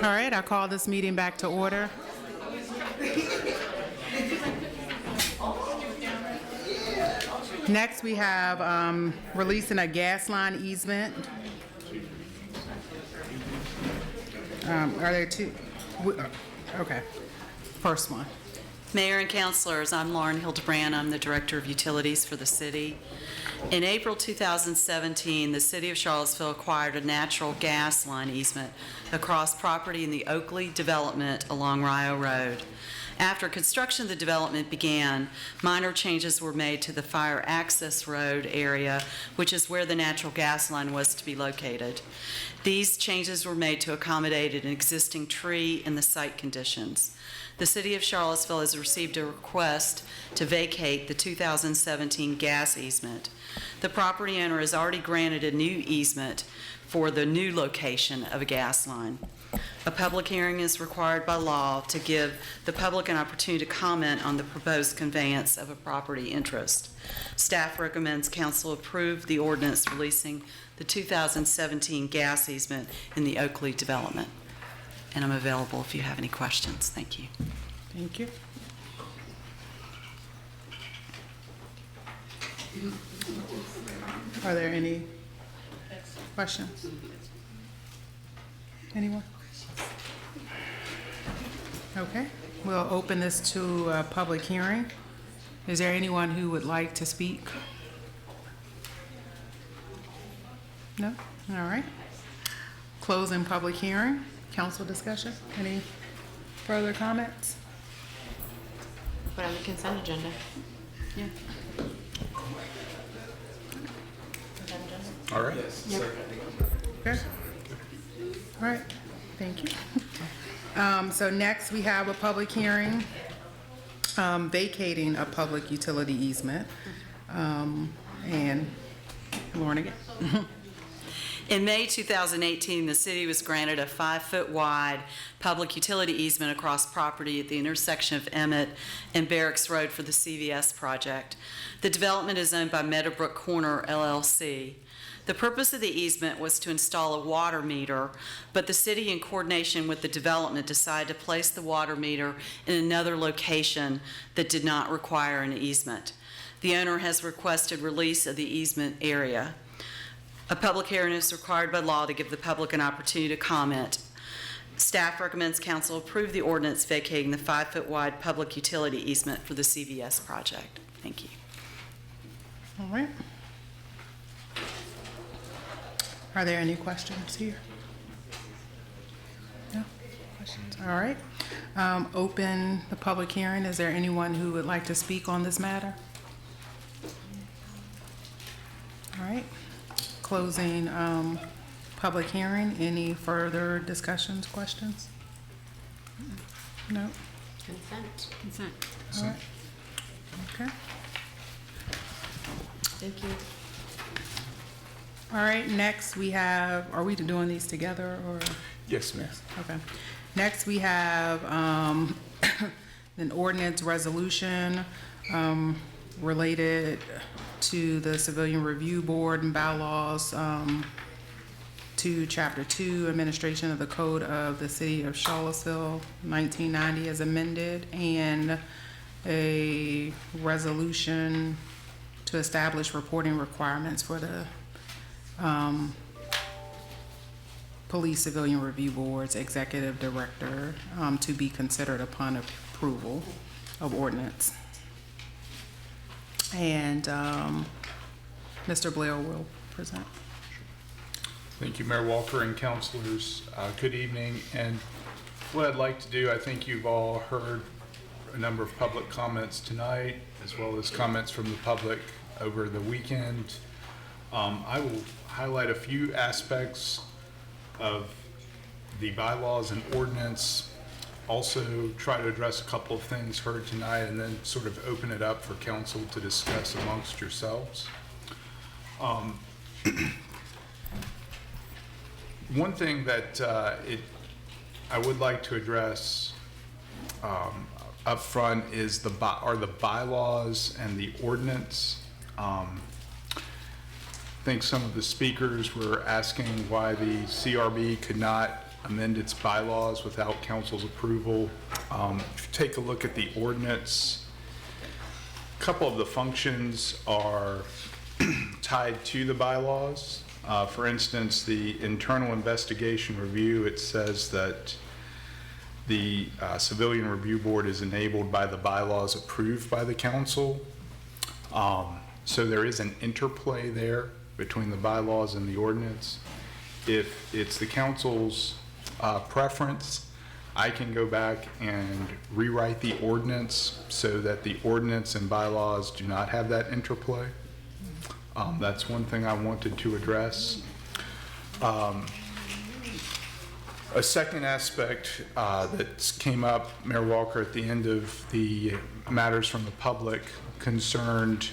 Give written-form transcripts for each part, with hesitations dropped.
All right, I call this meeting back to order. Next, we have releasing a gas line easement. Are there two? Okay, first one. Mayor and councilors, I'm Lauren Hildebrand. I'm the Director of Utilities for the city. In April 2017, the City of Charlottesville acquired a natural gas line easement across property in the Oakley development along Rio Road. After construction of the development began, minor changes were made to the fire access road area, which is where the natural gas line was to be located. These changes were made to accommodate an existing tree and the site conditions. The City of Charlottesville has received a request to vacate the 2017 gas easement. The property owner has already granted a new easement for the new location of a gas line. A public hearing is required by law to give the public an opportunity to comment on the proposed conveyance of a property interest. Staff recommends council approve the ordinance releasing the 2017 gas easement in the Oakley development. And I'm available if you have any questions. Thank you. Thank you. Are there any questions? Anyone? Okay, we'll open this to a public hearing. Is there anyone who would like to speak? No? All right. Closing public hearing. Council discussion. Any further comments? Put on the consent agenda. Yeah. All right. Okay. All right, thank you. So next, we have a public hearing vacating a public utility easement. And Lauren again. In May 2018, the city was granted a 5-foot wide public utility easement across property at the intersection of Emmett and Barracks Road for the CVS project. The development is owned by Meadowbrook Corner LLC. The purpose of the easement was to install a water meter, but the city, in coordination with the development, decided to place the water meter in another location that did not require an easement. The owner has requested release of the easement area. A public hearing is required by law to give the public an opportunity to comment. Staff recommends council approve the ordinance vacating the 5-foot wide public utility easement for the CVS project. Thank you. All right. Are there any questions here? No questions. All right. Open the public hearing. Is there anyone who would like to speak on this matter? All right. Closing public hearing. Any further discussions, questions? No? Consent. All right. Okay. Thank you. All right, next we have, are we doing these together or? Yes, ma'am. Okay. Next we have an ordinance resolution related to the Civilian Review Board and bylaws to Chapter 2, Administration of the Code of the City of Charlottesville, 1990 as amended, and a resolution to establish reporting requirements for the Police Civilian Review Board's Executive Director to be considered upon approval of ordinance. And Mr. Blair will present. Thank you, Mayor Walker and councilors. Good evening. And what I'd like to do, I think you've all heard a number of public comments tonight, as well as comments from the public over the weekend. I will highlight a few aspects of the bylaws and ordinance, also try to address a couple of things heard tonight, and then sort of open it up for council to discuss amongst yourselves. One thing that I would like to address up front is the bylaws and the ordinance. I think some of the speakers were asking why the CRB could not amend its bylaws without council's approval. If you take a look at the ordinance, a couple of the functions are tied to the bylaws. For instance, the internal investigation review, it says that the Civilian Review Board is enabled by the bylaws approved by the council. So there is an interplay there between the bylaws and the ordinance. If it's the council's preference, I can go back and rewrite the ordinance so that the ordinance and bylaws do not have that interplay. That's one thing I wanted to address. A second aspect that came up, Mayor Walker, at the end of the matters from the public concerned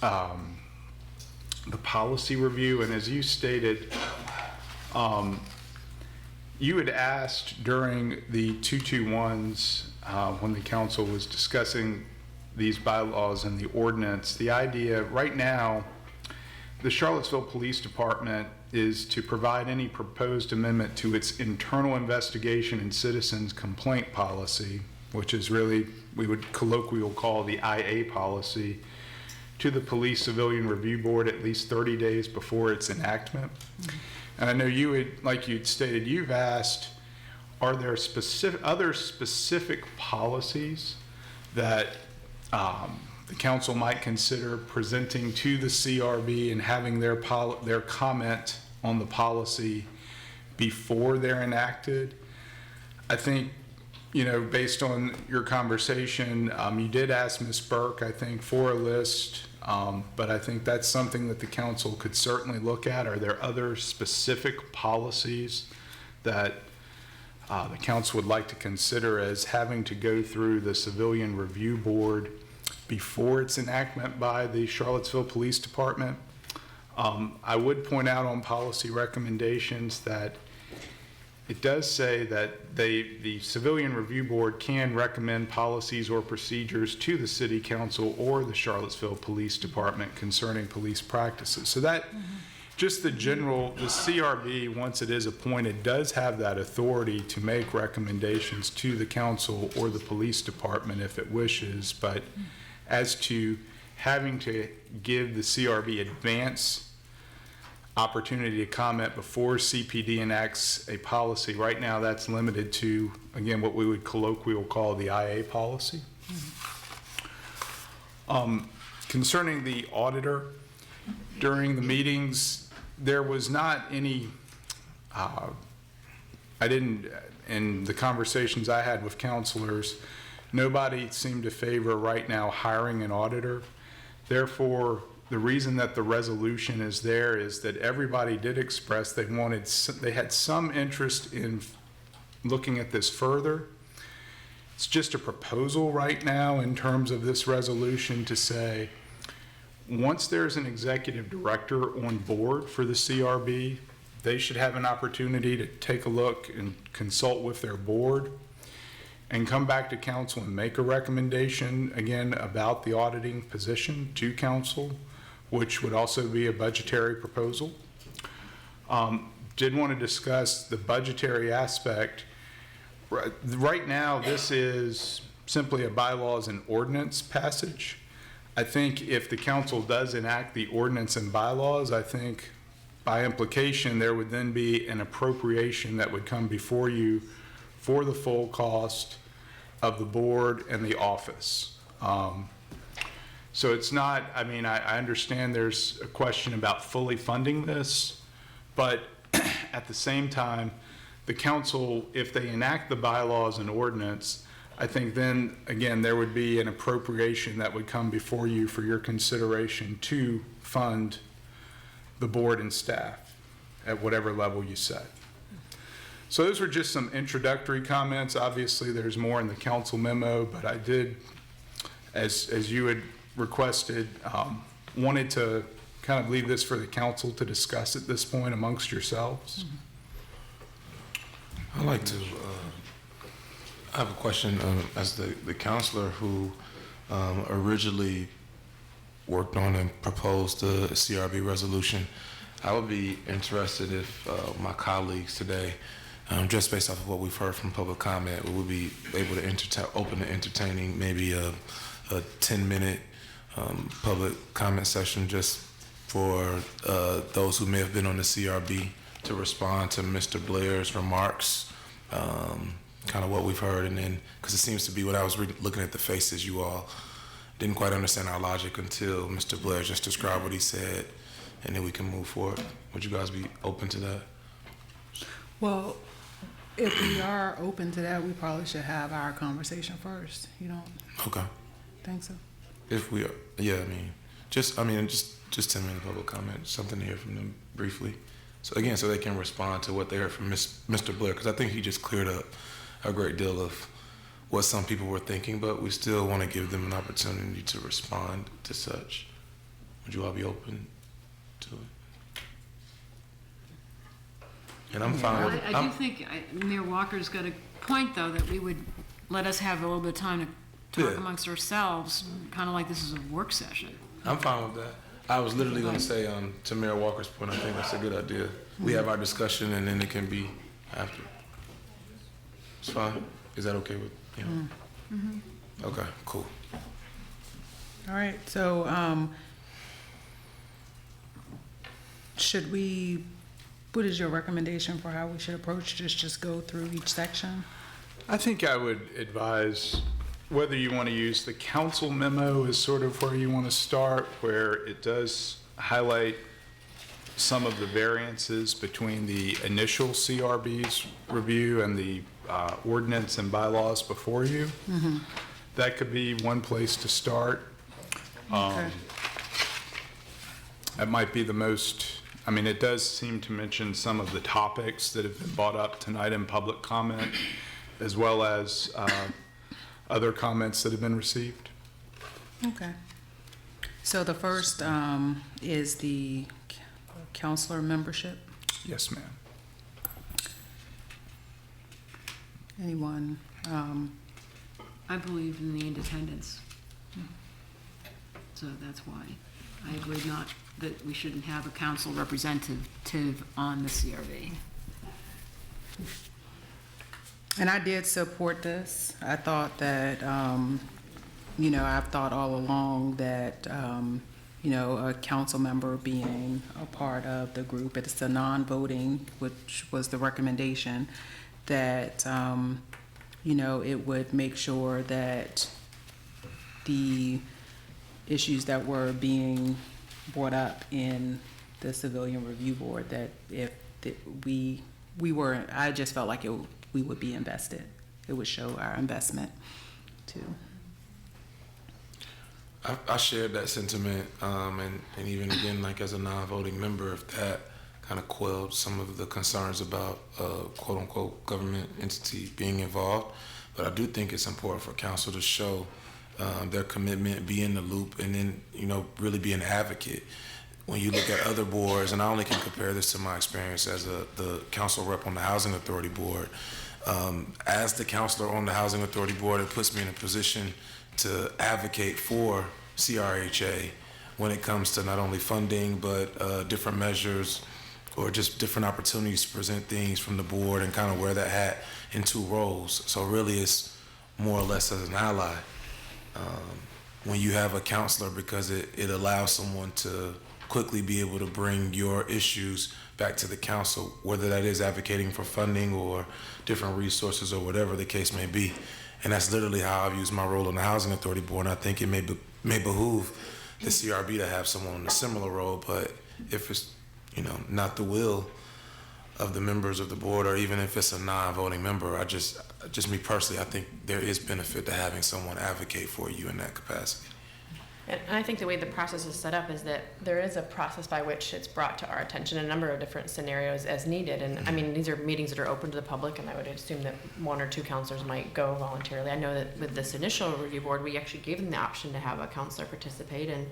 the policy review. And as you stated, you had asked during the 221s when the council was discussing these bylaws and the ordinance, the idea right now, the Charlottesville Police Department is to provide any proposed amendment to its internal investigation and citizens complaint policy, which is really, we would colloquially call the IA policy, to the Police Civilian Review Board at least 30 days before its enactment. And I know you had, like you'd stated, you've asked, are there other specific policies that the council might consider presenting to the CRB and having their comment on the policy before they're enacted? I think, you know, based on your conversation, you did ask Ms. Burke, I think, for a list, but I think that's something that the council could certainly look at. Are there other specific policies that the council would like to consider as having to go through the Civilian Review Board before its enactment by the Charlottesville Police Department? I would point out on policy recommendations that it does say that the Civilian Review Board can recommend policies or procedures to the City Council or the Charlottesville Police Department concerning police practices. So that, just the CRB, once it is appointed, does have that authority to make recommendations to the council or the police department if it wishes. But as to having to give the CRB advance opportunity to comment before CPD enacts a policy, right now that's limited to, again, what we would colloquially call the IA policy. Concerning the auditor, during the meetings, there was not any, in the conversations I had with counselors, nobody seemed to favor right now hiring an auditor. Therefore, the reason that the resolution is there is that everybody did express they had some interest in looking at this further. It's just a proposal right now in terms of this resolution to say, once there's an executive director on board for the CRB, they should have an opportunity to take a look and consult with their board and come back to council and make a recommendation, again, about the auditing position to council, which would also be a budgetary proposal. Did want to discuss the budgetary aspect. Right now, this is simply a bylaws and ordinance passage. I think if the council does enact the ordinance and bylaws, I think by implication, there would then be an appropriation that would come before you for the full cost of the board and the office. So it's not, I mean, I understand there's a question about fully funding this, but at the same time, the council, if they enact the bylaws and ordinance, I think then, again, there would be an appropriation that would come before you for your consideration to fund the board and staff at whatever level you set. So those were just some introductory comments. Obviously, there's more in the council memo, but I did, as you had requested, wanted to kind of leave this for the council to discuss at this point amongst yourselves. I'd like to, I have a question as the counselor who originally worked on and proposed the CRB resolution. I would be interested if my colleagues today just based off of what we've heard from public comment, we will be able to open to entertaining maybe a 10-minute public comment session just for those who may have been on the CRB to respond to Mr. Blair's remarks, kind of what we've heard, and then because it seems to be when I was looking at the faces, you all didn't quite understand our logic until Mr. Blair just described what he said, and then we can move forward. Would you guys be open to that? Well, if we are open to that, we probably should have our conversation first. You don't Okay. think so? If we are, yeah, just 10-minute public comment, something to hear from them briefly. So again, so they can respond to what they heard from Mr. Blair, because I think he just cleared up a great deal of what some people were thinking, but we still want to give them an opportunity to respond to such. Would you all be open to it? And I'm fine with it. I do think Mayor Walker's got a point, though, that we would let us have a little bit of time to talk Yeah. amongst ourselves, kind of like this is a work session. I'm fine with that. I was literally going to say, to Mayor Walker's point, I think that's a good idea. We have our discussion, and then it can be after. It's fine. Is that okay with you? Okay, cool. All right, so, should we, what is your recommendation for how we should approach this? Just go through each section? I think I would advise whether you want to use the council memo as sort of where you want to start, where it does highlight some of the variances between the initial CRB's review and the ordinance and bylaws before you. That could be one place to start. Okay. That might be the most, I mean, it does seem to mention some of the topics that have been brought up tonight in public comment, as well as other comments that have been received. Okay. So the first is the counselor membership. Yes, ma'am. Anyone? I believe in the independence. So that's why I agree not that we shouldn't have a council representative on the CRB. And I did support this. I thought that, I've thought all along that, a council member being a part of the group, it's a non-voting, which was the recommendation, that, it would make sure that the issues that were being brought up in the Civilian Review Board, that if we were, I just felt like we would be invested. It would show our investment too. I shared that sentiment, and even again, like as a non-voting member, if that kind of quelled some of the concerns about quote-unquote government entity being involved. But I do think it's important for council to show their commitment, be in the loop, and then really be an advocate. When you look at other boards, and I only can compare this to my experience as the council rep on the Housing Authority Board. As the counselor on the Housing Authority Board, it puts me in a position to advocate for CRHA when it comes to not only funding, but different measures or just different opportunities to present things from the board and kind of wear that hat in two roles. So really it's more or less as an ally when you have a counselor, because it allows someone to quickly be able to bring your issues back to the council, whether that is advocating for funding or different resources or whatever the case may be. And that's literally how I've used my role on the Housing Authority Board. And I think it may behoove the CRB to have someone in a similar role, but if it's not the will of the members of the board, or even if it's a non-voting member, just me personally, I think there is benefit to having someone advocate for you in that capacity. And I think the way the process is set up is that there is a process by which it's brought to our attention, a number of different scenarios as needed. And I mean, these are meetings that are open to the public, and I would assume that one or two counselors might go voluntarily. I know that with this initial review board, we actually gave them the option to have a counselor participate, and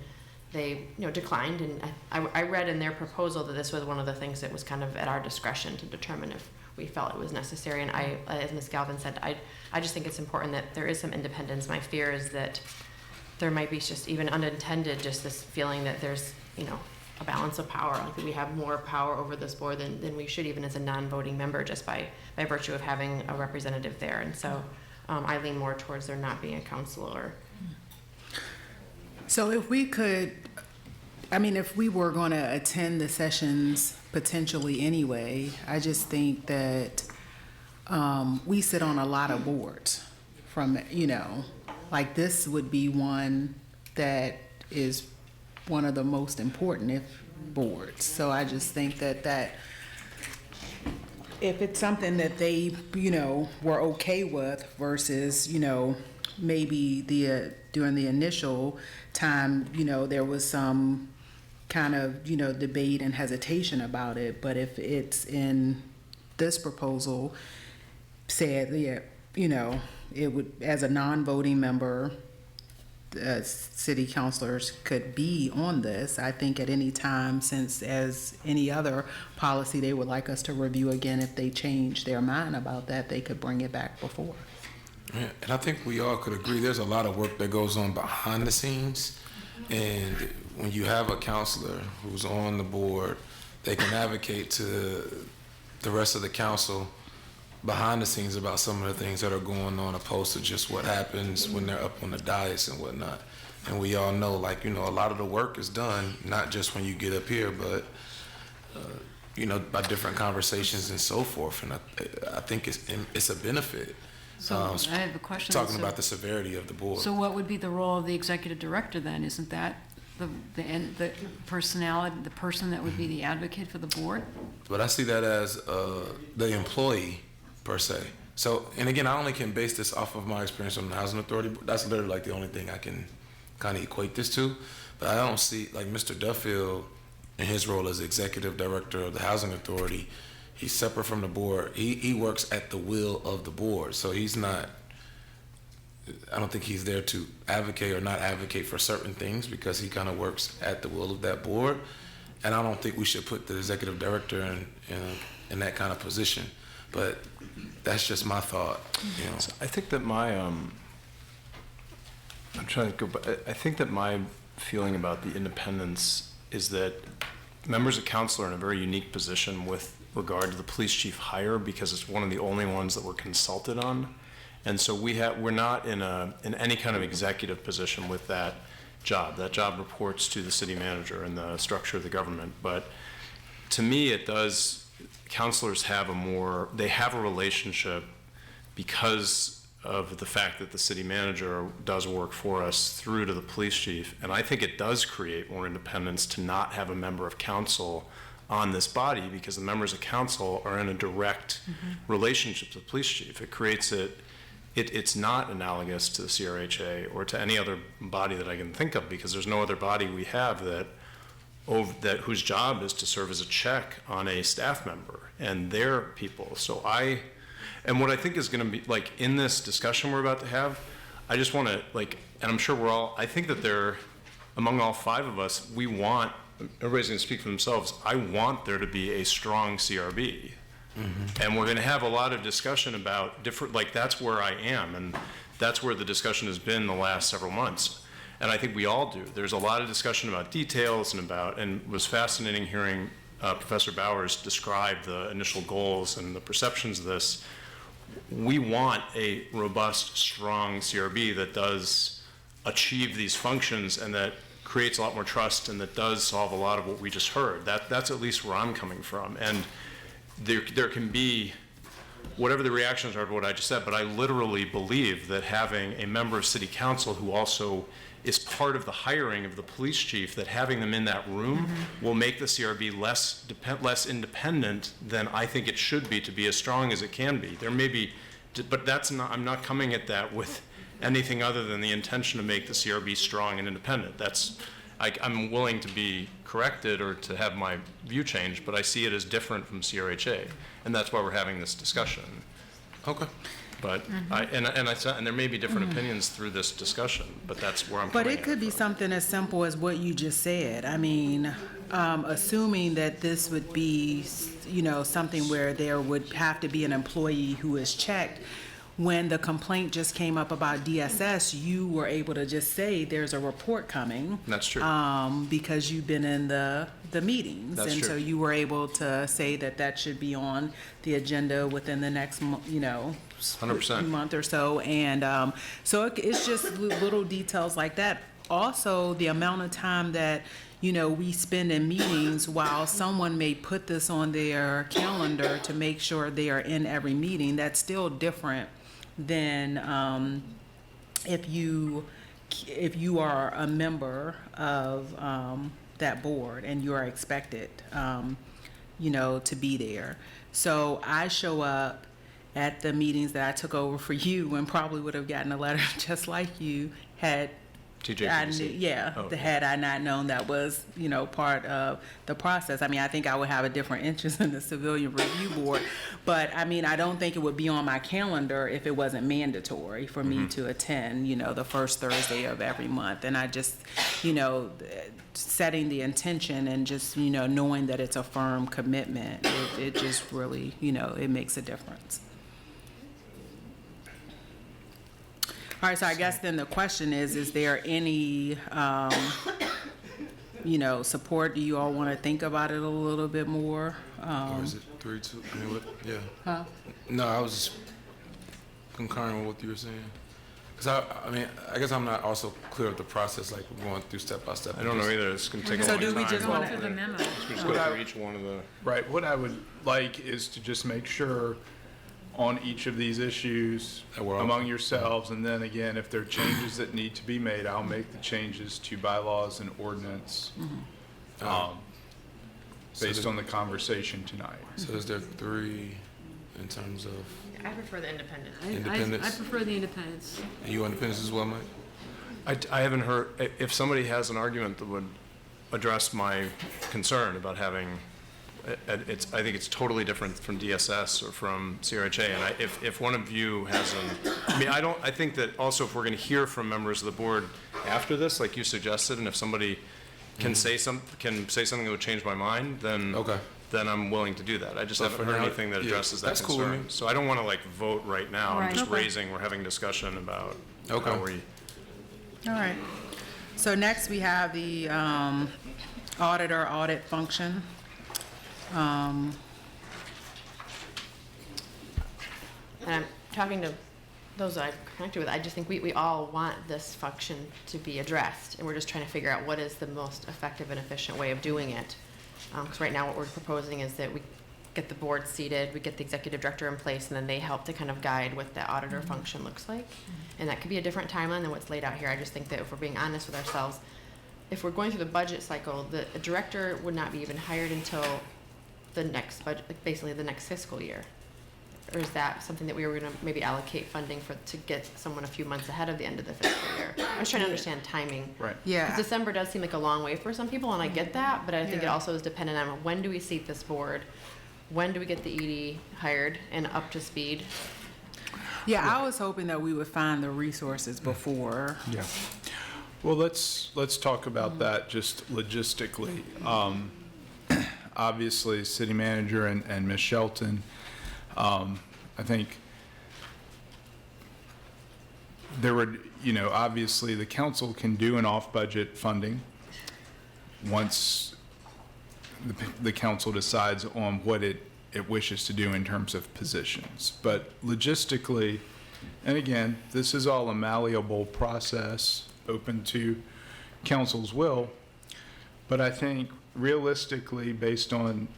they declined. And I read in their proposal that this was one of the things that was kind of at our discretion to determine if we felt it was necessary. And I, as Ms. Galvin said, I just think it's important that there is some independence. My fear is that there might be just even unintended, just this feeling that there's, a balance of power. I think we have more power over this board than we should, even as a non-voting member, just by virtue of having a representative there. And so I lean more towards there not being a counselor. So if we could, I mean, if we were going to attend the sessions potentially anyway, I just think that we sit on a lot of boards from, you know, like this would be one that is one of the most important boards. So I just think that if it's something that they, you know, were okay with versus, you know, maybe during the initial time, you know, there was some kind of, you know, debate and hesitation about it. But if it's in this proposal, said, yeah, you know, it would, as a non-voting member, city councilors could be on this. I think at any time, since as any other policy they would like us to review again, if they change their mind about that, they could bring it back before. Yeah, and I think we all could agree there's a lot of work that goes on behind the scenes. And when you have a counselor who's on the board, they can advocate to the rest of the council behind the scenes about some of the things that are going on, opposed to just what happens when they're up on the dais and whatnot. And we all know, like, you know, a lot of the work is done, not just when you get up here, but, you know, by different conversations and so forth. And I think it's a benefit. So I have a question. Talking about the severity of the board. So what would be the role of the executive director then? Isn't that the personality, the person that would be the advocate for the board? But I see that as the employee per se. So, and again, I only can base this off of my experience on the housing authority. That's literally like the only thing I can kind of equate this to. But I don't see, like, Mr. Duffield in his role as executive director of the housing authority, he's separate from the board. He works at the will of the board. So he's not, I don't think he's there to advocate or not advocate for certain things, because he kind of works at the will of that board. And I don't think we should put the executive director in that kind of position. But that's just my thought, you know. So I think that I'm trying to go, but I think that my feeling about the independence is that members of council are in a very unique position with regard to the police chief hire, because it's one of the only ones that we're consulted on. And so we're not in any kind of executive position with that job. That job reports to the city manager and the structure of the government. But to me, it does. Councilors have a relationship because of the fact that the city manager does work for us through to the police chief. And I think it does create more independence to not have a member of council on this body, because the members of council are in a direct relationship to the police chief. It creates it's not analogous to the CRHA or to any other body that I can think of, because there's no other body we have that whose job is to serve as a check on a staff member and their people. So and what I think is going to be, like, in this discussion we're about to have, I just want to, like, and I'm sure I think that among all five of us, everybody's going to speak for themselves, I want there to be a strong CRB. Mm-hmm. And we're going to have a lot of discussion about different, like, that's where I am, and that's where the discussion has been the last several months. And I think we all do. There's a lot of discussion about details and it was fascinating hearing Professor Bowers describe the initial goals and the perceptions of this. We want a robust, strong CRB that does achieve these functions and that creates a lot more trust and that does solve a lot of what we just heard. That's at least where I'm coming from. And there can be whatever the reactions are to what I just said, but I literally believe that having a member of city council who also is part of the hiring of the police chief, that having them in that room will make the CRB less independent than I think it should be to be as strong as it can be. There may be, but I'm not coming at that with anything other than the intention to make the CRB strong and independent. I'm willing to be corrected or to have my view changed, but I see it as different from CRHA, and that's why we're having this discussion. Okay. But and there may be different opinions through this discussion, but that's where I'm coming But it could be something as simple as what you just said. I mean, assuming that this would be, you know, something where there would have to be an employee who is checked, when the complaint just came up about DSS, you were able to just say there's a report coming. That's true. Because you've been in the meetings. That's And true. so you were able to say that should be on the agenda within the next, 100%. month or so. And so it's just little details like that. Also, the amount of time that, we spend in meetings, while someone may put this on their calendar to make sure they are in every meeting, that's still different than if you are a member of that board and you are expected, to be there. So I show up at the meetings that I took over for you and probably would have gotten a letter just like you had TJPDC. had I not known that was, part of the process. I mean, I think I would have a different interest in the Civilian Review Board, but I mean, I don't think it would be on my calendar if it wasn't mandatory for me to attend, the first Thursday of every month. And I just, setting the intention and just, knowing that it's a firm commitment, it just really, it makes a difference. All right, so I guess then the question is there any, support? Do you all want to think about it a little bit more? Or is it 3-2? I mean, what? Yeah. Huh? No, I was just concurring with what you were saying. Because I guess I'm not also clear of the process, like we're going through step by step. I don't know either. It's going to take a So long time. do we just Going want through the memo. We just go through each one of the. Right, what I would like is to just make sure on each of these issues That we're all- among yourselves, and then again, if there are changes that need to be made, I'll make the changes to bylaws and ordinance based on the conversation tonight. So is there 3 in terms of, I prefer the independent. I Independence. prefer the independence. are you independent as well, Mike? I haven't heard, if somebody has an argument that would address my concern about having, I think it's totally different from DSS or from CRHA, and if one of you has I think that also if we're going to hear from members of the board after this, like you suggested, and if somebody can say something that would change my mind, then Okay. then I'm willing to do that. I just So haven't for heard now, anything that yeah, addresses that that's cool with concern. me. So I don't want to vote right now. I'm Right. just Okay. we're having discussion about Okay. how we. All right. So next we have the auditor audit function. And I'm talking to those that I've connected with, I just think we all want this function to be addressed, and we're just trying to figure out what is the most effective and efficient way of doing it. Because right now what we're proposing is that we get the board seated, we get the executive director in place, and then they help to kind of guide what the auditor function looks like. And that could be a different timeline than what's laid out here. I just think that if we're being honest with ourselves, if we're going through the budget cycle, the director would not be even hired until the next budget, like basically the next fiscal year. Or is that something that we were gonna maybe allocate funding for, to get someone a few months ahead of the end of the fiscal year? I was trying to understand timing. Right. Yeah. Because December does seem like a long way for some people, and I get that, but I think it Yeah. also is dependent on when do we seat this board? When do we get the ED hired and up to speed? Yeah, I was hoping that we would find the resources before. Yeah. Well, let's talk about that just logistically. Obviously, city manager and Ms. Shelton, I think there would, obviously the council can do an off-budget funding once the council decides on what it wishes to do in terms of positions. But logistically, and again, this is all a malleable process, open to council's will, but I think realistically, based on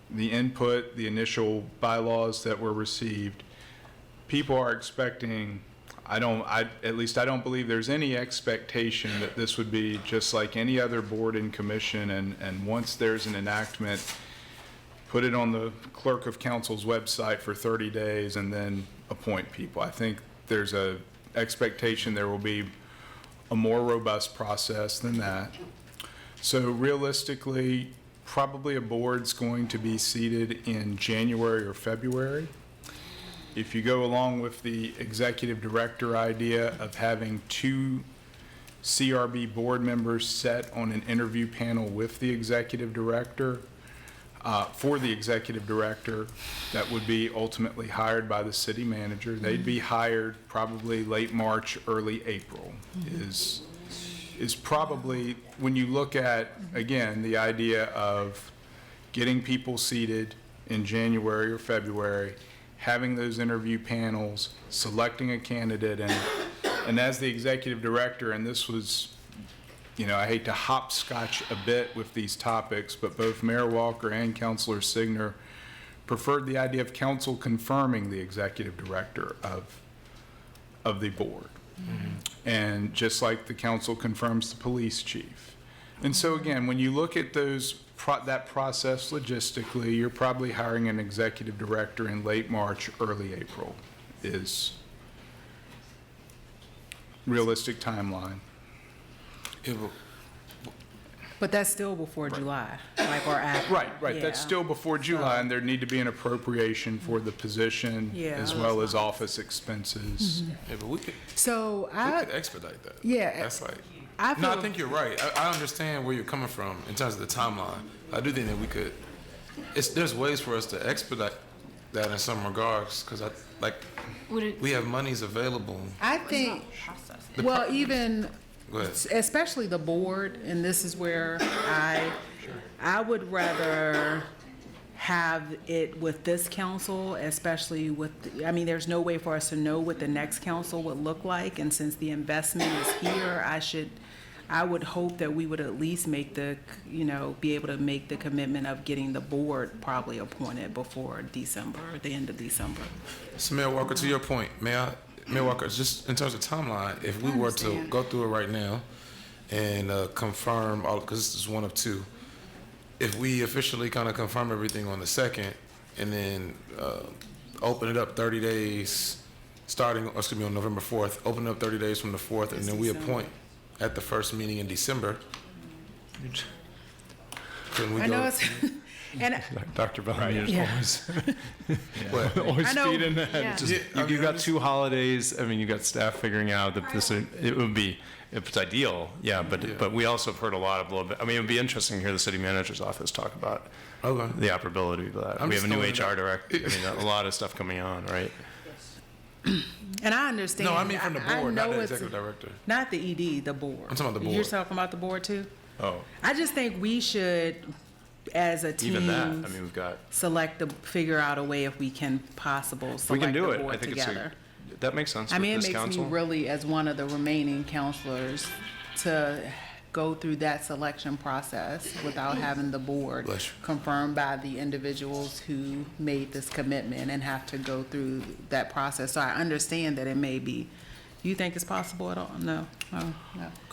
the input, the initial bylaws that were received, people are expecting, at least I don't believe there's any expectation that this would be just like any other board and commission, and once there's an enactment, put it on the clerk of council's website for 30 days and then appoint people. I think there's a expectation there will be a more robust process than that. So realistically, probably a board's going to be seated in January or February. If you go along with the executive director idea of having 2 CRB board members set on an interview panel with the executive director, for the executive director that would be ultimately hired by the city manager. They'd be hired probably late March, early April is probably, when you look at, again, the idea of getting people seated in January or February, having those interview panels, selecting a candidate, and as the executive director, and this was, you know, I hate to hopscotch a bit with these topics, but both Mayor Walker and Councilor Signer preferred the idea of council confirming the executive director of the board. And just like the council confirms the police chief. And so again, when you look at that process logistically, you're probably hiring an executive director in late March, early April is realistic timeline. It will, But that's still before July, like, or after. Right. That's Yeah. still before July, So- and there need to be an appropriation for the position Yeah. as well as office expenses. yeah, but we could I expedite that. Yeah. That's like, I no, I feel- think you're right. I understand where you're coming from in terms of the timeline. I do think that we could, there's ways for us to expedite that in some regards, because Would it, we have monies available. I think, Process. well, even, Go ahead. especially the board, and this is where I would rather have it with this council, especially with, I mean, there's no way for us to know what the next council would look like, and since the investment is here, I would hope that we would at least make be able to make the commitment of getting the board probably appointed before December, the end of December. So Mayor Walker, to your point, Mayor Walker, just in terms of timeline, if we were to understand. go through it right now and confirm all, because this is one of two, if we officially kind of confirm everything on the 2nd and then open it up 30 days on November 4th, open it up 30 days from the 4th, and then we December. appoint at the first meeting in December. Can we I go? know it's, and Dr. Bellamy is Yeah. What? always I know. speeding ahead. Yeah. You've got 2 holidays. I mean, you've got staff figuring out that it would be, if it's ideal, yeah, but we also have heard a little bit. I mean, it would be interesting to hear the city manager's office talk about Okay. the operability of that. I'm We have a just new throwing it HR out. director. I mean, a lot of stuff coming on, right? and I understand. No, I mean from the I board, not know the it's- executive director. Not the ED, the board. I'm talking about the You're board. talking about the board too? Oh, I just think we should, as a team, even that. I mean, we've got. figure out a way if we can We select can do the it. I board think together. that makes sense I with mean, it this makes council. me really, as one of the remaining counselors, to go through that selection process without having the board Bless you. confirmed by the individuals who made this commitment and have to go through that process. So I understand that it may be, do you think it's possible at all? No, no. I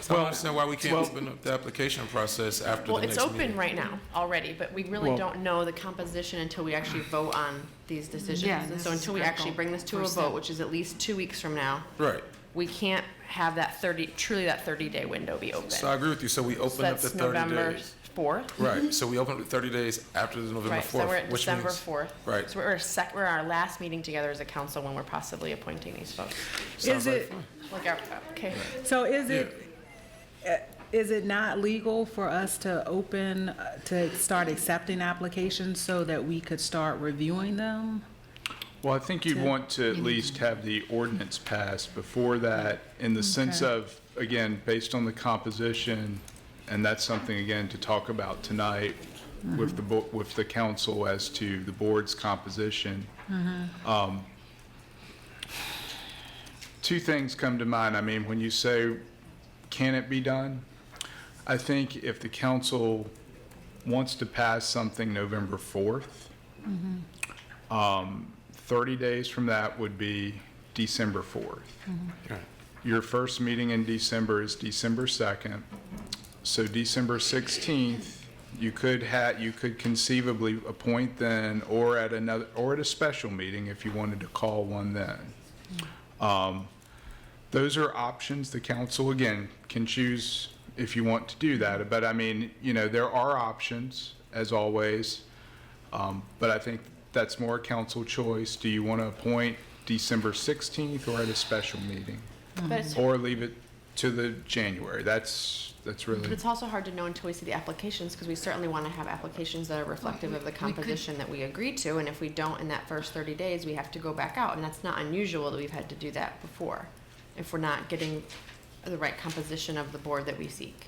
don't understand why we can't open up the application process after Well, the it's next open meeting. right now already, but we really don't know the composition until we actually vote on these decisions. Yeah, And this so is until we critical. actually bring this to a First vote, step. which is at least 2 weeks from now, Right. we can't have that 30-day window be open. So I agree with you. So we So open up the that's 30 November days. 4th. Right. So we open up the 30 days after the November Right, 4th. so we're at which December means- 4th. Right. So we're our last meeting together as a council when we're possibly appointing these folks. Sounds Is like it, fun. Like, okay. so is it not legal for us to to start accepting applications so that we could start reviewing them? Well, I think you'd want to at least have the ordinance passed before that, in the sense of, again, based on the composition, and that's something, again, to talk about tonight with with the council as to the board's composition. Two things come to mind. I mean, when you say, can it be done? I think if the council wants to pass something November 4th, 30 days from that would be December 4th. Right. Your first meeting in December is December 2nd. So December 16th, you could conceivably appoint then, or at a special meeting if you wanted to call one then. Those are options. The council, again, can choose if you want to do that. But I mean, there are options, as always. But I think that's more council choice. Do you want to appoint December 16th or at a special meeting? But it's, Or leave it to the January? That's That's But really, it's also hard to know until we see the applications, because we certainly want to have applications that are reflective of the composition that we agreed to, and if we don't in that first 30 days, we have to go back out, and that's not unusual that we've had to do that before, if we're not getting the right composition of the board that we seek.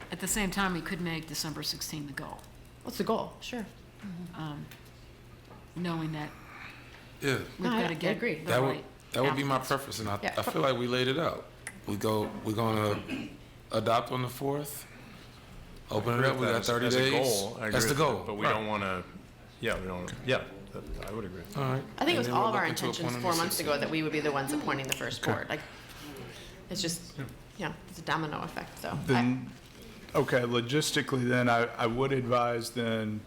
At the same time, we could make December 16 the goal, What's the goal? Sure. knowing that Yeah, we've No, got to I get agree. the that would, right. that would be my applicants. preference, and Yeah. I feel like we laid it out. We're gonna adopt on the 4th, open it up, we got 30 As a days. goal, I agree That's the with goal. that, but we right. don't want to, I would agree. All right. I think it And was then all we'll of our look into intentions appointing 4 the months 16th. ago that we would be the ones appointing the first board. Like, it's just, it's a domino effect, so. then, okay, logistically then, I would advise then,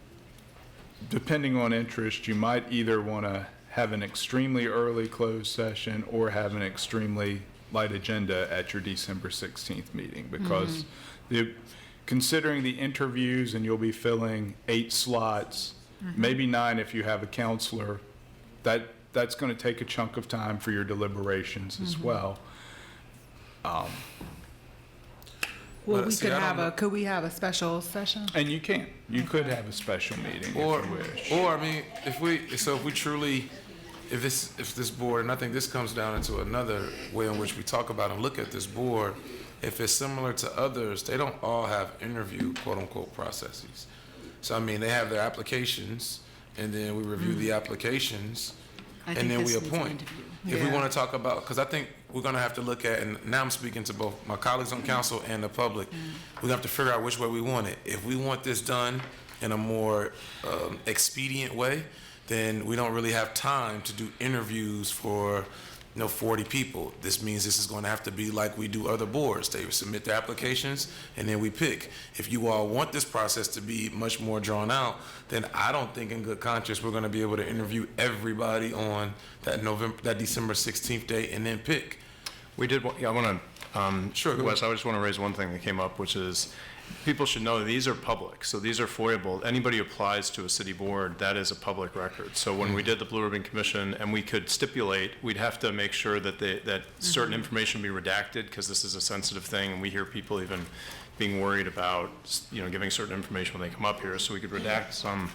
depending on interest, you might either want to have an extremely early closed session or have an extremely light agenda at your December 16th meeting, because considering the interviews, and you'll be filling 8 slots, maybe 9 if you have a counselor, that's going to take a chunk of time for your deliberations as well. Well, But, we see, could I don't have know. could we have a special session? And you can. You could have a special meeting Or, if you wish. or I mean, if we truly, if this board, and I think this comes down into another way in which we talk about and look at this board, if it's similar to others, they don't all have interview, quote unquote, processes. So, I mean, they have their applications, and then we review the applitions, I think and then we this needs an appoint. interview. If we Yeah. want to talk about, because I think we're going to have to look at, and now I'm speaking to both my colleagues on council and the public, we're going to have to figure out which way we want it. If we want this done in a more expedient way, then we don't really have time to do interviews for 40 people. This means this is going to have to be like we do other boards. They submit their applications, and then we pick. If you all want this process to be much more drawn out, then I don't think in good conscience we're going to be able to interview everybody on that December 16th date and then pick. We did, I want to, Sure, go Wes, I just want to raise one thing that came up, which is, people should know these are public, so these are FOIAble. Anybody who applies to a city board, that is a public record. So when we did the Blue Ribbon Commission, and we could stipulate, we'd have to make sure that certain information be redacted, because this is a sensitive thing, and we hear people even being worried about, giving certain information when they come up here, so we could redact some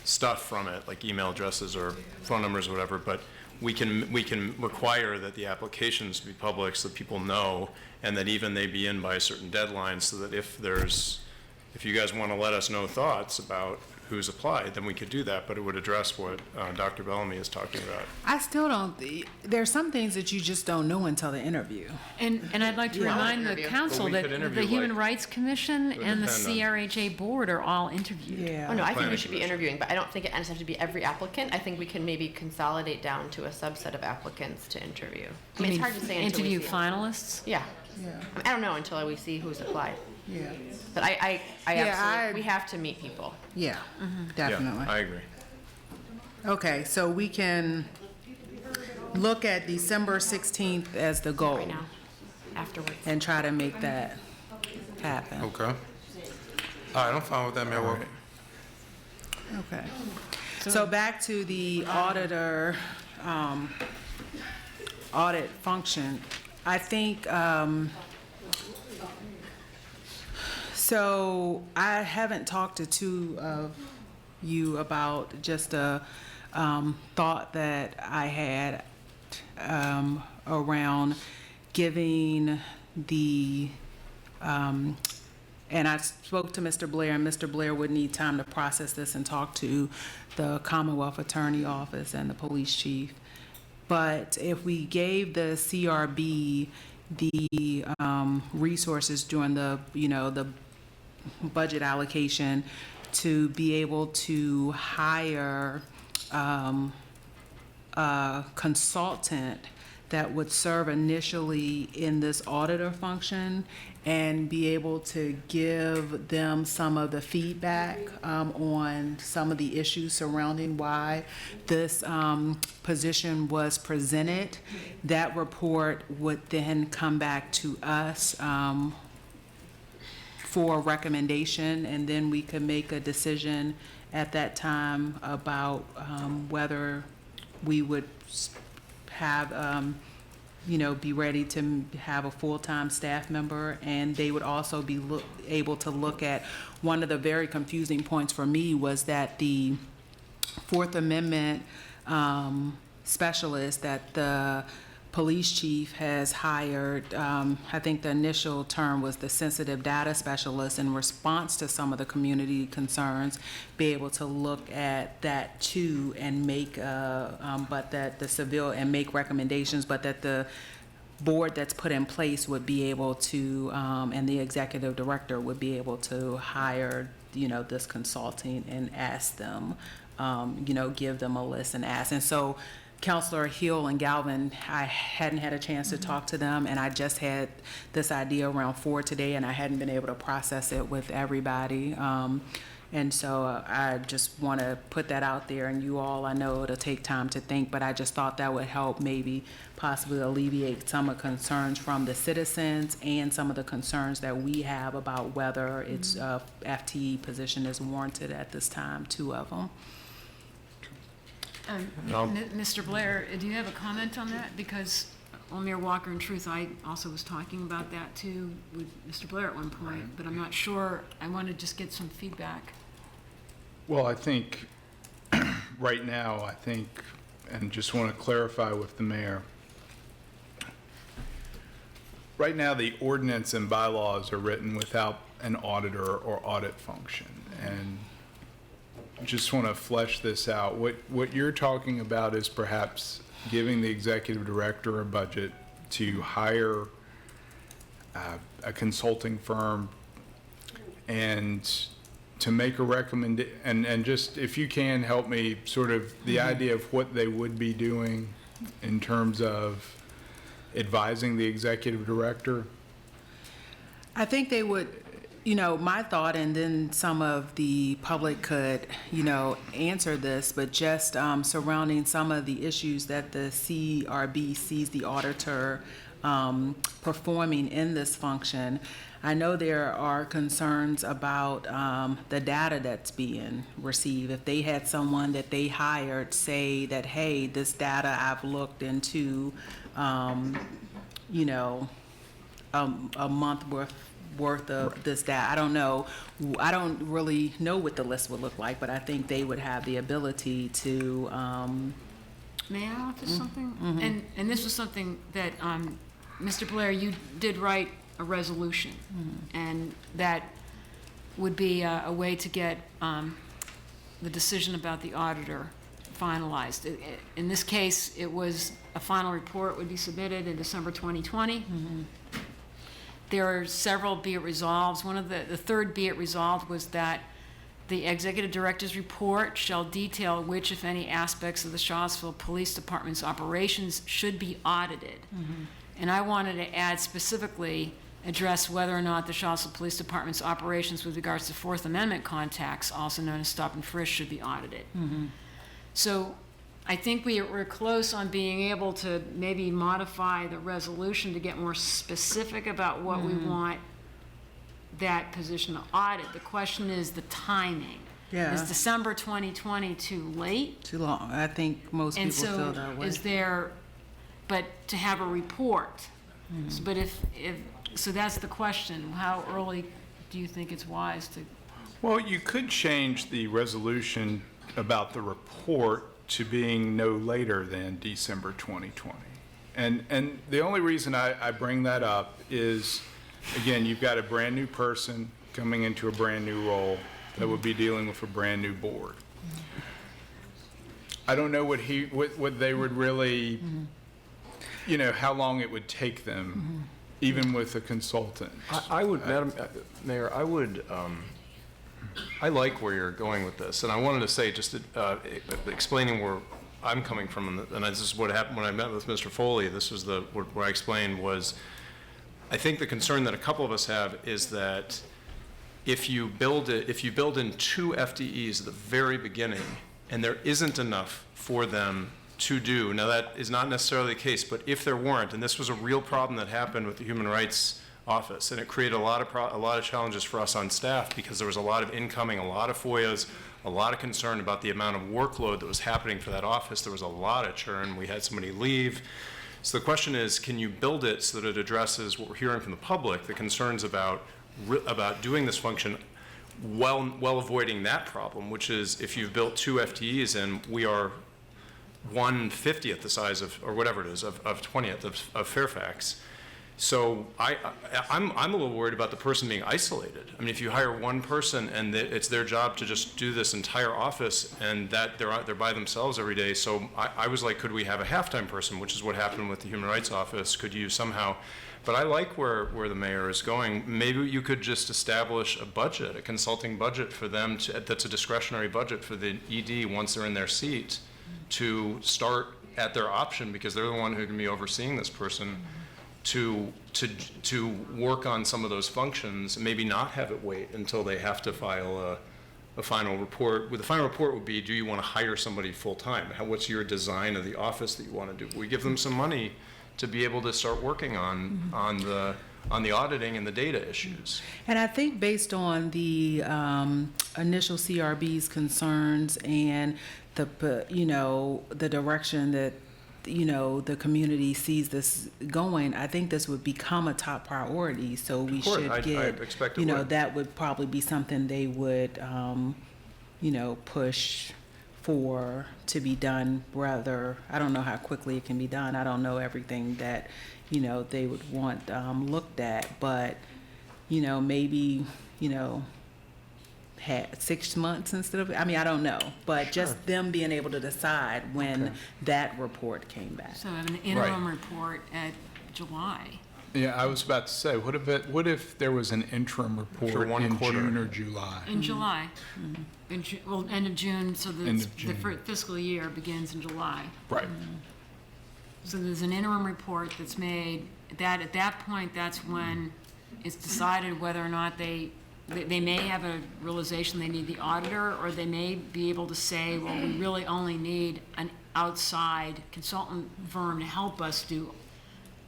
stuff from it, like email addresses or phone numbers or whatever, but we can require that the applications be public so that people know, and that even they be in by a certain deadline, so that if you guys want to let us know thoughts about who's applied, then we could do that, but it would address what Dr. Bellamy is talking about. I still don't. There's some things that you just don't know until the interview. And I'd like to remind the Interview. council But we that could interview, the Human like- Rights Commission would and the depend on- CRHA board are all interviewed. Yeah. Oh, no, I think Planning we should be commission. interviewing, but I don't think it has to be every applicant. I think we can maybe consolidate down to a subset of applicants to interview. I mean, it's hard to say until we Interview see. finalists? Yeah. Yeah. I don't know until we see who's applied. Yeah. But I absolutely, I- we have to meet people. Yeah. Definitely. Yeah, I agree. Okay, so we can look at December 16th as the goal Right now, afterwards. and try to make that happen. Okay. All right, I'm fine with that, Mayor Walker. Okay. So back to the auditor, audit function. I think, so I haven't talked to two of you about just a thought that I had around giving the, and I spoke to Mr. Blair, and Mr. Blair would need time to process this and talk to the Commonwealth Attorney Office and the police chief. But if we gave the CRB the resources during the, the budget allocation to be able to hire a consultant that would serve initially in this auditor function and be able to give them some of the feedback on some of the issues surrounding why this position was presented. That report would then come back to us for recommendation, and then we could make a decision at that time about whether we would have be ready to have a full-time staff member, and they would also be able to look at, one of the very confusing points for me was that the Fourth Amendment specialist that the police chief has hired, I think the initial term was the sensitive data specialist, in response to some of the community concerns, be able to look at that too and make, but that the civil, and make recommendations, but that the board that's put in place would be able to, and the executive director would be able to hire, this consulting and ask them, give them a list and ask. And so Counselor Hill and Galvin, I hadn't had a chance to talk to them, and I just had this idea around 4 today, and I hadn't been able to process it with everybody. And so I just want to put that out there, and you all, I know it'll take time to think, but I just thought that would help maybe possibly alleviate some of the concerns from the citizens and some of the concerns that we have about whether it's a FTE position is warranted at this time, 2 of them. Mr. Blair, do you have a comment on that? Because Mayor Walker, in truth, I also was talking about that too with Mr. Blair at one point, but I'm not sure. I want to just get some feedback. Well, I think right now, and just want to clarify with the mayor, right now the ordinance and bylaws are written without an auditor or audit function. And just want to flesh this out. What you're talking about is perhaps giving the executive director a budget to hire a consulting firm and to make a recommendation, and just if you can help me sort of the idea of what they would be doing in terms of advising the executive director. I think they would, my thought, and then some of the public could, answer this, but just surrounding some of the issues that the CRB sees the auditor performing in this function. I know there are concerns about the data that's being received. If they had someone that they hired say that, hey, this data I've looked into, a month worth of this data. I don't know. I don't really know what the list would look like, but I think they would have the ability to. May I offer something? And this was something that, Mr. Blair, you did write a resolution, and that would be a way to get the decision about the auditor finalized. In this case, it was a final report would be submitted in December 2020. There are several be it resolves. One of the third be it resolved was that the executive director's report shall detail which, if any, aspects of the Charlottesville Police Department's operations should be audited. And I wanted to add specifically address whether or not the Charlottesville Police Department's operations with regards to Fourth Amendment contacts, also known as stop and frisk, should be audited. So I think we're close on being able to maybe modify the resolution to get more specific about what we want that position to audit. The question is the timing. Yeah. Is December 2020 too late? Too long. I think most people And so feel that way. is there, but to have a report. But so that's the question. How early do you think it's wise to? Well, you could change the resolution about the report to being no later than December 2020. And the only reason I bring that up is, again, you've got a brand new person coming into a brand new role that would be dealing with a brand new board. I don't know what they would really, how long it would take them, even with a consultant. I would, Madam Mayor, I like where you're going with this, and I wanted to say, just explaining where I'm coming from, and this is what happened when I met with Mr. Foley. This was what I explained was, I think the concern that a couple of us have is that if you build in 2 FTEs at the very beginning, and there isn't enough for them to do. Now, that is not necessarily the case, but if there weren't, and this was a real problem that happened with the Human Rights Office, and it created a lot of challenges for us on staff because there was a lot of incoming, a lot of FOIAs, a lot of concern about the amount of workload that was happening for that office. There was a lot of churn. We had somebody leave. So the question is, can you build it so that it addresses what we're hearing from the public, the concerns about doing this function, while avoiding that problem, which is if you've built 2 FTEs and we are 1/50th the size of, or whatever it is, of 20th of Fairfax. So I'm a little worried about the person being isolated. I mean, if you hire one person and it's their job to just do this entire office and that they're by themselves every day. So I was like, could we have a half-time person, which is what happened with the Human Rights Office? Could you somehow, but I like where the mayor is going. Maybe you could just establish a budget, a consulting budget for them that's a discretionary budget for the ED once they're in their seat to start at their option, because they're the one who can be overseeing this person, to work on some of those functions, maybe not have it wait until they have to file a final report. The final report would be, do you want to hire somebody full-time? What's your design of the office that you want to do? We give them some money to be able to start working on the auditing and the data issues. And I think based on the initial CRB's concerns and the direction that the community sees this going, I think this would become a top priority. So we should I expect it would. that would probably be something they would, push for to be done rather. I don't know how quickly it can be done. I don't know everything that, they would want looked at, but, maybe, had 6 months instead of, I don't know, but just them being able to decide when that report came back. So an interim report at July. Yeah, I was about to say, what if there was an interim report For one in quarter. June or July? In July. End of June, so End of the June. fiscal year begins in July. Right. So there's an interim report that's made, that at that point, that's when it's decided whether or not they may have a realization they need the auditor, or they may be able to say, well, we really only need an outside consultant firm to help us do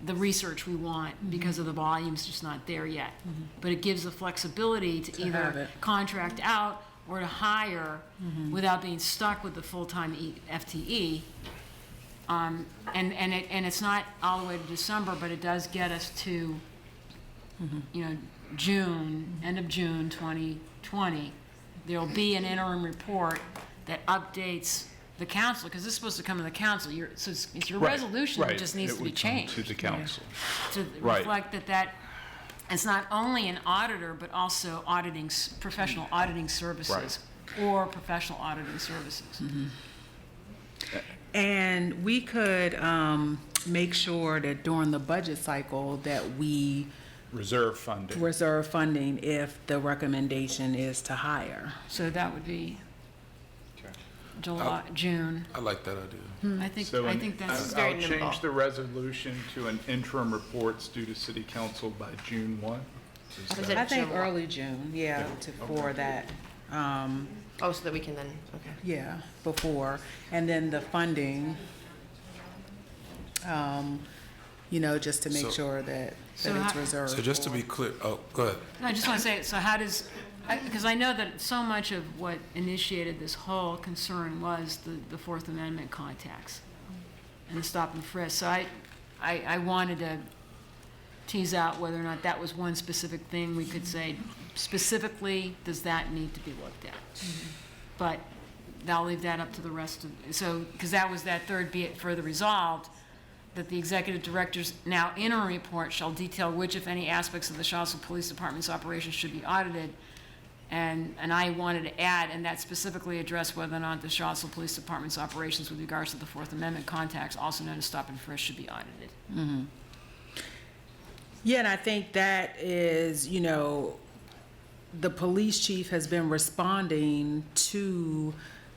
the research we want because of the volume's just not there yet. But it gives the flexibility to have either it. contract out or to hire without being stuck with the full-time FTE. And it's not all the way to December, but it does get us to, June, end of June 2020. There'll be an interim report that updates the council, because this is supposed to come to the council. It's your Right, resolution that right. just needs It to be would come changed. to the council. To Right. reflect that it's not only an auditor, but also professional auditing services or professional auditing services. And we could make sure that during the budget cycle that we Reserve funding. reserve funding if the recommendation is to hire. So that would be Okay. July, June. I like that idea. I think So that's very I'll nimble. change the resolution to an interim reports due to city council by June 1. Is Is that- it I think June. early June, for that. Oh, so that we can then, okay. Yeah, before, and then the funding, just to make So- sure that So it's how- reserved. So just to be clear, oh, go ahead. I just want to say, so how does, because I know that so much of what initiated this whole concern was the Fourth Amendment contacts and the stop and frisk. So I wanted to tease out whether or not that was one specific thing we could say, specifically, does that need to be looked at? But I'll leave that up to the rest of, so, because that was that third, be it further resolved, that the executive director's now interim report shall detail which, if any, aspects of the Charlottesville Police Department's operations should be audited. And I wanted to add, and that specifically address whether or not the Charlottesville Police Department's operations with regards to the Fourth Amendment contacts, also known as stop and frisk, should be audited. Yeah, and I think that is, the police chief has been responding to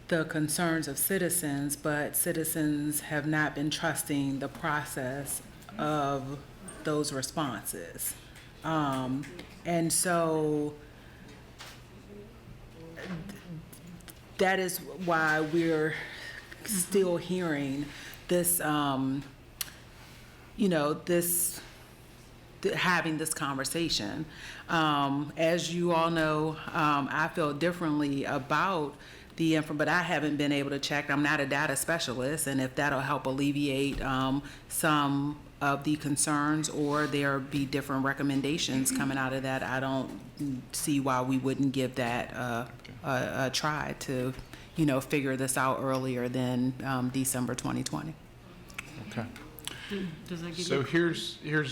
the concerns of citizens, but citizens have not been trusting the process of those responses. And so that is why we're still hearing this, having this conversation. As you all know, I feel differently about the info, but I haven't been able to check. I'm not a data specialist, and if that'll help alleviate some of the concerns, or there be different recommendations coming out of that, I don't see why we wouldn't give that a try to, figure this out earlier than December 2020. Okay. Does that give So you?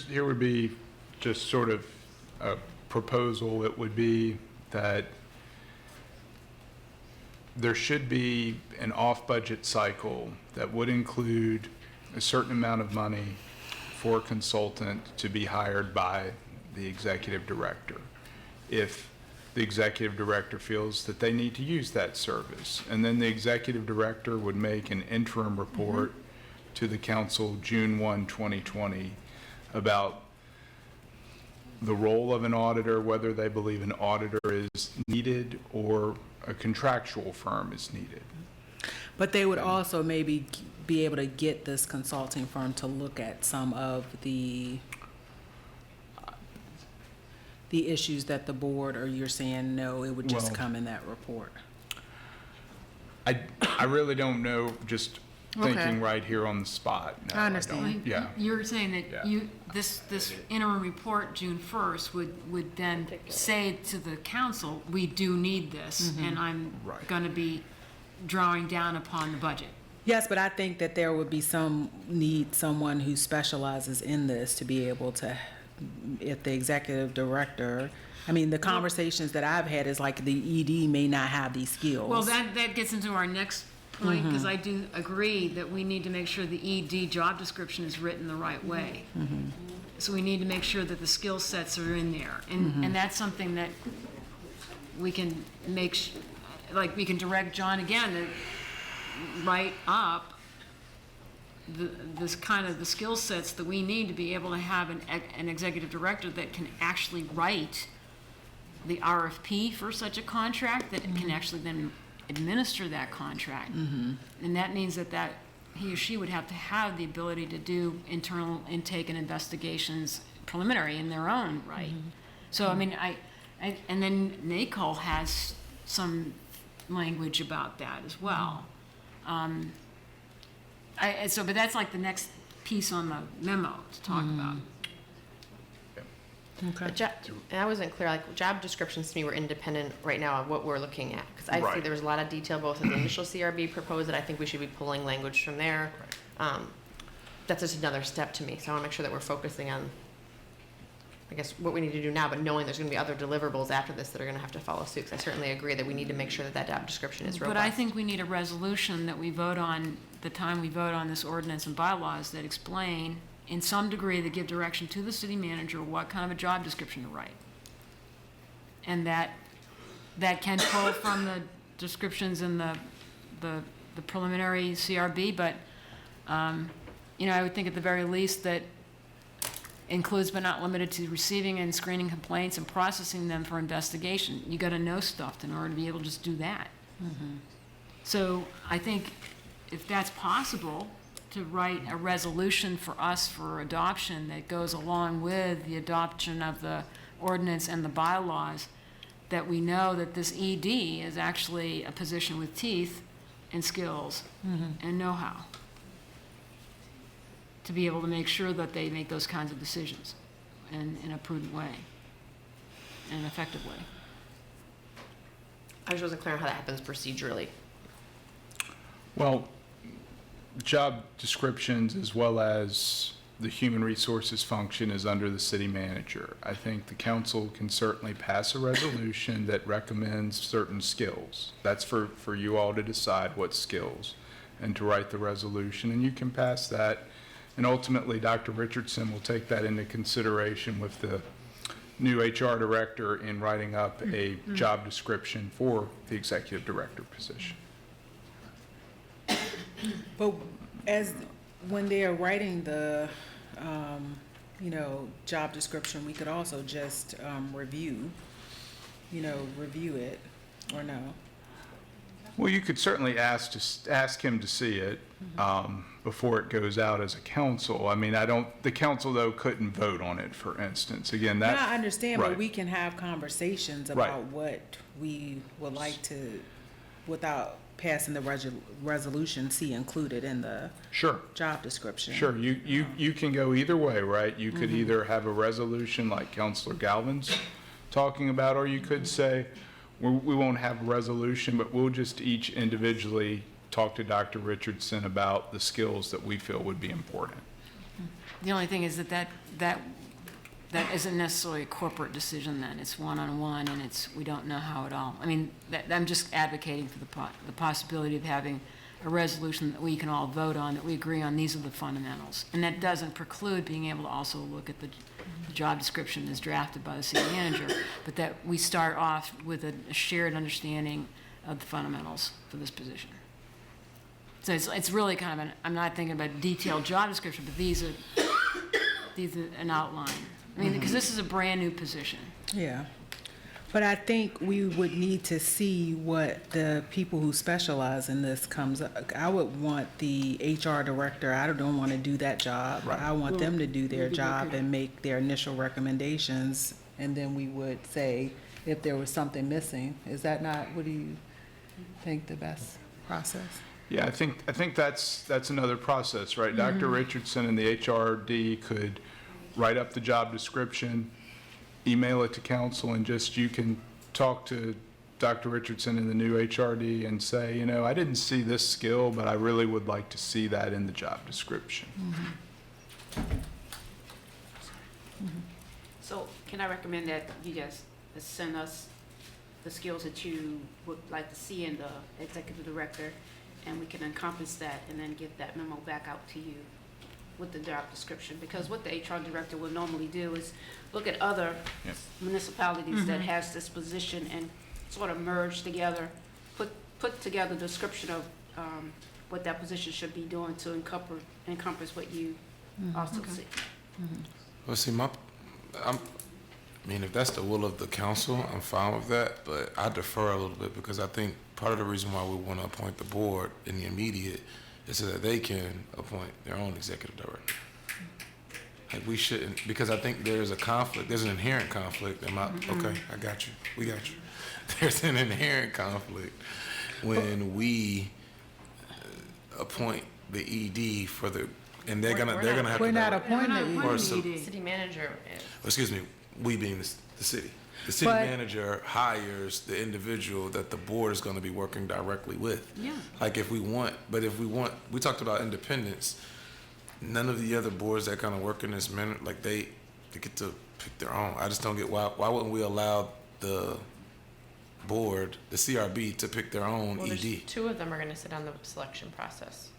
here would be just sort of a proposal. It would be that there should be an off-budget cycle that would include a certain amount of money for a consultant to be hired by the executive director, if the executive director feels that they need to use that service. And then the executive director would make an interim report to the council June 1, 2020, about the role of an auditor, whether they believe an auditor is needed or a contractual firm is needed. But they would also maybe be able to get this consulting firm to look at some of the issues that the board, or you're saying, no, it would just Well- come in that report? I really don't know, just Okay. thinking right here on the spot. No, I understand. don't. Yeah. You're saying Yeah. that this interim report, June 1st, would then say to the council, we do need this, and I'm Right. gonna be drawing down upon the budget. Yes, but I think that there would be someone who specializes in this to be able to, if the executive director, the conversations that I've had is like the ED may not have these skills. Well, that gets into our next point, because I do agree that we need to make sure the ED job description is written the right way. So we need to make sure that the skill sets are in there, and that's something that we can we can direct John again to write up this kind of the skill sets that we need to be able to have an executive director that can actually write the RFP for such a contract, that can actually then administer that contract. And that means that he or she would have to have the ability to do internal intake and investigations preliminary in their own right. So, and then NACOL has some language about that as well. But that's like the next piece on the memo to talk about. Okay. And I wasn't clear, like, job descriptions to me were independent right now of what we're looking at. Because I see Right. there was a lot of detail both in the initial CRB proposed, that I think we should be pulling language from there. That's just another step to me. So I want to make sure that we're focusing on, I guess, what we need to do now, but knowing there's going to be other deliverables after this that are going to have to follow suit. 'Cause I certainly agree that we need to make sure that that job description is robust. But I think we need a resolution that we vote on, the time we vote on this ordinance and bylaws, that explain in some degree, that give direction to the city manager what kind of a job description to write. And that can pull from the descriptions in the preliminary CRB, but, I would think at the very least that includes but not limited to receiving and screening complaints and processing them for investigation. You gotta know stuff in order to be able to just do that. So I think if that's possible, to write a resolution for us for adoption that goes along with the adoption of the ordinance and the bylaws, that we know that this ED is actually a position with teeth and skills and know-how to be able to make sure that they make those kinds of decisions in a prudent way and an effective way. I just wasn't clear on how that happens procedurally. Well, job descriptions as well as the human resources function is under the city manager. I think the council can certainly pass a resolution that recommends certain skills. That's for you all to decide what skills and to write the resolution, and you can pass that. And ultimately, Dr. Richardson will take that into consideration with the new HR director in writing up a job description for the executive director position. But when they are writing the, job description, we could also just review it, or no? Well, you could certainly ask him to see it before it goes out as a council. The council, though, couldn't vote on it, for instance. Again, No, that. I understand, right. but we can have conversations Right. about what we would like to without passing the resolution, see included in the Sure. job description. Sure, you can go either way, right? You could either have a resolution like Counselor Galvin's talking about, or you could say, we won't have a resolution, but we'll just each individually talk to Dr. Richardson about the skills that we feel would be important. The only thing is that isn't necessarily a corporate decision then. It's one-on-one, and we don't know how it all, I mean, I'm just advocating for the possibility of having a resolution that we can all vote on, that we agree on, these are the fundamentals. And that doesn't preclude being able to also look at the job description as drafted by the city manager, but that we start off with a shared understanding of the fundamentals for this position. So it's really kind of I'm not thinking about a detailed job description, but these are an outline. I mean, because this is a brand-new position. Yeah. But I think we would need to see what the people who specialize in this comes up. I would want the HR director, I don't want to do that job. Right. I want them to do their job and make their initial recommendations, and then we would say if there was something missing. Is that not, what do you think the best process? Yeah, I think that's another process, right? Dr. Richardson and the HRD could write up the job description, email it to council, and just, you can talk to Dr. Richardson and the new HRD and say, I didn't see this skill, but I really would like to see that in the job description. So can I recommend that you just send us the skills that you would like to see in the executive director, and we can encompass that and then get that memo back out to you with the job description? Because what the HR director will normally do is look at other Yep. municipalities that has this position and sort of merge together, put together a description of what that position should be doing to encompass what you also see. Well, see, I mean, if that's the will of the council, I'm fine with that, but I defer a little bit, because I think part of the reason why we want to appoint the board in the immediate is so that they can appoint their own executive director. Like, we shouldn't, because I think there's a conflict, there's an inherent conflict. Okay, I got you, we got you. There's an inherent conflict when we appoint the ED for the, and they're gonna have to. We're not appointing Or the so- City manager is. Excuse me, we being the city. The city But- manager hires the individual that the board is going to be working directly with. Yeah. Like, we talked about independence. None of the other boards that kind of work in this manner, like, they get to pick their own. I just don't get why wouldn't we allow the board, the CRB, to pick their own Well, there's ED? two of them are going to sit on the selection process.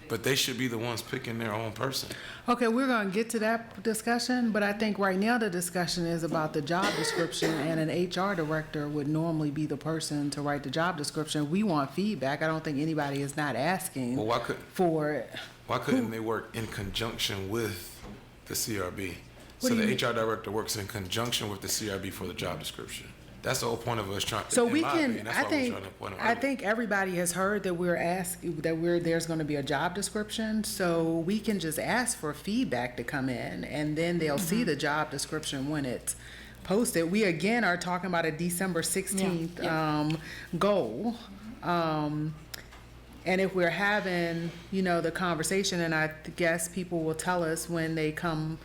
But they should be the ones picking their own person. Okay, we're going to get to that discussion, but I think right now the discussion is about the job description, and an HR director would normally be the person to write the job description. We want feedback. I don't think anybody is not asking Well, for it. why couldn't they work in conjunction with the CRB? What So do the you HR director works in conjunction with the CRB for the job description. That's the whole point of us trying. So in we my can, opinion, that's I why we're think, trying to appoint them I early. think everybody has heard that there's going to be a job description. So we can just ask for feedback to come in, and then they'll see the job description when it's posted. We again are talking about a December 16th goal. And if we're having, the conversation, and I guess people will tell us when they come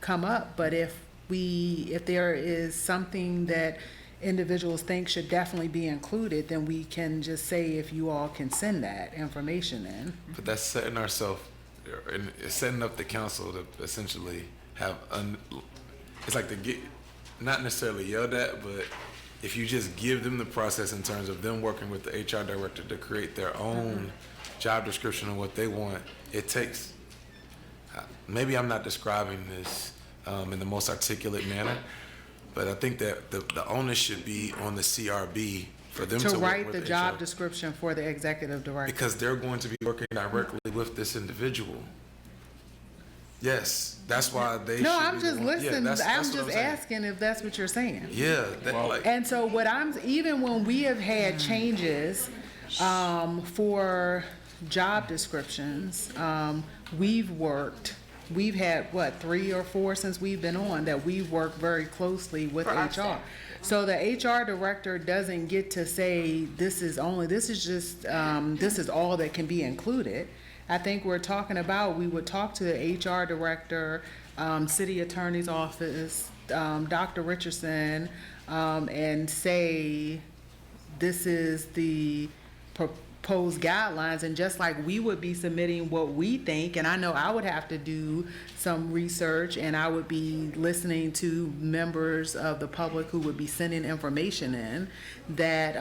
up, but if there is something that individuals think should definitely be included, then we can just say if you all can send that information in. But that's setting ourselves, and setting up the council to essentially have, it's like to get, not necessarily yelled at, but if you just give them the process in terms of them working with the HR director to create their own job description of what they want, it takes, maybe I'm not describing this in the most articulate manner, but I think that the onus should be on the CRB for them to To work write with the HR, job description for the executive director. because they're going to be working directly with this individual. Yes, that's why they No, should I'm be just the one. listening. Yeah, that's I'm what just saying. asking if that's what you're saying. Yeah, like, And so even when we have had changes for job descriptions, we've worked, we've had, what, 3 or 4 since we've been on, that we've worked very closely with For our HR. staff. So the HR director doesn't get to say, this is all that can be included. I think we're talking about, we would talk to the HR director, city attorney's office, Dr. Richardson, and say, this is the proposed guidelines, and just like we would be submitting what we think, and I know I would have to do some research, and I would be listening to members of the public who would be sending information in, that,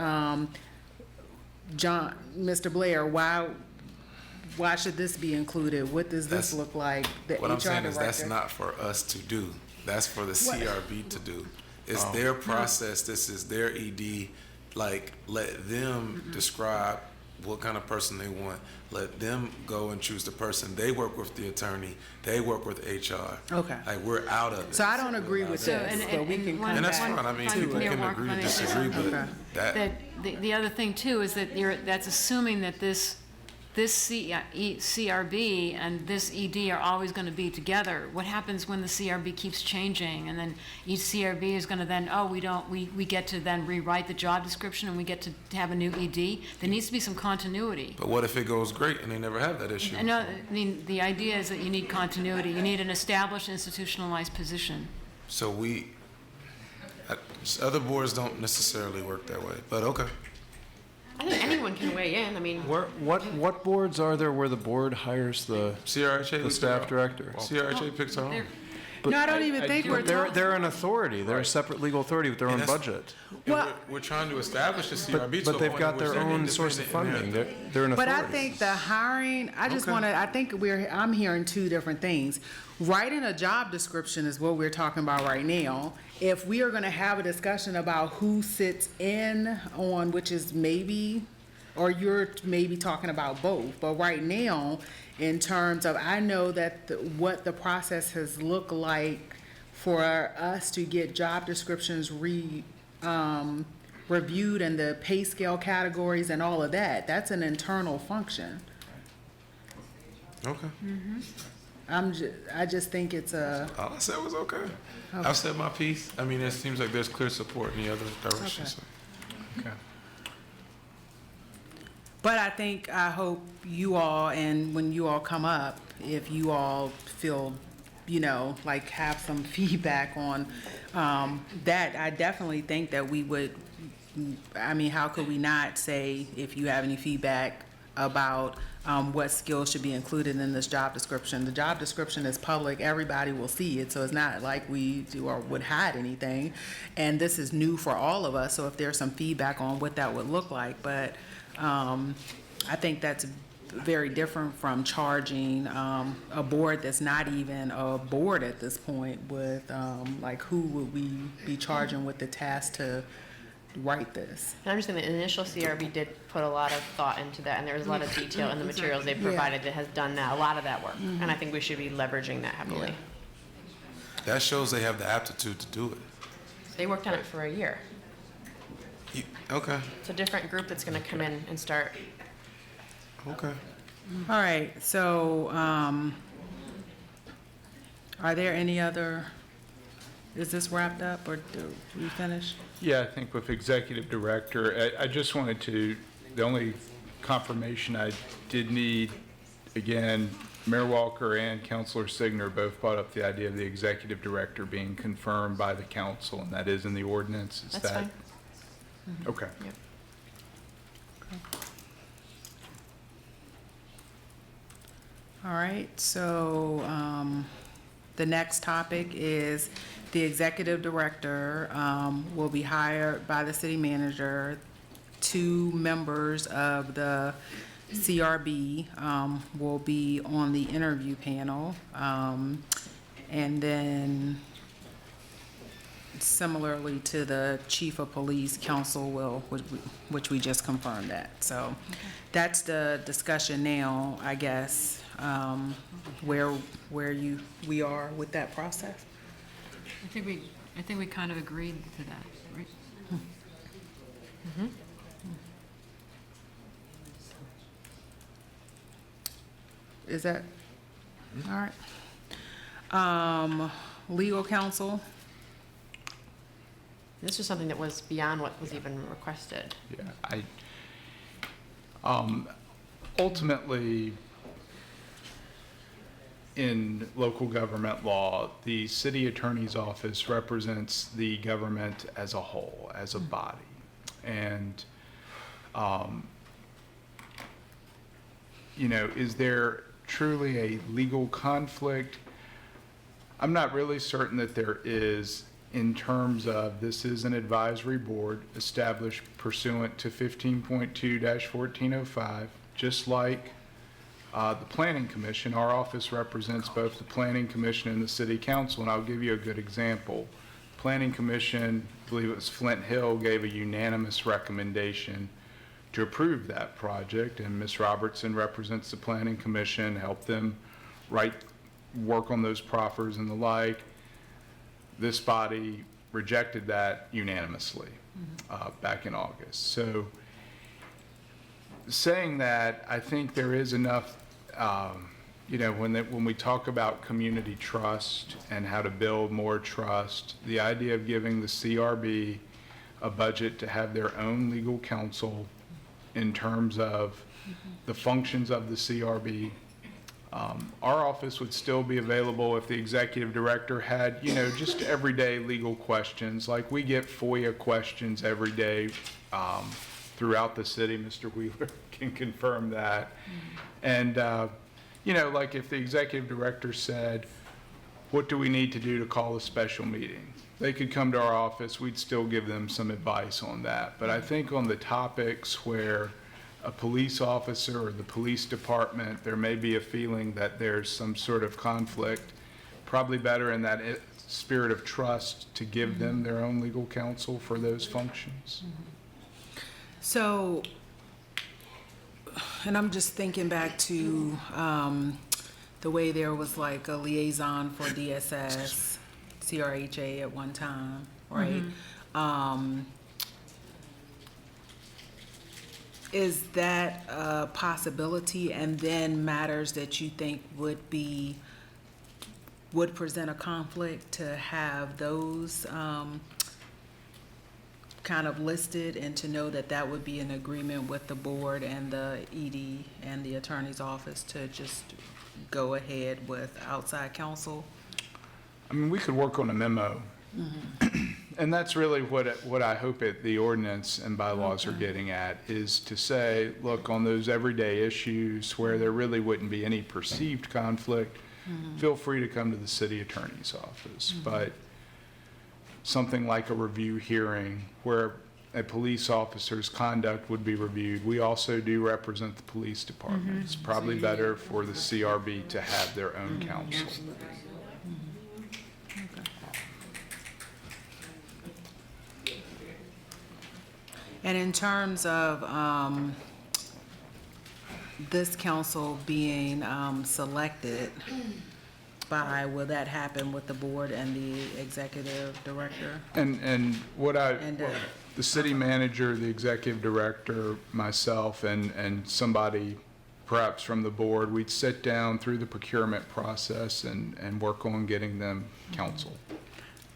Mr. Blair, why should this be included? What does this That's- look like? The What I'm HR saying is that's director- not for us to do. That's for the What? CRB to do. It's their process. This is their ED. Like, let them describe what kind of person they want. Let them go and choose the person. They work with the attorney. They work with HR. Okay. Like, we're out of it. So I don't agree with So, this, but we can one- And that's come one- fine. I mean, one- people Mayor can Walker, agree to let me say disagree, but something. that, The other thing too is that that's assuming that this CRB and this ED are always going to be together. What happens when the CRB keeps changing, and then each CRB is going to then, we get to then rewrite the job description, and we get to have a new ED? There needs to be some continuity. but what if it goes great and they never have that issue? I know, I mean, the idea is that you need continuity. You need an established institutionalized position. So other boards don't necessarily work that way, but okay. I think anyone can weigh in. I mean, What boards are there where the board hires the CRHA. staff director? CRHA picks our own. They're- No, I don't even think we're talking. They're an authority. They're a separate legal authority with their own And that's- budget. And Well- we're trying to establish the CRB to a But they've point got in which their they're own source of independent and funding. They're an But authority. I think the hiring, I just Okay. want to, I think I'm hearing 2 different things. Writing a job description is what we're talking about right now. If we are going to have a discussion about who sits in on, which is maybe, or you're maybe talking about both, but right now, in terms of, I know that what the process has looked like for us to get job descriptions reviewed and the pay scale categories and all of that, that's an internal function. Okay. I just think it's All I said was okay. I've said my piece. I mean, it seems like there's clear support in the other direction. Okay. So. Okay. but I hope you all, and when you all come up, if you all feel, like have some feedback on that, I definitely think that we would, I mean, how could we not say, if you have any feedback about what skills should be included in this job description? The job description is public, everybody will see it, so it's not like we do or would hide anything. And this is new for all of us, so if there's some feedback on what that would look like, but I think that's very different from charging a board that's not even a board at this point with, like, who would we be charging with the task to write this? I understand the initial CRB did put a lot of thought into that, and there was a lot of detail in the materials they provided that has done that, a lot of that work. And I think we should be leveraging that heavily. That shows they have the aptitude to do it. They worked on it for a year. Okay. It's a different group that's going to come in and start. Okay. All right, so, are there any other, is this wrapped up, or do we finish? Yeah, I think with executive director, I just wanted to, the only confirmation I did need, again, Mayor Walker and Councilor Signer both brought up the idea of the executive director being confirmed by the council, and that is in the ordinance. Is That's that? fine. Okay. Yep. All right, so the next topic is the executive director will be hired by the city manager. 2 members of the CRB will be on the interview panel. And then similarly to the chief of police, council will, which we just confirmed that. So that's the discussion now, I guess, where we are with that process. I think we kind of agreed to that, right? Is that, all right? Legal counsel, This was something that was beyond what was even requested. Yeah, ultimately, in local government law, the city attorney's office represents the government as a whole, as a body. And, is there truly a legal conflict? I'm not really certain that there is, in terms of this is an advisory board established pursuant to 15.2-1405, just like the Planning Commission. Our office represents both the Planning Commission and the City Council, and I'll give you a good example. Planning Commission, I believe it was Flint Hill, gave a unanimous recommendation to approve that project, and Ms. Robertson represents the Planning Commission, helped them work on those proffers and the like. This body rejected that unanimously back in August. So saying that, I think there is enough, when we talk about community trust and how to build more trust, the idea of giving the CRB a budget to have their own legal counsel in terms of the functions of the CRB. Our office would still be available if the executive director had, just everyday legal questions. Like we get FOIA questions every day throughout the city. Mr. Wheeler can confirm that. And, like if the executive director said, what do we need to do to call a special meeting? They could come to our office. We'd still give them some advice on that. But I think on the topics where a police officer or the police department, there may be a feeling that there's some sort of conflict, probably better in that spirit of trust to give them their own legal counsel for those functions. so, and I'm just thinking back to the way there was like a liaison for DSS, CRHA at one time, right? Is that a possibility, and then matters that you think would present a conflict to have those kind of listed, and to know that that would be an agreement with the board and the ED and the attorney's office to just go ahead with outside counsel? I mean, we could work on a memo. And that's really what I hope the ordinance and bylaws are getting at, is to say, look, on those everyday issues where there really wouldn't be any perceived conflict, feel free to come to the city attorney's office. But something like a review hearing where a police officer's conduct would be reviewed. We also do represent the police department. It's probably better for the CRB to have their own counsel. And in terms of this council being selected by, will that happen with the board and the executive director? And the city manager, the executive director, myself, and somebody perhaps from the board, we'd sit down through the procurement process and work on getting them counsel.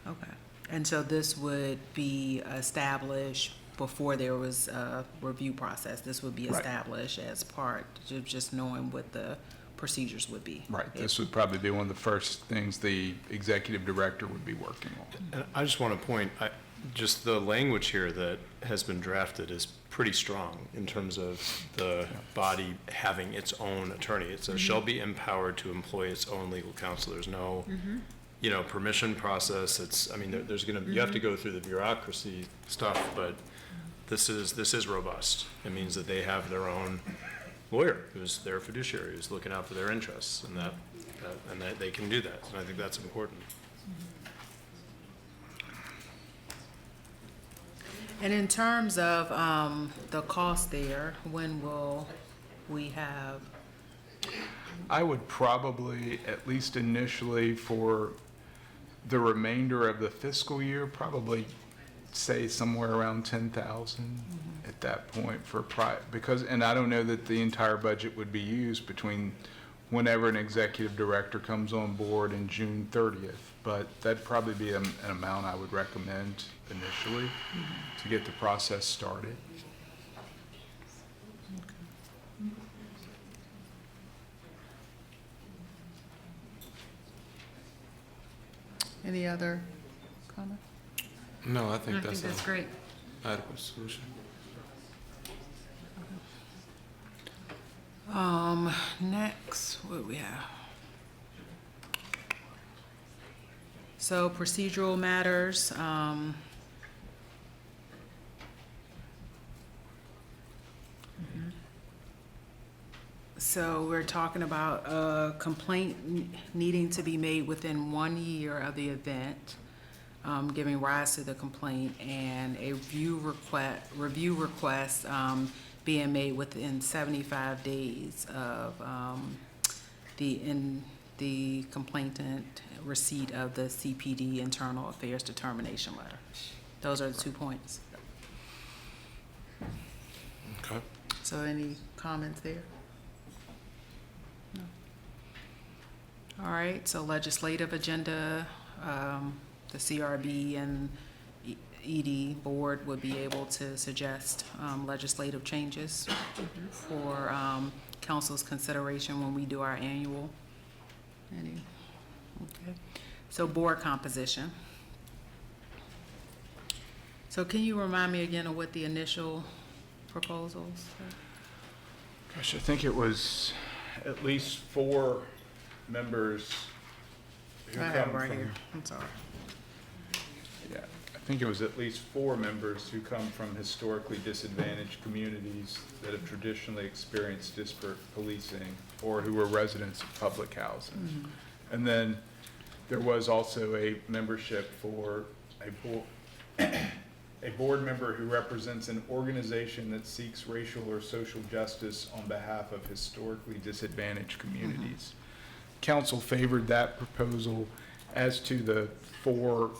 Okay. And so this would be established before there was a review process? This would be Right. established as part of just knowing what the procedures would be? Right. This would probably be one of the first things the executive director would be working on. And I just want to point, just the language here that has been drafted is pretty strong in terms of the body having its own attorney. It says, shall be empowered to employ its own legal counsel. There's no, permission process. There's going to, you have to go through the bureaucracy stuff, but this is robust. It means that they have their own lawyer who's their fiduciary, who's looking out for their interests, and that they can do that. And I think that's important. And in terms of the cost there, when will we have? I would probably, at least initially for the remainder of the fiscal year, probably say somewhere around 10,000 at that point for because, and I don't know that the entire budget would be used between whenever an executive director comes on board in June 30th. But that'd probably be an amount I would recommend initially to get the process started. Any other comment? No, I I think think that's that's an great. adequate solution. Next, what do we have? So procedural matters, so we're talking about a complaint needing to be made within 1 year of the event, giving rise to the complaint, and a review request, being made within 75 days of, the complainant receipt of the CPD Internal Affairs Determination Letter. Those are the 2 points. Okay. So any comments there? No. All right, so legislative agenda, the CRB and ED board would be able to suggest legislative changes for council's consideration when we do our annual. Okay. So board composition. So can you remind me again of what the initial proposals? Gosh, I think it was at least 4 members who I have come right from, here. I'm sorry. yeah, I think it was at least 4 members who come from historically disadvantaged communities that have traditionally experienced disparate policing or who were residents of public housing. And then there was also a membership for a board member who represents an organization that seeks racial or social justice on behalf of historically disadvantaged communities. Council favored that proposal. As to the 4,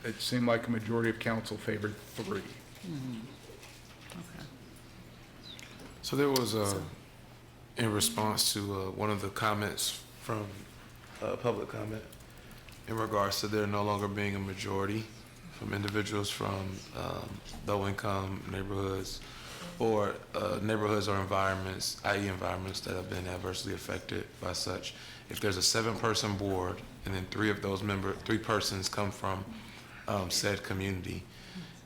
it seemed like a majority of council favored 3. Okay. So there was in response to one of the comments from public comment in regards to there no longer being a majority from individuals from low-income neighborhoods or neighborhoods or environments, i.e. environments that have been adversely affected by such. If there's a 7-person board and then 3 persons come from said community,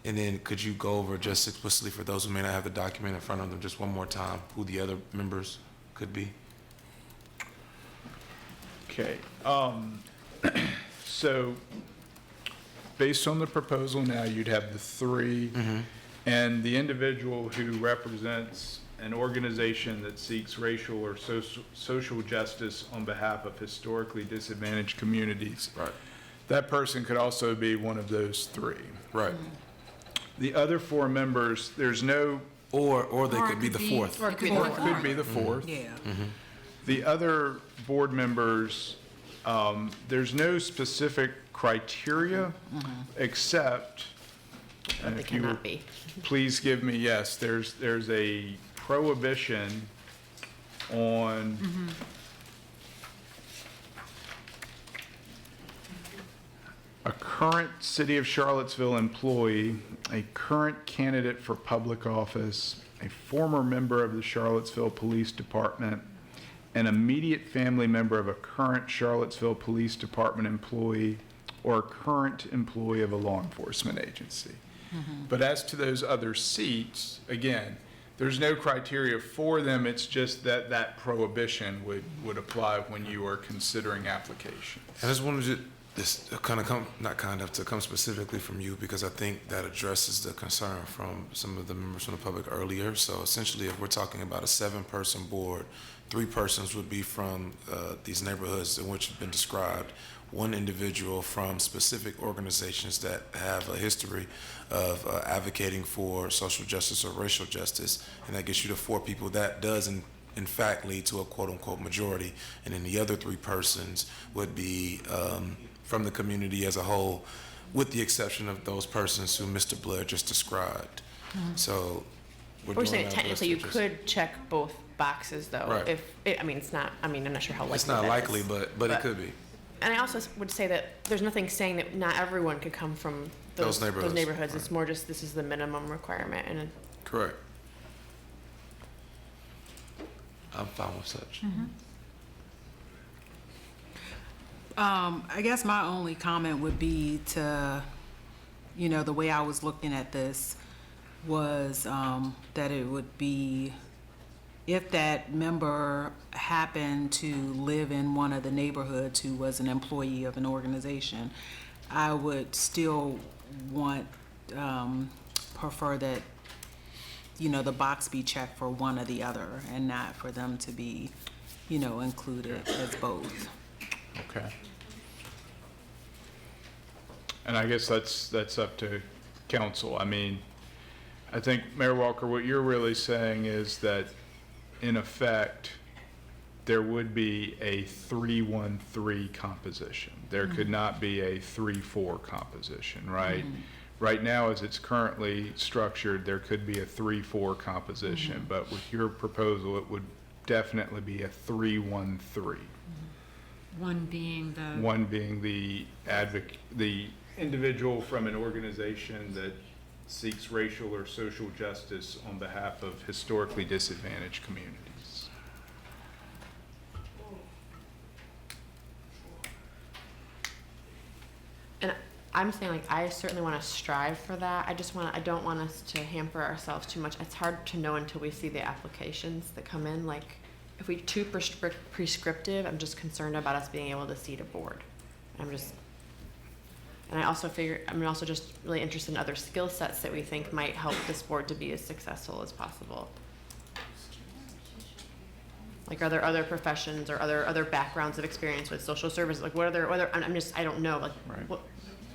and then could you go over just explicitly for those who may not have the document in front of them just one more time who the other members could be? Okay. So based on the proposal now, you'd have the 3, and the individual who represents an organization that seeks racial or social justice on behalf of historically disadvantaged communities. Right. That person could also be one of those 3. Right. The other 4 members, there's no, Or they could be the 4th. Or it could be or the it fourth. could be the 4th. Yeah. The other board members, there's no specific criteria except, and They if you would cannot be. please give me, yes, there's a prohibition on a current City of Charlottesville employee, a current candidate for public office, a former member of the Charlottesville Police Department, an immediate family member of a current Charlottesville Police Department employee, or a current employee of a law enforcement agency. But as to those other seats, again, there's no criteria for them. It's just that that prohibition would apply when you are considering applications. I just wanted this to come specifically from you because I think that addresses the concern from some of the members from the public earlier. So essentially, if we're talking about a 7-person board, 3 persons would be from these neighborhoods in which have been described, 1 individual from specific organizations that have a history of advocating for social justice or racial justice, and that gets you to 4 people. That does in fact lead to a quote-unquote majority, and then the other 3 persons would be from the community as a whole, with the exception of those persons who Mr. Blair just described. So we're We're doing saying our technically you best to just- could check both boxes though. Right. I mean, it's not, I mean, I'm not sure how likely It's not that likely, is. but it could be. And I also would say that there's nothing saying that not everyone could come from Those neighborhoods. It's more just this is the minimum requirement and Correct. I'm fine with such. I guess my only comment would be to, the way I was looking at this was that it would be, if that member happened to live in one of the neighborhoods who was an employee of an organization, I would still prefer that, the box be checked for one or the other and not for them to be, included as both. Okay. And I guess that's up to council. I mean, I think, Mayor Walker, what you're really saying is that, in effect, there would be a 3-1-3 composition. There could not be a 3-4 composition, right? Right now, as it's currently structured, there could be a 3-4 composition, but with your proposal, it would definitely be a 3-1-3. One being the. One being the individual from an organization that seeks racial or social justice on behalf of historically disadvantaged communities. And I'm saying, like, I certainly want to strive for that. I don't want us to hamper ourselves too much. It's hard to know until we see the applications that come in. Like, if we too prescriptive, I'm just concerned about us being able to seat a board. And I also I'm also just really interested in other skill sets that we think might help this board to be as successful as possible. Like, are there other professions or other backgrounds of experience with social services? Like, I don't know. Like, Right.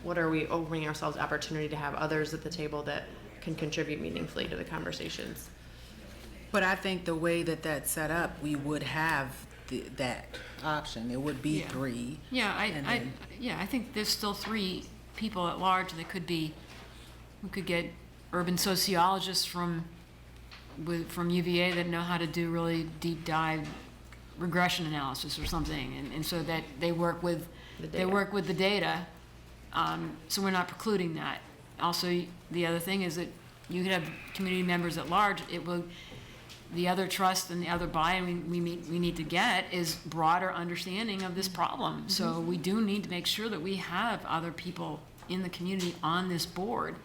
what are we opening ourselves opportunity to have others at the table that can contribute meaningfully to the conversations? But I think the way that that's set up, we would have that option. It would be Yeah. 3. Yeah, And then- I think there's still 3 people at large that could be, we could get urban sociologists from UVA that know how to do really deep dive regression analysis or something, and so that they work with The they data. work with the data. So we're not precluding that. Also, the other thing is that you could have community members at large. The other trust and the other buy-in we need to get is broader understanding of this problem. So we do need to make sure that we have other people in the community on this board.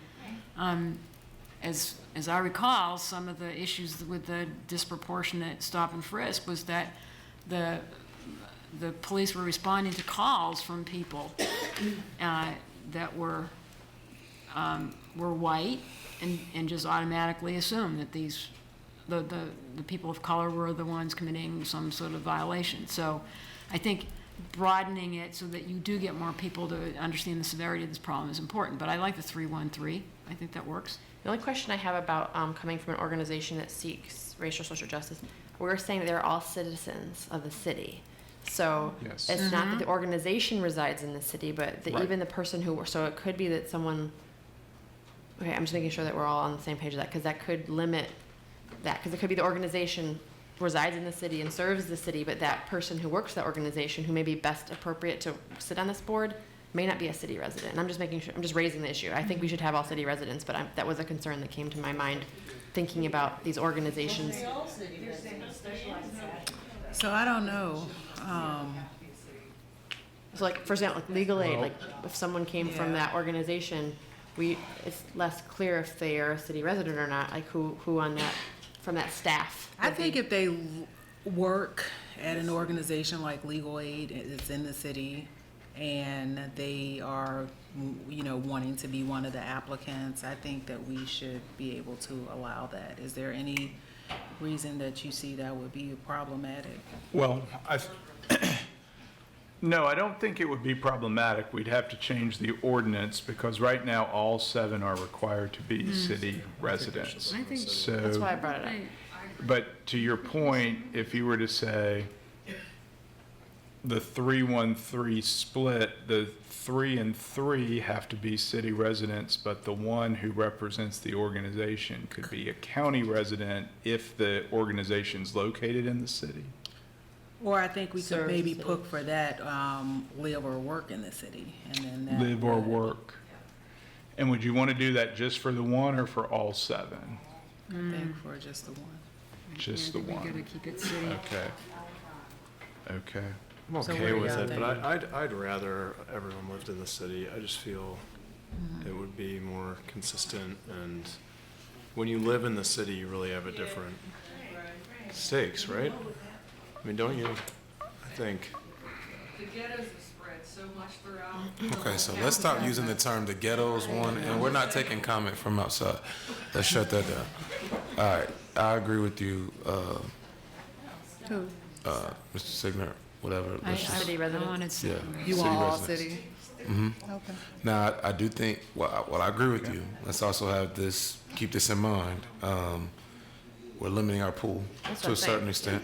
As I recall, some of the issues with the disproportionate stop and frisk was that the police were responding to calls from people that were white and just automatically assumed that the people of color were the ones committing some sort of violation. So I think broadening it so that you do get more people to understand the severity of this problem is important. But I like the 3-1-3. I think that works. The only question I have about coming from an organization that seeks racial social justice, we're saying that they're all citizens of the city. So Yes. it's not that the organization resides in the city, but Right. even the person so it could be that someone, okay, I'm just making sure that we're all on the same page of that, because that could limit that, because it could be the organization resides in the city and serves the city, but that person who works for that organization, who may be best appropriate to sit on this board, may not be a city resident. And I'm just making sure, I'm just raising the issue. I think we should have all city residents, but that was a concern that came to my mind thinking about these organizations. So I don't know. So, like, for example, like legal aid, like if someone came from Yeah. that organization, it's less clear if they are a city resident or not, like who on that, from that staff. I would think be- if they work at an organization like Legal Aid, it's in the city, and they are, wanting to be one of the applicants, I think that we should be able to allow that. Is there any reason that you see that would be problematic? Well, no, I don't think it would be problematic. We'd have to change the ordinance because right now all 7 are required to be city residents. I think- So. That's why I brought it up. But to your point, if you were to say, the 3-1-3 split, the 3 and 3 have to be city residents, but the one who represents the organization could be a county resident if the organization's located in the city. Or I think we could Serves maybe the city. put for that, live or work in the city, and then that. Live or would- work. And would you want to do that just for the one or for all 7? I think for just the one. Just the We gotta one. keep it city. Okay. Okay. I'm So okay what do with y'all it, but think? I'd rather everyone lived in the city. I just feel it would be more consistent, and when you live in the city, you really have a different stakes, right? I mean, don't you? I think. The ghettos have spread so much throughout. Okay, so let's stop using the term the ghettos one, and we're not taking comment from outside. Let's shut that down. All right, I agree with you, Who? Mr. Signer, whatever. Let's just- City I residents. wanted yeah. to. You city want all residents. city? Okay. Now, I do think, well, I agree with you. Let's also have this, keep this in mind. We're limiting our pool That's to what a I'm certain saying. extent.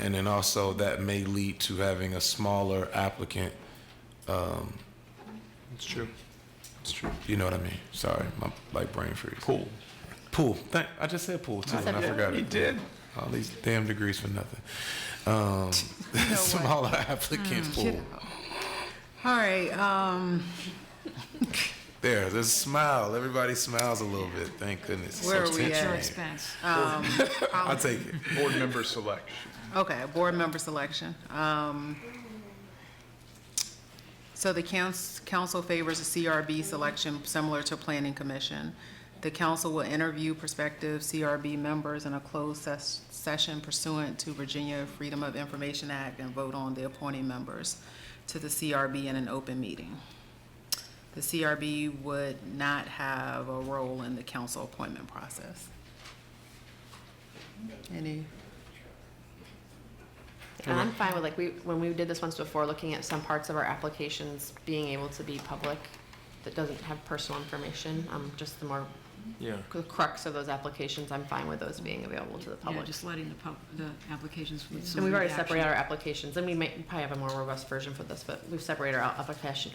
And then also that may lead to having a smaller applicant. It's true. It's true. You know what I mean? Sorry, my like brain freeze. Pool. Pool. I just said pool too, and I forgot it. You did. All these damn degrees for nothing. Smaller applicant pool. All right, There's a smile. Everybody smiles a little bit. Thank goodness. It's Where so are we at? At your tense. expense. I'll take it. Board member selection. okay, board member selection. So the council favors a CRB selection similar to planning commission. The council will interview prospective CRB members in a closed session pursuant to Virginia Freedom of Information Act and vote on the appointing members to the CRB in an open meeting. The CRB would not have a role in the council appointment process. Any? And I'm fine with, like, when we did this once before, looking at some parts of our applications being able to be public that doesn't have personal information, just the more Yeah. the crux of those applications, I'm fine with those being available to the Yeah, public. just letting the applications with some And we've already redaction. separated our applications, and we may probably have a more robust version for this, but we've separated our application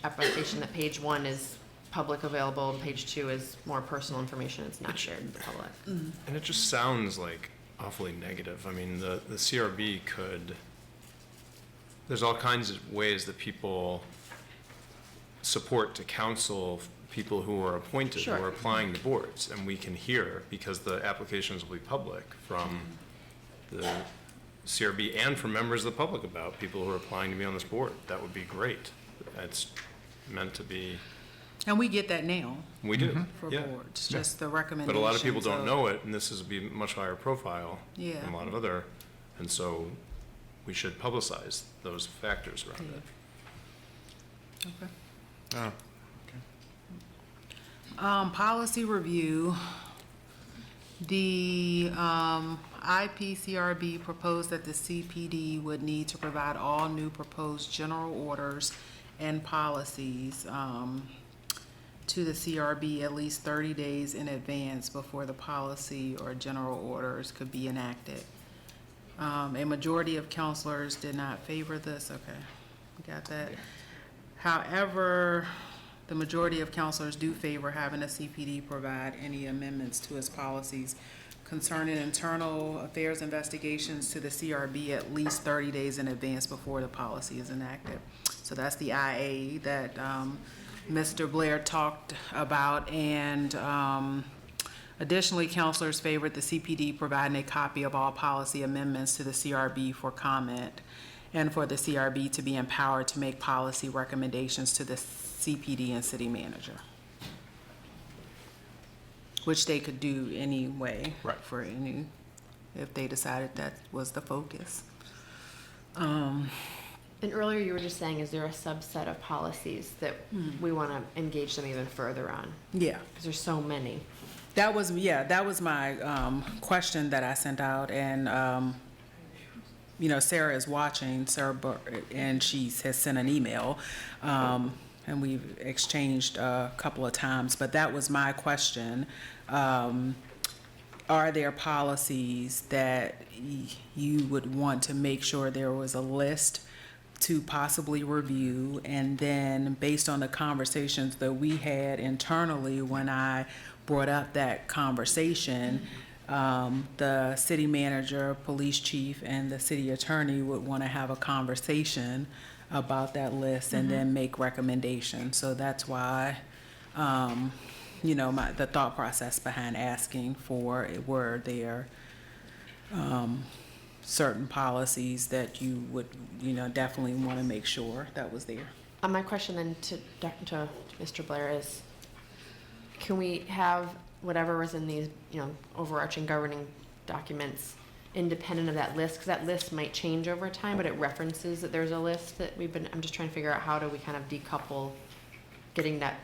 that page 1 is public available, and page 2 is more personal information, it's not shared with the public. And it just sounds like awfully negative. I mean, the CRB could, there's all kinds of ways that people support to counsel people who are appointed, who Sure. are applying to boards, and we can hear, because the applications will be public, from the CRB and from members of the public about people who are applying to be on this board. That would be great. It's meant to be, And we get that now we do, for yeah. boards, just the recommendations. But a lot of people don't know it, and this is be much higher profile Yeah. than a lot of other, and so we should publicize those factors around it. Okay. Oh, Policy review. The IPCRB proposed that the CPD would need to provide all new proposed general orders and policies to the CRB at least 30 days in advance before the policy or general orders could be enacted. A majority of counselors did not favor this. Okay, we got that. However, the majority of counselors do favor having a CPD provide any amendments to its policies concerning internal affairs investigations to the CRB at least 30 days in advance before the policy is enacted. So that's the IA that Mr. Blair talked about. And additionally, counselors favored the CPD providing a copy of all policy amendments to the CRB for comment, and for the CRB to be empowered to make policy recommendations to the CPD and city manager, which they could do anyway. Right. For any, if they decided that was the focus. And earlier you were just saying, is there a subset of policies that we want to engage them even further on? Yeah, Because there's so many. that was my question that I sent out, and Sarah is watching, and she has sent an email, and we've exchanged a couple of times, but that was my question. Are there policies that you would want to make sure there was a list to possibly review, and then based on the conversations that we had internally when I brought up that conversation, the city manager, police chief, and the city attorney would want to have a conversation about that list and then make recommendations. So that's why, the thought process behind asking for were there certain policies that you would, definitely want to make sure that was there. My question then to Mr. Blair is, can we have whatever was in these, overarching governing documents independent of that list? Because that list might change over time, but it references that there's a list that I'm just trying to figure out how do we kind of decouple getting that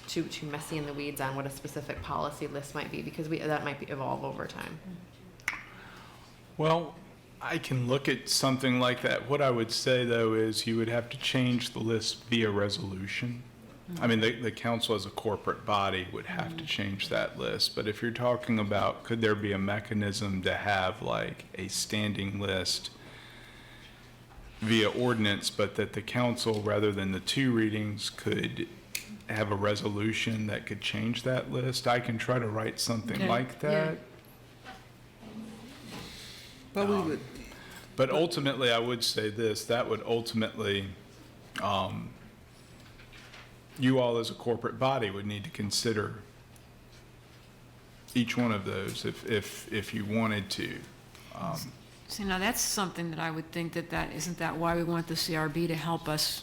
too messy in the weeds on what a specific policy list might be, because that might evolve over time. Well, I can look at something like that. What I would say, though, is you would have to change the list via resolution. I mean, the council as a corporate body would have to change that list. But if you're talking about, could there be a mechanism to have like a standing list via ordinance, but that the council, rather than the 2 readings, could have a resolution that could change that list? I can try to write something Okay. like that. But we would, But ultimately, I would say this, that would ultimately, you all as a corporate body would need to consider each one of those if you wanted to. See, now that's something that I would think that isn't that why we want the CRB to help us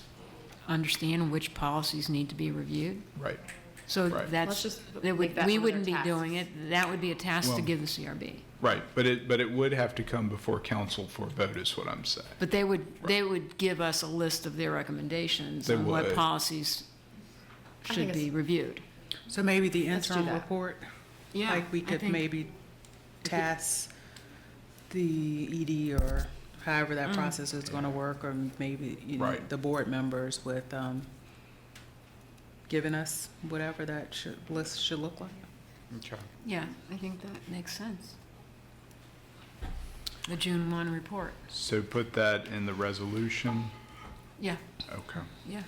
understand which policies need to be reviewed? Right. So Right. that's, Let's just that make would, that we one of wouldn't be their doing tasks. it. That would be a task to Well- give the CRB. Right, but it would have to come before council for vote is what I'm saying. But they would give us a list of their recommendations They on what would. policies I should think be reviewed. so maybe the Let's do interim that. report, Yeah, like we I could think- maybe task the ED or however that process is going to work, or maybe, Right. the board members with giving us whatever that list should look like. Okay. Yeah, I think that makes sense. The June 1 report. So put that in the resolution? Yeah, Okay. yeah.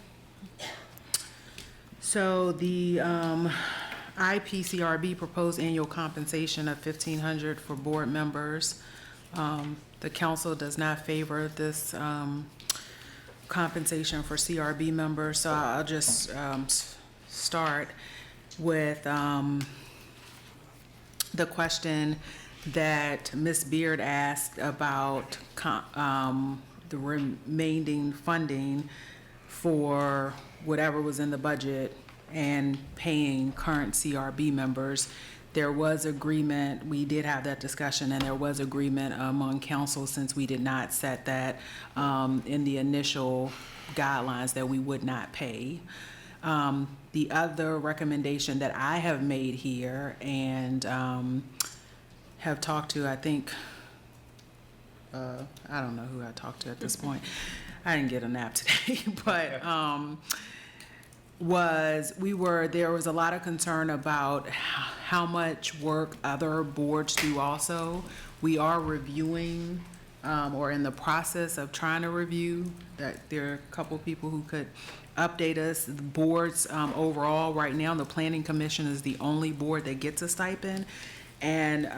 So the IPCRB proposed annual compensation of $1,500 for board members. The council does not favor this compensation for CRB members, so I'll just start with the question that Ms. Beard asked about the remaining funding for whatever was in the budget and paying current CRB members. There was agreement, we did have that discussion, and there was agreement among council, since we did not set that in the initial guidelines, that we would not pay. The other recommendation that I have made here and have talked to, I think, I don't know who I talked to at this point. I didn't get a nap today, but there was a lot of concern about how much work other boards do also. We are reviewing, or in the process of trying to review, that there are a couple people who could update us. The boards, overall, right now, the Planning Commission is the only board that gets a stipend. And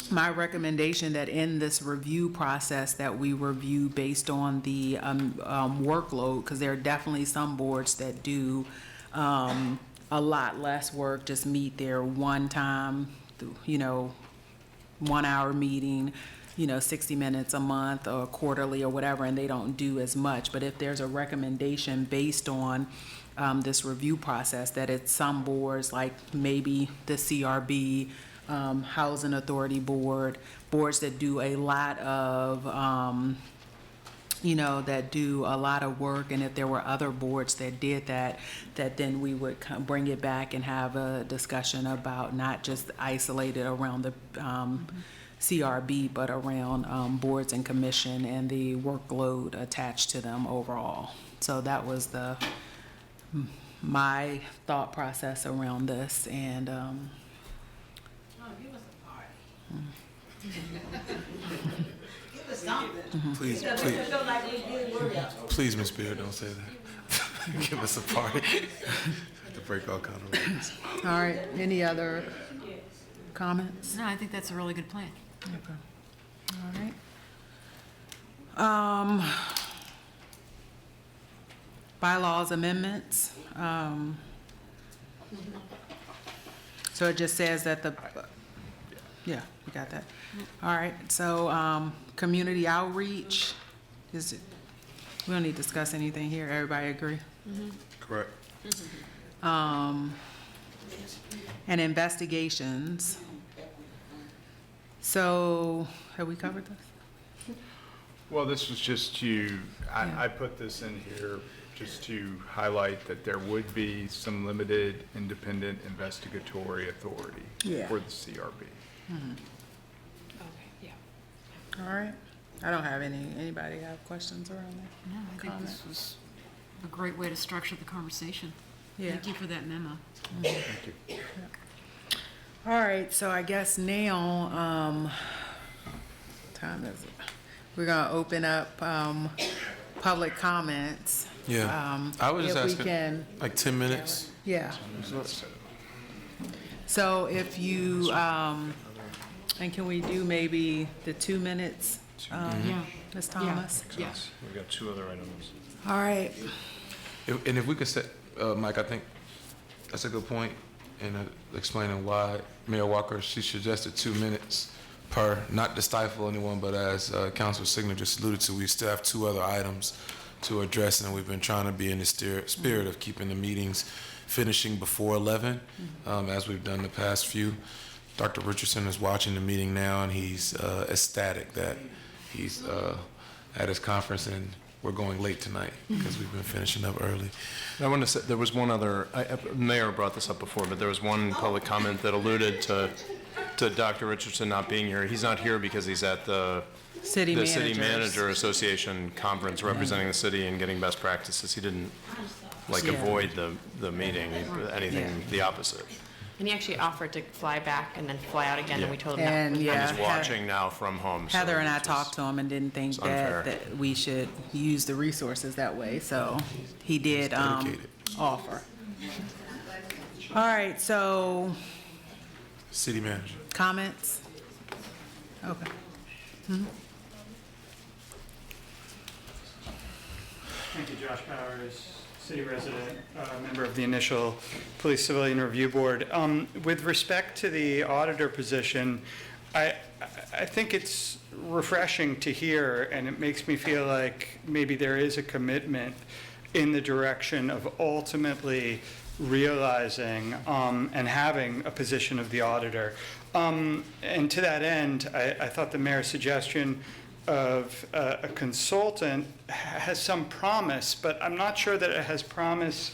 my recommendation that in this review process that we review based on the workload, because there are definitely some boards that do a lot less work, just meet their one time, 1 hour meeting, 60 minutes a month or quarterly or whatever, and they don't do as much. But if there's a recommendation based on this review process, that it's some boards, like maybe the CRB, Housing Authority Board, boards that do a lot of, that do a lot of work, and if there were other boards that did that then we would bring it back and have a discussion about not just isolated around the CRB, but around boards and commission and the workload attached to them overall. So that was my thought process around this, and Please, please, Ms. Beard, don't say that. Give us a party. To break all kind of rules. All right, any other comments? No, I think that's a really good plan. Okay. All right. Bylaws amendments. So it just says that yeah, we got that. All right, so, community outreach, we don't need to discuss anything here, everybody agree? Correct. And investigations. So, have we covered this? Well, this was just to, I put this in here just to highlight that there would be some limited independent investigatory authority Yeah. for the CRB. All right, I don't have anybody have questions around that? No, I think this was a great way to structure the conversation. Yeah. Thank you for that memo. Thank you. All right, so I guess now, time is it? We're gonna open up, public comments. Yeah. I was just If we asking, can, like 10 minutes. yeah. So if you, and can we do maybe the 2 minutes, Yeah. Ms. Thomas? Yes. We've got two other items. All right, And if we could set, Mike, I think that's a good point in explaining why Mayor Walker, she suggested 2 minutes per, not to stifle anyone, but as Councilor Signer just alluded to, we still have 2 other items to address, and we've been trying to be in the spirit of keeping the meetings finishing before 11, as we've done the past few. Dr. Richardson is watching the meeting now, and he's ecstatic that he's at his conference, and we're going late tonight because we've been finishing up early. I want to say, there was one other, Mayor brought this up before, but there was one public comment that alluded to Dr. Richardson not being here. He's not here because he's at the city the managers. City Manager Association conference representing the city and getting best practices. He didn't, Yeah. avoid the meeting, anything the opposite. And he actually offered to fly back and then fly out again, and we told him no. And yeah. He's watching now from home. so Heather and I which is- talked to him and didn't think it's unfair. that we should use the resources that way, so he did, dedicated. offer. All right, so City Manager. comments? Okay. Thank you, Josh Powers, city resident, member of the initial Police Civilian Review Board. With respect to the auditor position, I think it's refreshing to hear, and it makes me feel like maybe there is a commitment in the direction of ultimately realizing and having a position of the auditor. And to that end, I thought the mayor's suggestion of a consultant has some promise, but I'm not sure that it has promise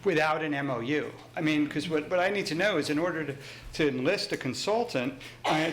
without an MOU. I mean, because what I need to know is in order to enlist a consultant,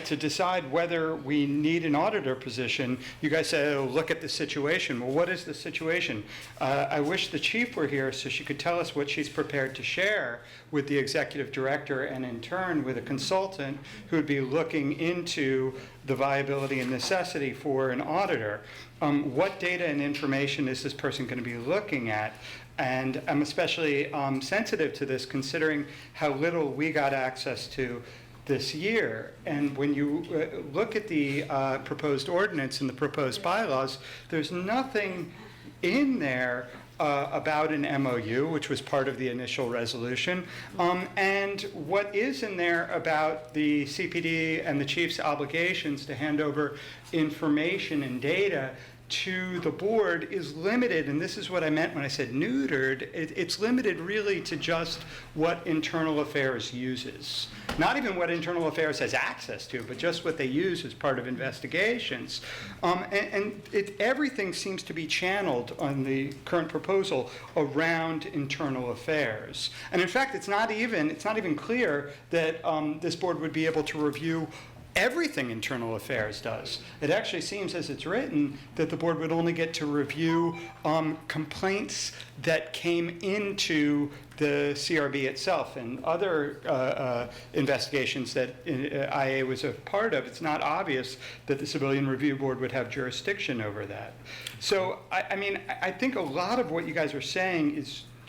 to decide whether we need an auditor position, you guys say, oh, look at the situation. Well, what is the situation? I wish the chief were here so she could tell us what she's prepared to share with the executive director and in turn with a consultant who would be looking into the viability and necessity for an auditor. What data and information is this person going to be looking at? And I'm especially sensitive to this considering how little we got access to this year. And when you look at the proposed ordinance and the proposed bylaws, there's nothing in there about an MOU, which was part of the initial resolution. And what is in there about the CPD and the chief's obligations to hand over information and data to the board is limited, and this is what I meant when I said neutered. It's limited really to just what Internal Affairs uses. Not even what Internal Affairs has access to, but just what they use as part of investigations. Everything seems to be channeled on the current proposal around Internal Affairs. And in fact, it's not even clear that this board would be able to review everything Internal Affairs does. It actually seems, as it's written, that the board would only get to review complaints that came into the CRB itself and other investigations that IA was a part of. It's not obvious that the Civilian Review Board would have jurisdiction over that. So, I mean, I think a lot of what you guys are saying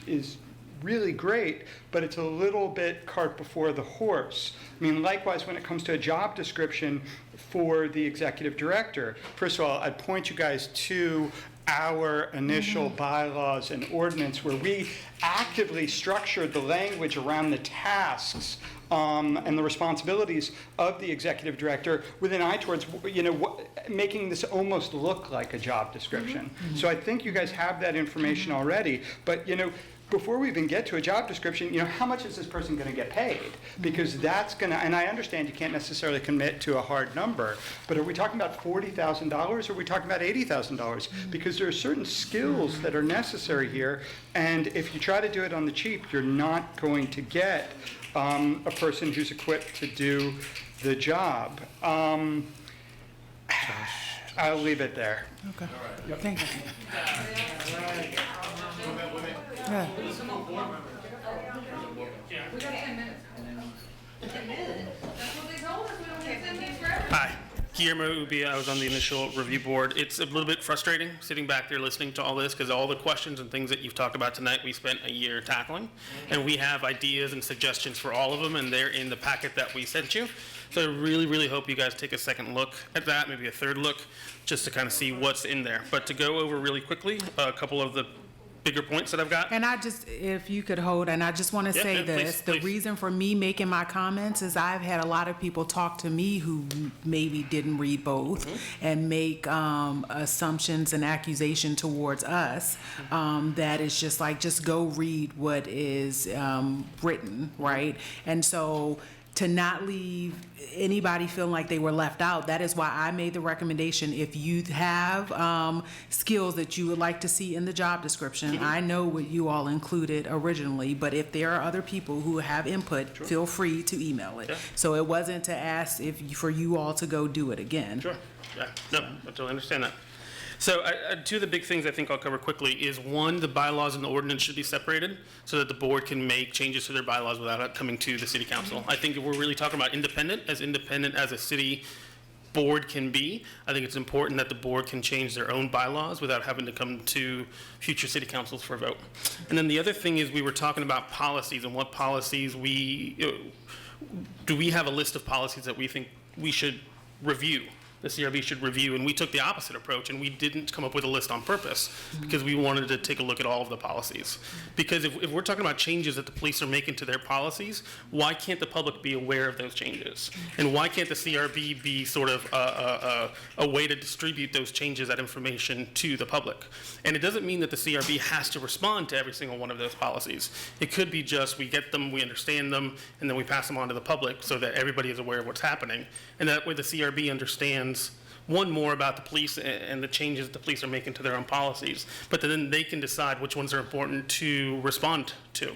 is really great, but it's a little bit cart before the horse. I mean, likewise, when it comes to a job description for the executive director, first of all, I'd point you guys to our initial bylaws and ordinance where we actively structured the language around the tasks and the responsibilities of the executive director with an eye towards, making this almost look like a job description. So I think you guys have that information already, but, before we even get to a job description, how much is this person going to get paid? Because that's going to, and I understand you can't necessarily commit to a hard number, but are we talking about $40,000 or are we talking about $80,000? Because there are certain skills that are necessary here, and if you try to do it on the cheap, you're not going to get a person who's equipped to do the job. I'll leave it there. Okay. Thank you. Yeah. Hi, Guillermo Ubia. I was on the initial review board. It's a little bit frustrating sitting back there listening to all this because all the questions and things that you've talked about tonight, we spent a year tackling. And we have ideas and suggestions for all of them, and they're in the packet that we sent you. So I really, really hope you guys take a second look at that, maybe a third look, just to kind of see what's in there. But to go over really quickly, a couple of the bigger points that I've got. And if you could hold, and I just want to say this, the reason for me making my comments is I've had a lot of people talk to me who maybe didn't read both and make assumptions and accusation towards us that is just like, just go read what is written, right? And so to not leave anybody feeling like they were left out, that is why I made the recommendation. If you have skills that you would like to see in the job description, I know what you all included originally, but if there are other people who have input, feel free to email it. So it wasn't to ask for you all to go do it again. Sure. Yeah. No, I totally understand that. So two of the big things I think I'll cover quickly is, one, the bylaws and the ordinance should be separated so that the board can make changes to their bylaws without it coming to the city council. I think if we're really talking about independent as a city board can be, I think it's important that the board can change their own bylaws without having to come to future city councils for a vote. And then the other thing is, we were talking about policies and what policies do we have a list of policies that we think we should review, the CRB should review, and we took the opposite approach, and we didn't come up with a list on purpose because we wanted to take a look at all of the policies. Because if we're talking about changes that the police are making to their policies, why can't the public be aware of those changes? And why can't the CRB be sort of a way to distribute those changes, that information, to the public? And it doesn't mean that the CRB has to respond to every single one of those policies. It could be just we get them, we understand them, and then we pass them on to the public so that everybody is aware of what's happening. And that way the CRB understands, one, more about the police and the changes the police are making to their own policies, but then they can decide which ones are important to respond to.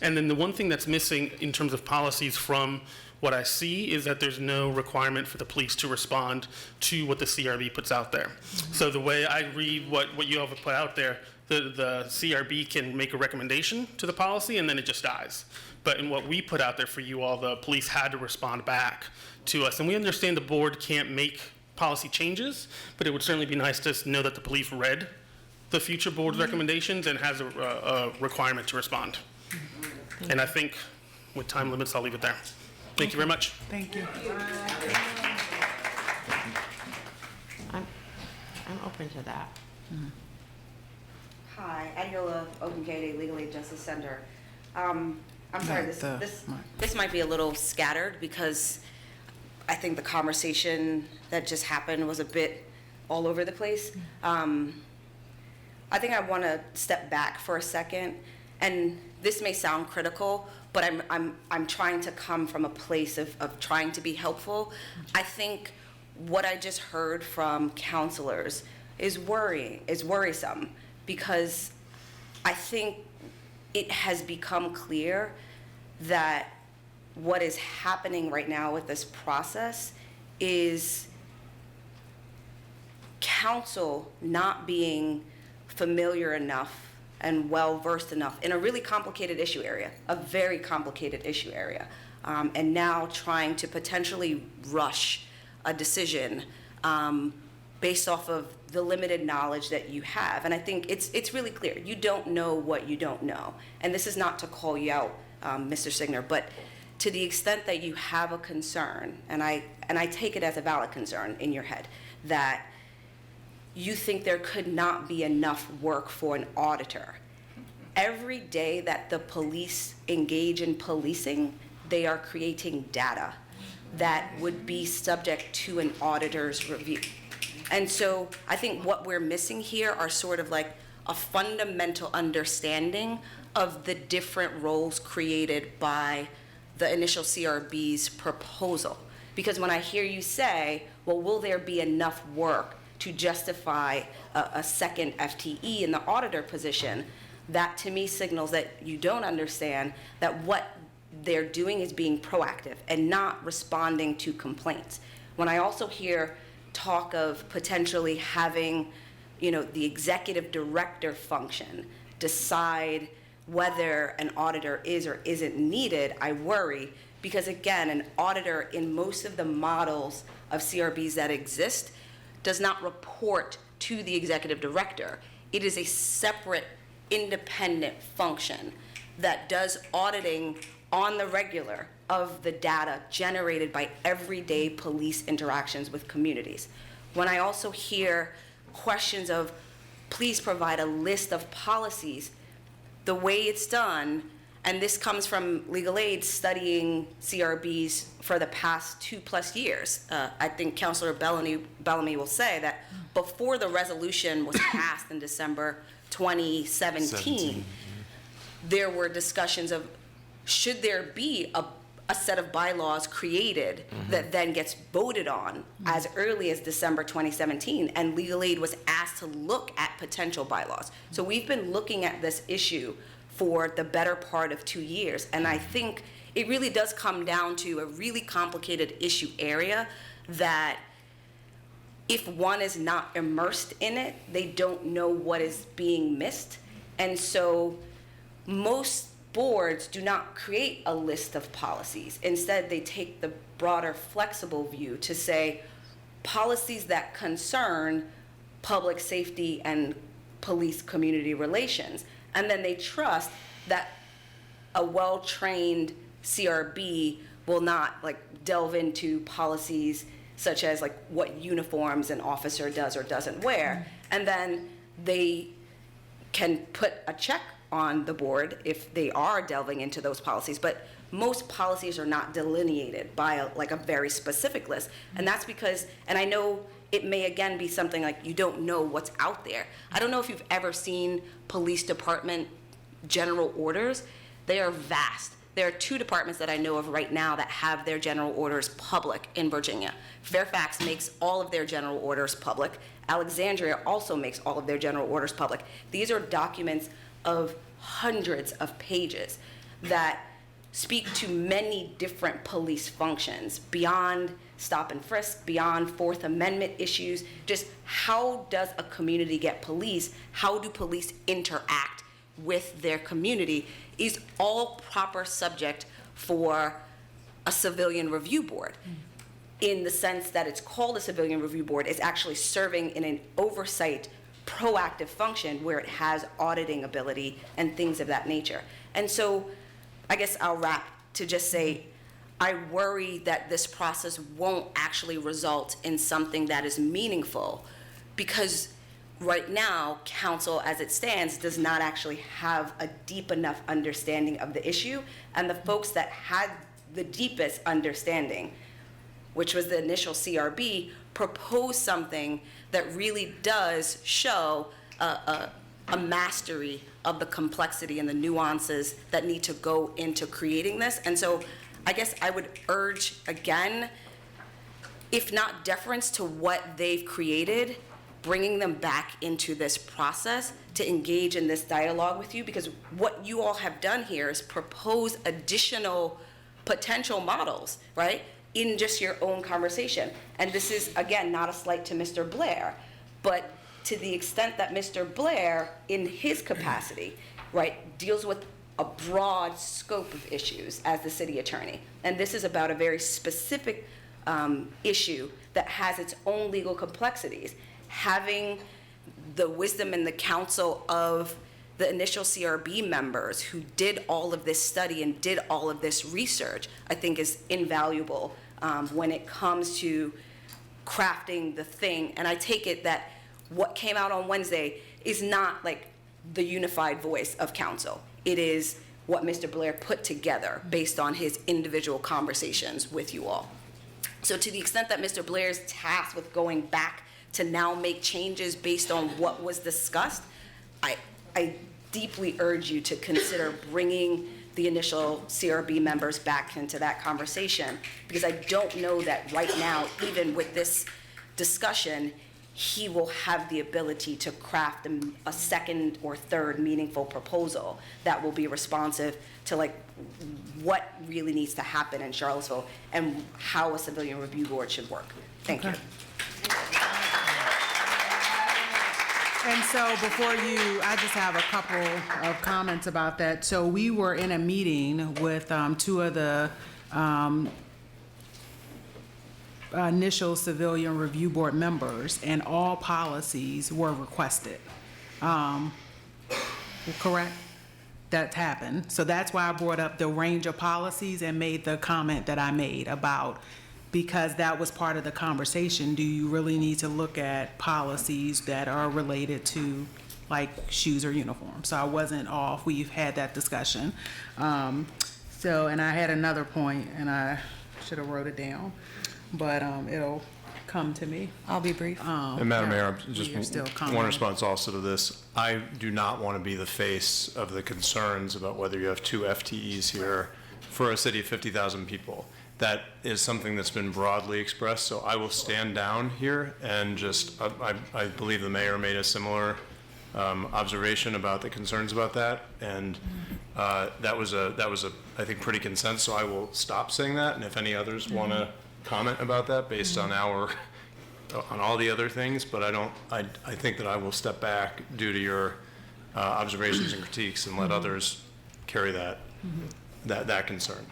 And then the one thing that's missing in terms of policies from what I see is that there's no requirement for the police to respond to what the CRB puts out there. So the way I read what you all have put out there, the CRB can make a recommendation to the policy and then it just dies. But in what we put out there for you all, the police had to respond back to us. And we understand the board can't make policy changes, but it would certainly be nice to know that the police read the future board's recommendations and has a requirement to respond. And I think with time limits, I'll leave it there. Thank you very much. Thank you. I'm open to that. Hi, Adiola Ogunkede, Legal Aid Justice Center. I'm sorry, this might be a little scattered because I think the conversation that just happened was a bit all over the place. I think I want to step back for a second, and this may sound critical, but I'm trying to come from a place of trying to be helpful. I think what I just heard from counselors is worrisome, because I think it has become clear that what is happening right now with this process is council not being familiar enough and well-versed enough in a really complicated issue area, a very complicated issue area, and now trying to potentially rush a decision based off of the limited knowledge that you have. And I think it's really clear. You don't know what you don't know. And this is not to call you out, Mr. Signer, but to the extent that you have a concern, and I take it as a valid concern in your head, that you think there could not be enough work for an auditor. Every day that the police engage in policing, they are creating data that would be subject to an auditor's review. And so I think what we're missing here are sort of like a fundamental understanding of the different roles created by the initial CRB's proposal. Because when I hear you say, well, will there be enough work to justify a second FTE in the auditor position, that to me signals that you don't understand that what they're doing is being proactive and not responding to complaints. When I also hear talk of potentially having, the executive director function decide whether an auditor is or isn't needed, I worry, because again, an auditor in most of the models of CRBs that exist does not report to the executive director. It is a separate, independent function that does auditing on the regular of the data generated by everyday police interactions with communities. When I also hear questions of, please provide a list of policies, the way it's done, and this comes from Legal Aid studying CRBs for the past 2+ years. I think Councilor Bellamy will say that before the resolution was passed in December 2017, there were discussions of, should there be a set of bylaws created that then gets voted on as early as December 2017, and Legal Aid was asked to look at potential bylaws. So we've been looking at this issue for the better part of 2 years, and I think it really does come down to a really complicated issue area that if one is not immersed in it, they don't know what is being missed. And so most boards do not create a list of policies. Instead, they take the broader, flexible view to say policies that concern public safety and police community relations. And then they trust that a well-trained CRB will not delve into policies such as what uniforms an officer does or doesn't wear. And then they can put a check on the board if they are delving into those policies. But most policies are not delineated by a very specific list. And that's because, and I know it may again be something like you don't know what's out there. I don't know if you've ever seen police department general orders. They are vast. There are 2 departments that I know of right now that have their general orders public in Virginia. Fairfax makes all of their general orders public. Alexandria also makes all of their general orders public. These are documents of hundreds of pages that speak to many different police functions beyond stop and frisk, beyond Fourth Amendment issues. Just how does a community get police? How do police interact with their community is all proper subject for a civilian review board. In the sense that it's called a civilian review board, it's actually serving in an oversight proactive function where it has auditing ability and things of that nature. And so I guess I'll wrap to just say, I worry that this process won't actually result in something that is meaningful, because right now, council as it stands does not actually have a deep enough understanding of the issue, and the folks that had the deepest understanding, which was the initial CRB, proposed something that really does show a mastery of the complexity and the nuances that need to go into creating this. And so I guess I would urge, again, if not deference to what they've created, bringing them back into this process to engage in this dialogue with you, because what you all have done here is propose additional potential models, right? in just your own conversation. And this is, again, not a slight to Mr. Blair, but to the extent that Mr. Blair, in his capacity, right, deals with a broad scope of issues as the city attorney. And this is about a very specific issue that has its own legal complexities. Having the wisdom and the counsel of the initial CRB members who did all of this study and did all of this research, I think is invaluable when it comes to crafting the thing. And I take it that what came out on Wednesday is not like the unified voice of counsel. It is what Mr. Blair put together based on his individual conversations with you all. So to the extent that Mr. Blair's tasked with going back to now make changes based on what was discussed, I deeply urge you to consider bringing the initial CRB members back into that conversation, because I don't know that right now, even with this discussion, he will have the ability to craft a second or third meaningful proposal that will be responsive to like what really needs to happen in Charlottesville and how a civilian review board should work. Thank you. And so before you, I just have a couple of comments about that. So we were in a meeting with two of the initial civilian review board members, and all policies were requested. Correct? That happened. So that's why I brought up the range of policies and made the comment that I made about, because that was part of the conversation. Do you really need to look at policies that are related to like shoes or uniforms? So I wasn't off. We've had that discussion. And I had another point, and I should have wrote it down, but it'll come to me. I'll be brief. And Madam Mayor, just one response also to this. I do not want to be the face of the concerns about whether you have 2 FTEs here for a city of 50,000 people. That is something that's been broadly expressed, so I will stand down here and just, I believe the mayor made a similar observation about the concerns about that, and that was I think pretty consensus, so I will stop saying that, and if any others want to comment about that based on on all the other things, but I think that I will step back due to your observations and critiques and let others carry that concern.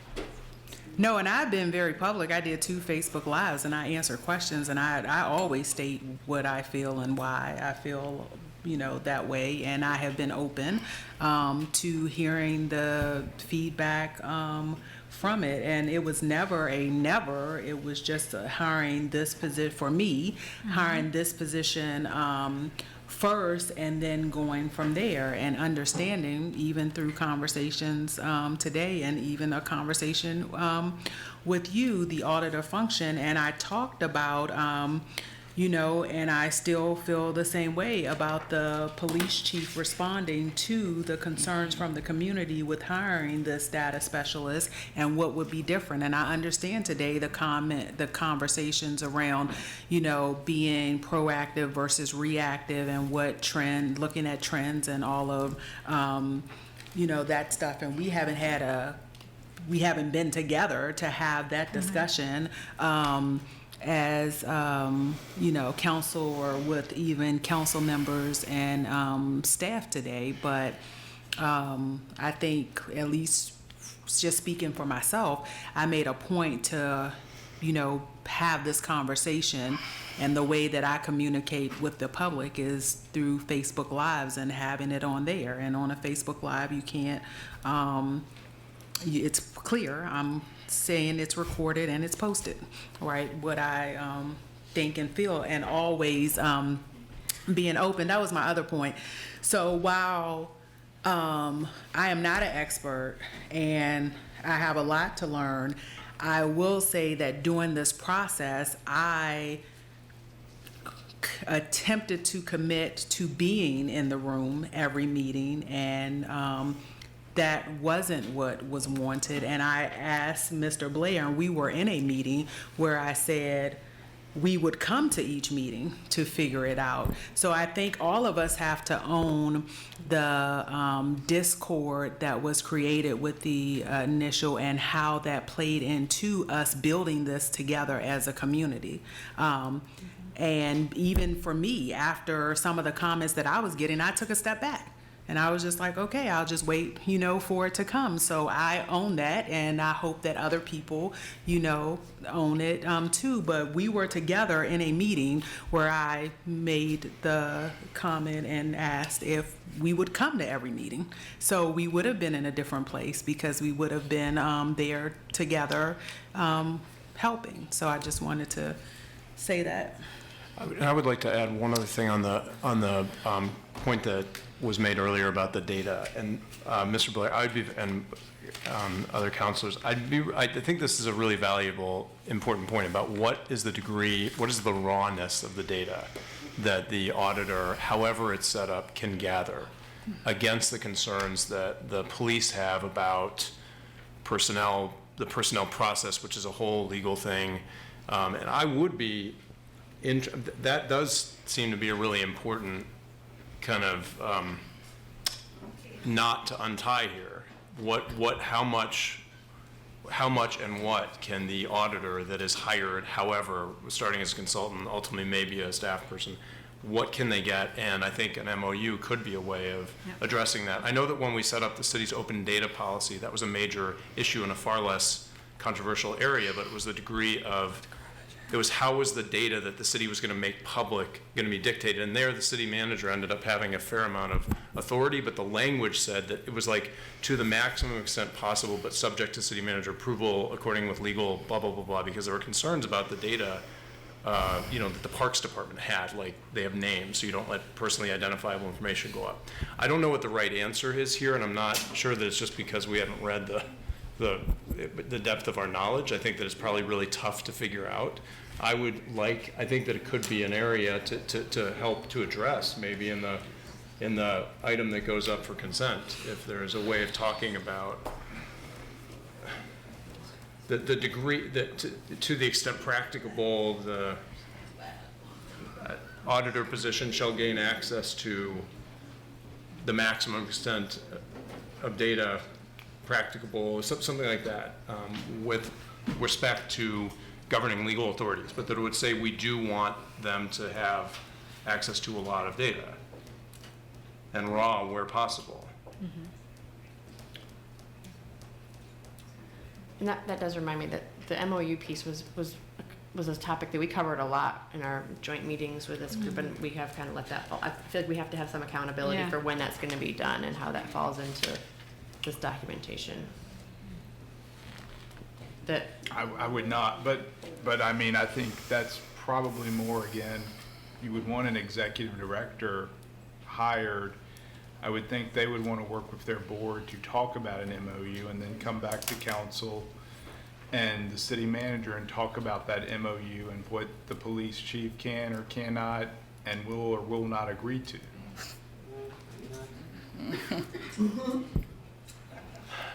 No, and I've been very public. I did 2 Facebook Lives, and I answer questions, and I always state what I feel and why I feel, that way. And I have been open to hearing the feedback from it. And it was never it was just hiring this position for me, hiring this position first, and then going from there, and understanding, even through conversations today, and even a conversation with you, the auditor function. And I talked about, and I still feel the same way about the police chief responding to the concerns from the community with hiring this data specialist and what would be different. And I understand today the conversations around, being proactive versus reactive, and looking at trends and all of, that stuff. And we haven't been together to have that discussion. As council, or with even council members and staff today. But I think, at least just speaking for myself, I made a point to have this conversation, and the way that I communicate with the public is through Facebook Lives and having it on there. And on a Facebook Live, you can't it's clear. I'm saying it's recorded and it's posted, right? What I think and feel, and always being open. That was my other point. So while I am not an expert and I have a lot to learn, I will say that during this process, I attempted to commit to being in the room every meeting, and that wasn't what was wanted. And I asked Mr. Blair, and we were in a meeting where I said, we would come to each meeting to figure it out. So I think all of us have to own the discord that was created with the initial and how that played into us building this together as a community. And even for me, after some of the comments that I was getting, I took a step back. And I was just like, okay, I'll just wait, for it to come. So I own that, and I hope that other people, own it too. But we were together in a meeting where I made the comment and asked if we would come to every meeting. So we would have been in a different place because we would have been there together helping. So I just wanted to say that. I would like to add one other thing on the point that was made earlier about the data. And Mr. Blair, and other counselors, I think this is a really valuable, important point about what is the rawness of the data that the auditor, however it's set up, can gather against the concerns that the police have about the personnel process, which is a whole legal thing. And I would be, that does seem to be a really important kind of knot to untie here. How much and what can the auditor that is hired, however, starting as a consultant, ultimately maybe a staff person, what can they get? And I think an MOU could be a way of addressing that. I know that when we set up the city's open data policy, that was a major issue in a far less controversial area, but it was the degree of how was the data that the city was going to make public going to be dictated? And there, the city manager ended up having a fair amount of authority, but the language said that it was like to the maximum extent possible, but subject to city manager approval, according with legal blah, blah, blah, blah, because there were concerns about the data, that the Parks Department had, like they have names, so you don't let personally identifiable information go up. I don't know what the right answer is here, and I'm not sure that it's just because we haven't read the depth of our knowledge. I think that it's probably really tough to figure out. I think that it could be an area to help to address maybe in the item that goes up for consent, if there is a way of talking about the degree that to the extent practicable, the auditor position shall gain access to the maximum extent of data practicable, something like that, with respect to governing legal authorities, but that it would say we do want them to have access to a lot of data and raw where possible. Mm-hmm. And that does remind me that the MOU piece was a topic that we covered a lot in our joint meetings with this group, and we have kind of let that fall. I feel like we have to have some accountability for when that's going to be done and how that falls into this documentation. That I would not, but I mean, I think that's probably more, again, you would want an executive director hired. I would think they would want to work with their board to talk about an MOU and then come back to council and the city manager and talk about that MOU and what the police chief can or cannot and will or will not agree to.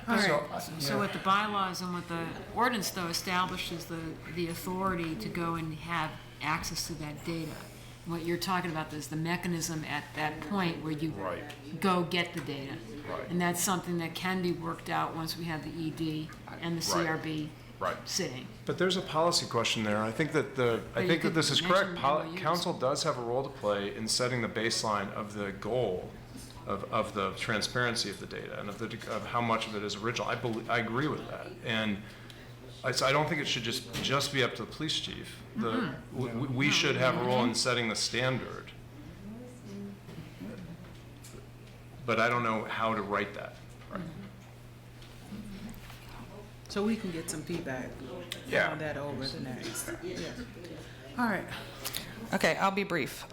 All right, so what the bylaws and what the ordinance, though, establishes the authority to go and have access to that data. What you're talking about is the mechanism at that point where you go get the data. Right. And that's something that can be worked out once we have the ED and the CRB sitting. But there's a policy question there. I think that this is correct. Council does have a role to play in setting the baseline of the goal of the transparency of the data and of how much of it is original. I agree with that, and I don't think it should just be up to the police chief. We should have a role in setting the standard, but I don't know how to write that. So we can get some feedback on that over the next. All right. Okay, I'll be brief.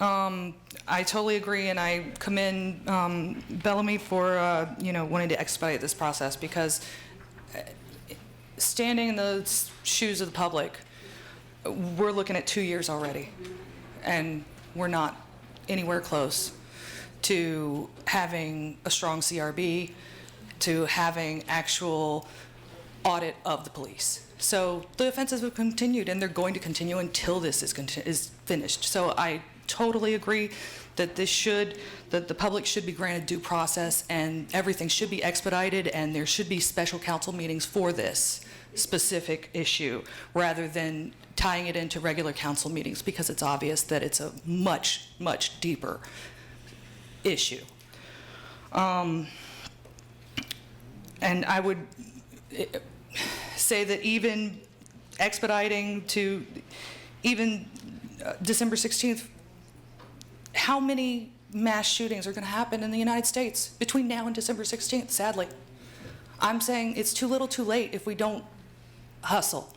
I totally agree, and I commend Bellamy for wanting to expedite this process, because standing in the shoes of the public, we're looking at 2 years already, and we're not anywhere close to having a strong CRB, to having actual audit of the police. So the offenses have continued, and they're going to continue until this is finished. So I totally agree that that the public should be granted due process, and everything should be expedited, and there should be special council meetings for this specific issue, rather than tying it into regular council meetings, because it's obvious that it's a much, much deeper issue. And I would say that even expediting to even December 16th, how many mass shootings are going to happen in the United States between now and December 16th, sadly? I'm saying it's too little too late if we don't hustle.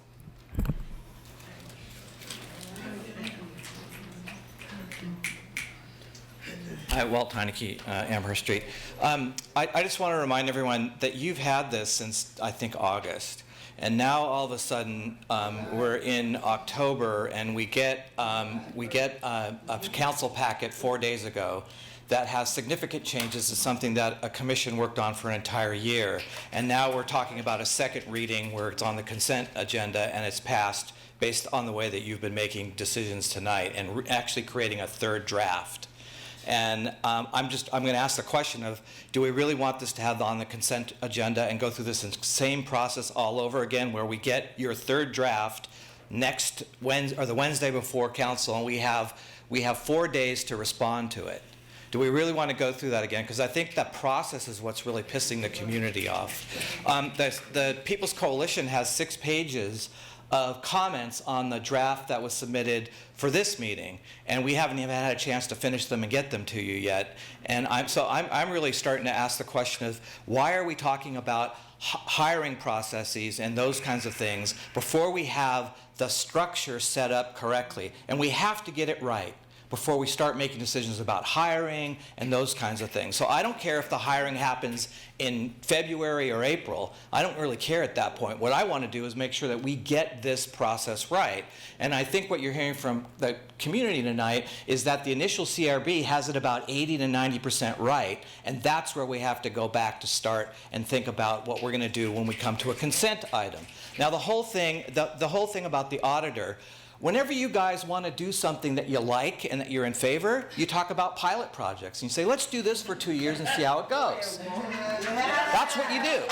Hi, Walt Heineke, Amherst Street. I just want to remind everyone that you've had this since, I think, August. And now, all of a sudden, we're in October, and we get a council packet 4 days ago that has significant changes to something that a commission worked on for an entire year. And now we're talking about a second reading where it's on the consent agenda and it's passed based on the way that you've been making decisions tonight and actually creating a third draft. And I'm going to ask the question of, do we really want this to have on the consent agenda and go through this same process all over again, where we get your third draft next Wednesday or the Wednesday before council, and we have 4 days to respond to it? Do we really want to go through that again? Because I think that process is what's really pissing the community off. The People's Coalition has 6 pages of comments on the draft that was submitted for this meeting, and we haven't even had a chance to finish them and get them to you yet. And I'm really starting to ask the question of, why are we talking about hiring processes and those kinds of things before we have the structure set up correctly? And we have to get it right before we start making decisions about hiring and those kinds of things. So I don't care if the hiring happens in February or April. I don't really care at that point. What I want to do is make sure that we get this process right. And I think what you're hearing from the community tonight is that the initial CRB has it about 80 to 90% right, and that's where we have to go back to start and think about what we're going to do when we come to a consent item. Now, the whole thing about the auditor, whenever you guys want to do something that you like and that you're in favor, you talk about pilot projects. And you say, let's do this for 2 years and see how it goes. That's what you do.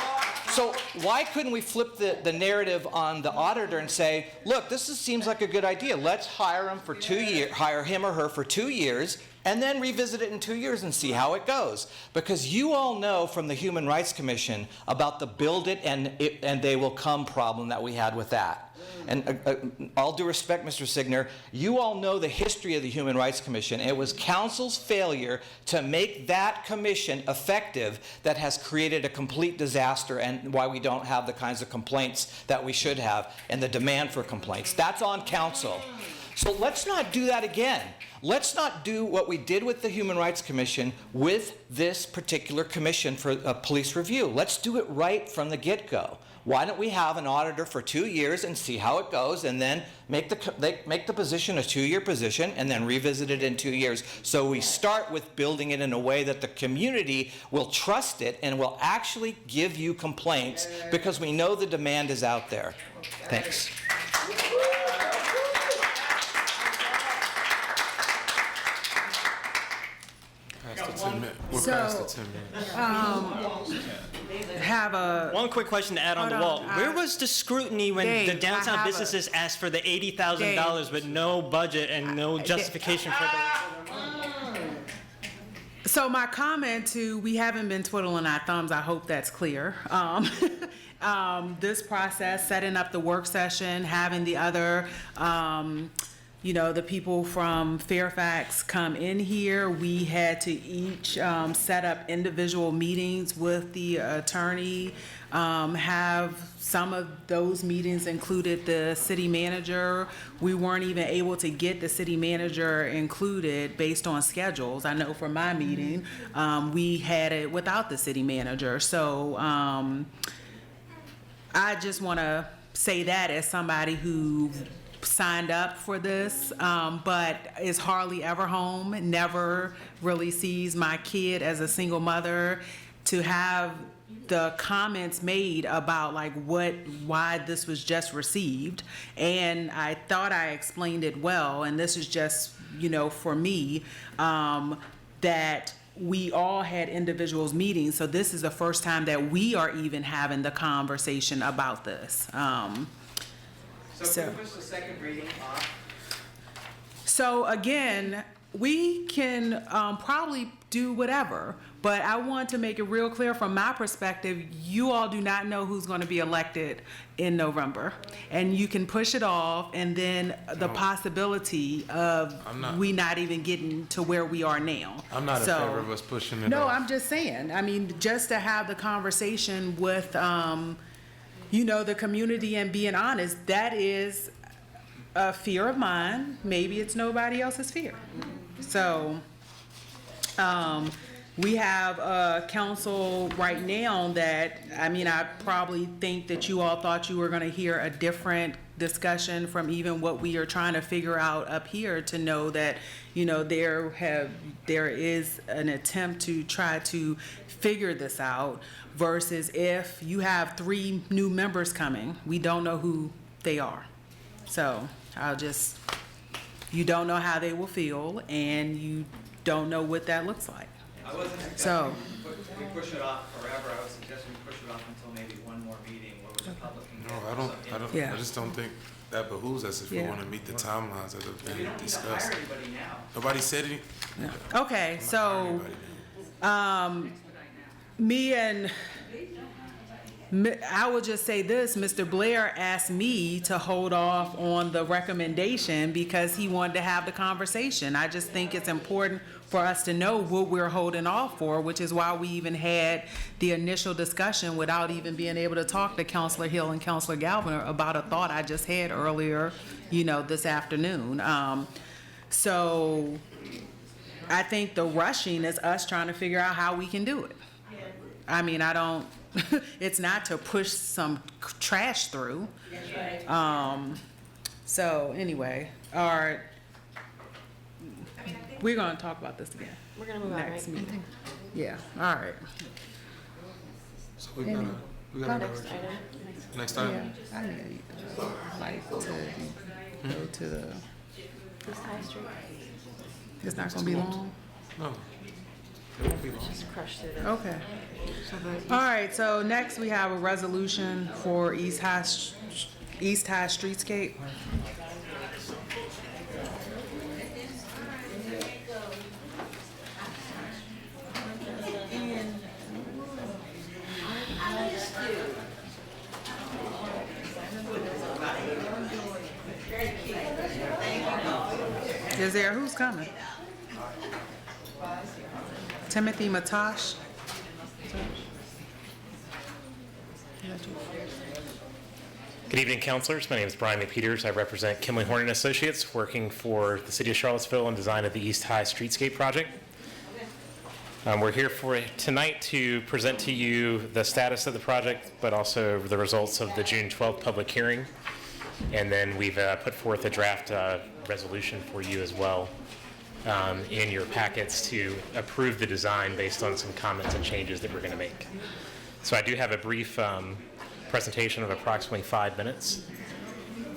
So why couldn't we flip the narrative on the auditor and say, look, seems like a good idea. Let's hire him for 2 years, hire him or her for 2 years, and then revisit it in 2 years and see how it goes. Because you all know from the Human Rights Commission about the build it and they will come problem that we had with that. And all due respect, Mr. Signer, you all know the history of the Human Rights Commission. It was council's failure to make that commission effective that has created a complete disaster, and why we don't have the kinds of complaints that we should have and the demand for complaints. That's on council. So let's not do that again. Let's not do what we did with the Human Rights Commission with this particular commission for police review. Let's do it right from the get-go. Why don't we have an auditor for 2 years and see how it goes, and then make the position a 2-year position, and then revisit it in 2 years. So we start with building it in a way that the community will trust it and will actually give you complaints, because we know the demand is out there. Thanks. We're past the 10 minutes. Have a One quick question to add on to Walt. Where was the scrutiny when Dave, the downtown I have businesses asked for the $80,000 with no budget and no justification for the... So my comment to, we haven't been twiddling our thumbs, I hope that's clear. This process, setting up the work session, having the other, the people from Fairfax come in here. We had to each set up individual meetings with the attorney, have some of those meetings included the city manager. We weren't even able to get the city manager included based on schedules. I know for my meeting, we had it without the city manager. So I just want to say that as somebody who signed up for this, but is hardly ever home, never really sees my kid as a single mother, to have the comments made about like why this was just received. And I thought I explained it well, and this is just, for me, that we all had individuals meetings. So this is the first time that we are even having the conversation about this. So can we push the second reading off? So again, we can probably do whatever, but I want to make it real clear from my perspective, you all do not know who's going to be elected in November. And you can push it off, and then the possibility of we not even getting to where we are now. I'm not in favor of us pushing it No, off. I'm just saying, I mean, just to have the conversation with, the community and being honest, that is a fear of mine. Maybe it's nobody else's fear. So, we have a council right now that, I probably think that you all thought you were gonna hear a different discussion from even what we are trying to figure out up here, to know that, there is an attempt to try to figure this out, versus if you have 3 new members coming, we don't know who they are. So you don't know how they will feel, and you don't know what that looks like. I wasn't So- suggesting we push it off forever. I was suggesting we push it off until maybe one more meeting where the public can No, get some input. I just don't think that behooves us if we Yeah. want to meet the timelines that have We been don't have to discussed. hire anybody now. Nobody said any. Okay, so, I will just say this, Mr. Blair asked me to hold off on the recommendation because he wanted to have the conversation. I just think it's important for us to know what we're holding off for, which is why we even had the initial discussion without even being able to talk to Counselor Hill and Counselor Galvin about a thought I just had earlier, this afternoon. So I think the rushing is us trying to figure out how we can do it. It's not to push some trash through. So anyway, all right. We're gonna talk about this again. We're gonna move on, Next right? meeting. Yeah, all right. So we gotta Next item. next time. Yeah, I need like to go to the, East High Street. it's not gonna be long? No, it won't be long. Just crush through this. Okay. All right, so next we have a resolution for East High Streetscape. Is there, who's coming? Timothy Matosh? Good evening, councilors. My name is Brian McPeters. I represent Kimley Horn and Associates, working for the City of Charlottesville on design of the East High Streetscape project. We're here for tonight to present to you the status of the project, but also the results of the June 12th public hearing. And then we've put forth a draft resolution for you as well in your packets to approve the design based on some comments and changes that we're going to make. So I do have a brief presentation of approximately 5 minutes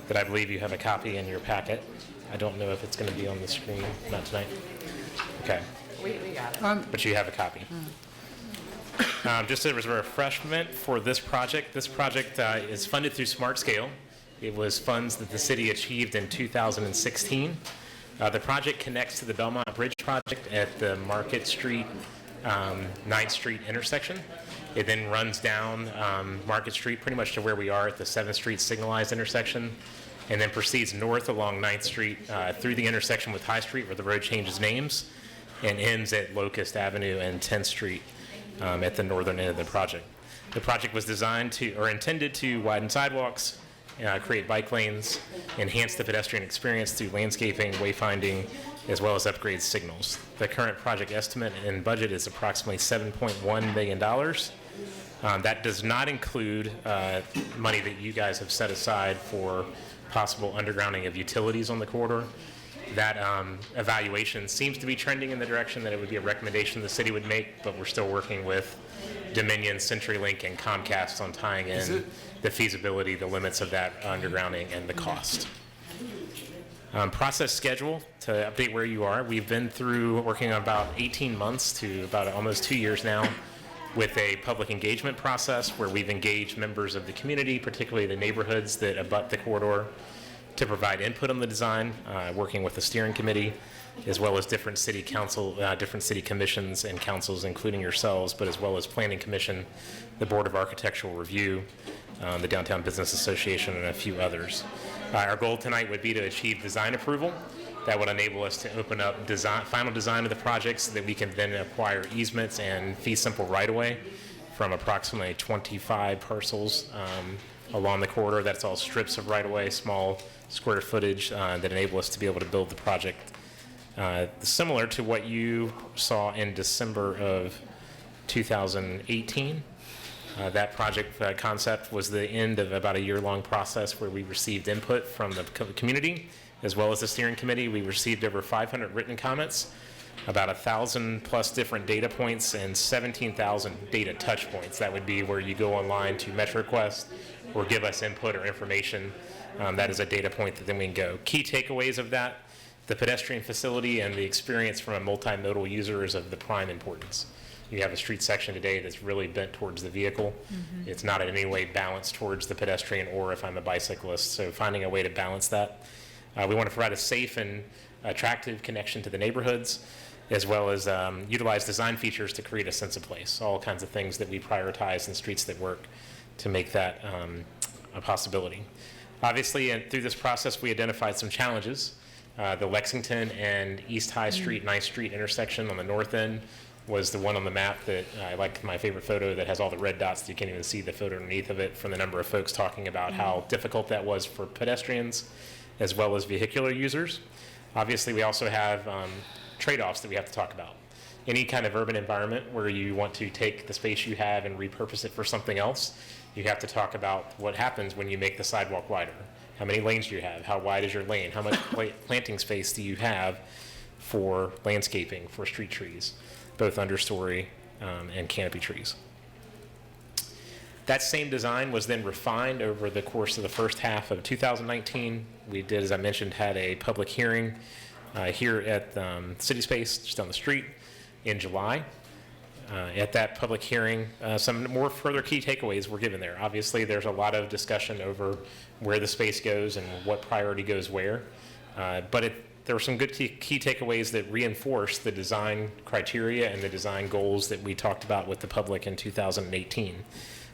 that I believe you have a copy in your packet. I don't know if it's going to be on the screen, not tonight. Okay. We got it. But you have a copy. Just as a refreshment for this project is funded through Smart Scale. It was funds that the city achieved in 2016. The project connects to the Belmont Bridge project at the Market Street, 9th Street intersection. It then runs down Market Street pretty much to where we are at the 7th Street signalized intersection, and then proceeds north along 9th Street through the intersection with High Street where the road changes names, and ends at Locust Avenue and 10th Street at the northern end of the project. The project was intended to widen sidewalks, create bike lanes, enhance the pedestrian experience through landscaping, wayfinding, as well as upgrade signals. The current project estimate and budget is approximately $7.1 million. That does not include money that you guys have set aside for possible undergrounding of utilities on the corridor. That evaluation seems to be trending in the direction that it would be a recommendation the city would make, but we're still working with Dominion, CenturyLink, and Comcast on tying in the feasibility, the limits of that undergrounding, and the cost. Process schedule, to update where you are, we've been through working on about 18 months to about almost 2 years now with a public engagement process where we've engaged members of the community, particularly the neighborhoods that abut the corridor, to provide input on the design, working with the steering committee, as well as different city council, different city commissions and councils, including yourselves, but as well as Planning Commission, the Board of Architectural Review, the Downtown Business Association, and a few others. Our goal tonight would be to achieve design approval. That would enable us to open up final design of the project so that we can then acquire easements and fee simple right-of-way from approximately 25 parcels along the corridor. That's all strips of right-of-way, small square footage that enable us to be able to build the project. Similar to what you saw in December of 2018. That project concept was the end of about a year-long process where we received input from the community as well as the steering committee. We received over 500 written comments, about 1,000 plus different data points, and 17,000 data touch points. That would be where you go online to MetroQuest or give us input or information. That is a data point that then we can go. Key takeaways of that: the pedestrian facility and the experience from a multimodal user is of the prime importance. You have a street section today that's really bent towards the vehicle. Mm-hmm. It's not in any way balanced towards the pedestrian or if I'm a bicyclist. So finding a way to balance that. We want to provide a safe and attractive connection to the neighborhoods, as well as utilize design features to create a sense of place. All kinds of things that we prioritize in Streets That Work to make that a possibility. Obviously, through this process, we identified some challenges. The Lexington and East High Street, 9th Street intersection on the north end was the one on the map that I like, my favorite photo that has all the red dots. You can't even see the photo underneath of it, from the number of folks talking about how difficult that was for pedestrians as well as vehicular users. Obviously, we also have trade-offs that we have to talk about. Any kind of urban environment where you want to take the space you have and repurpose it for something else, you have to talk about what happens when you make the sidewalk wider. How many lanes do you have? How wide is your lane? How much planting space do you have for landscaping, for street trees, both understory and canopy trees? That same design was then refined over the course of the first half of 2019. We did, as I mentioned, had a public hearing here at City Space, just down the street, in July. At that public hearing, some more further key takeaways were given there. Obviously, there's a lot of discussion over where the space goes and what priority goes where, but there were some good key takeaways that reinforce the design criteria and the design goals that we talked about with the public in 2018.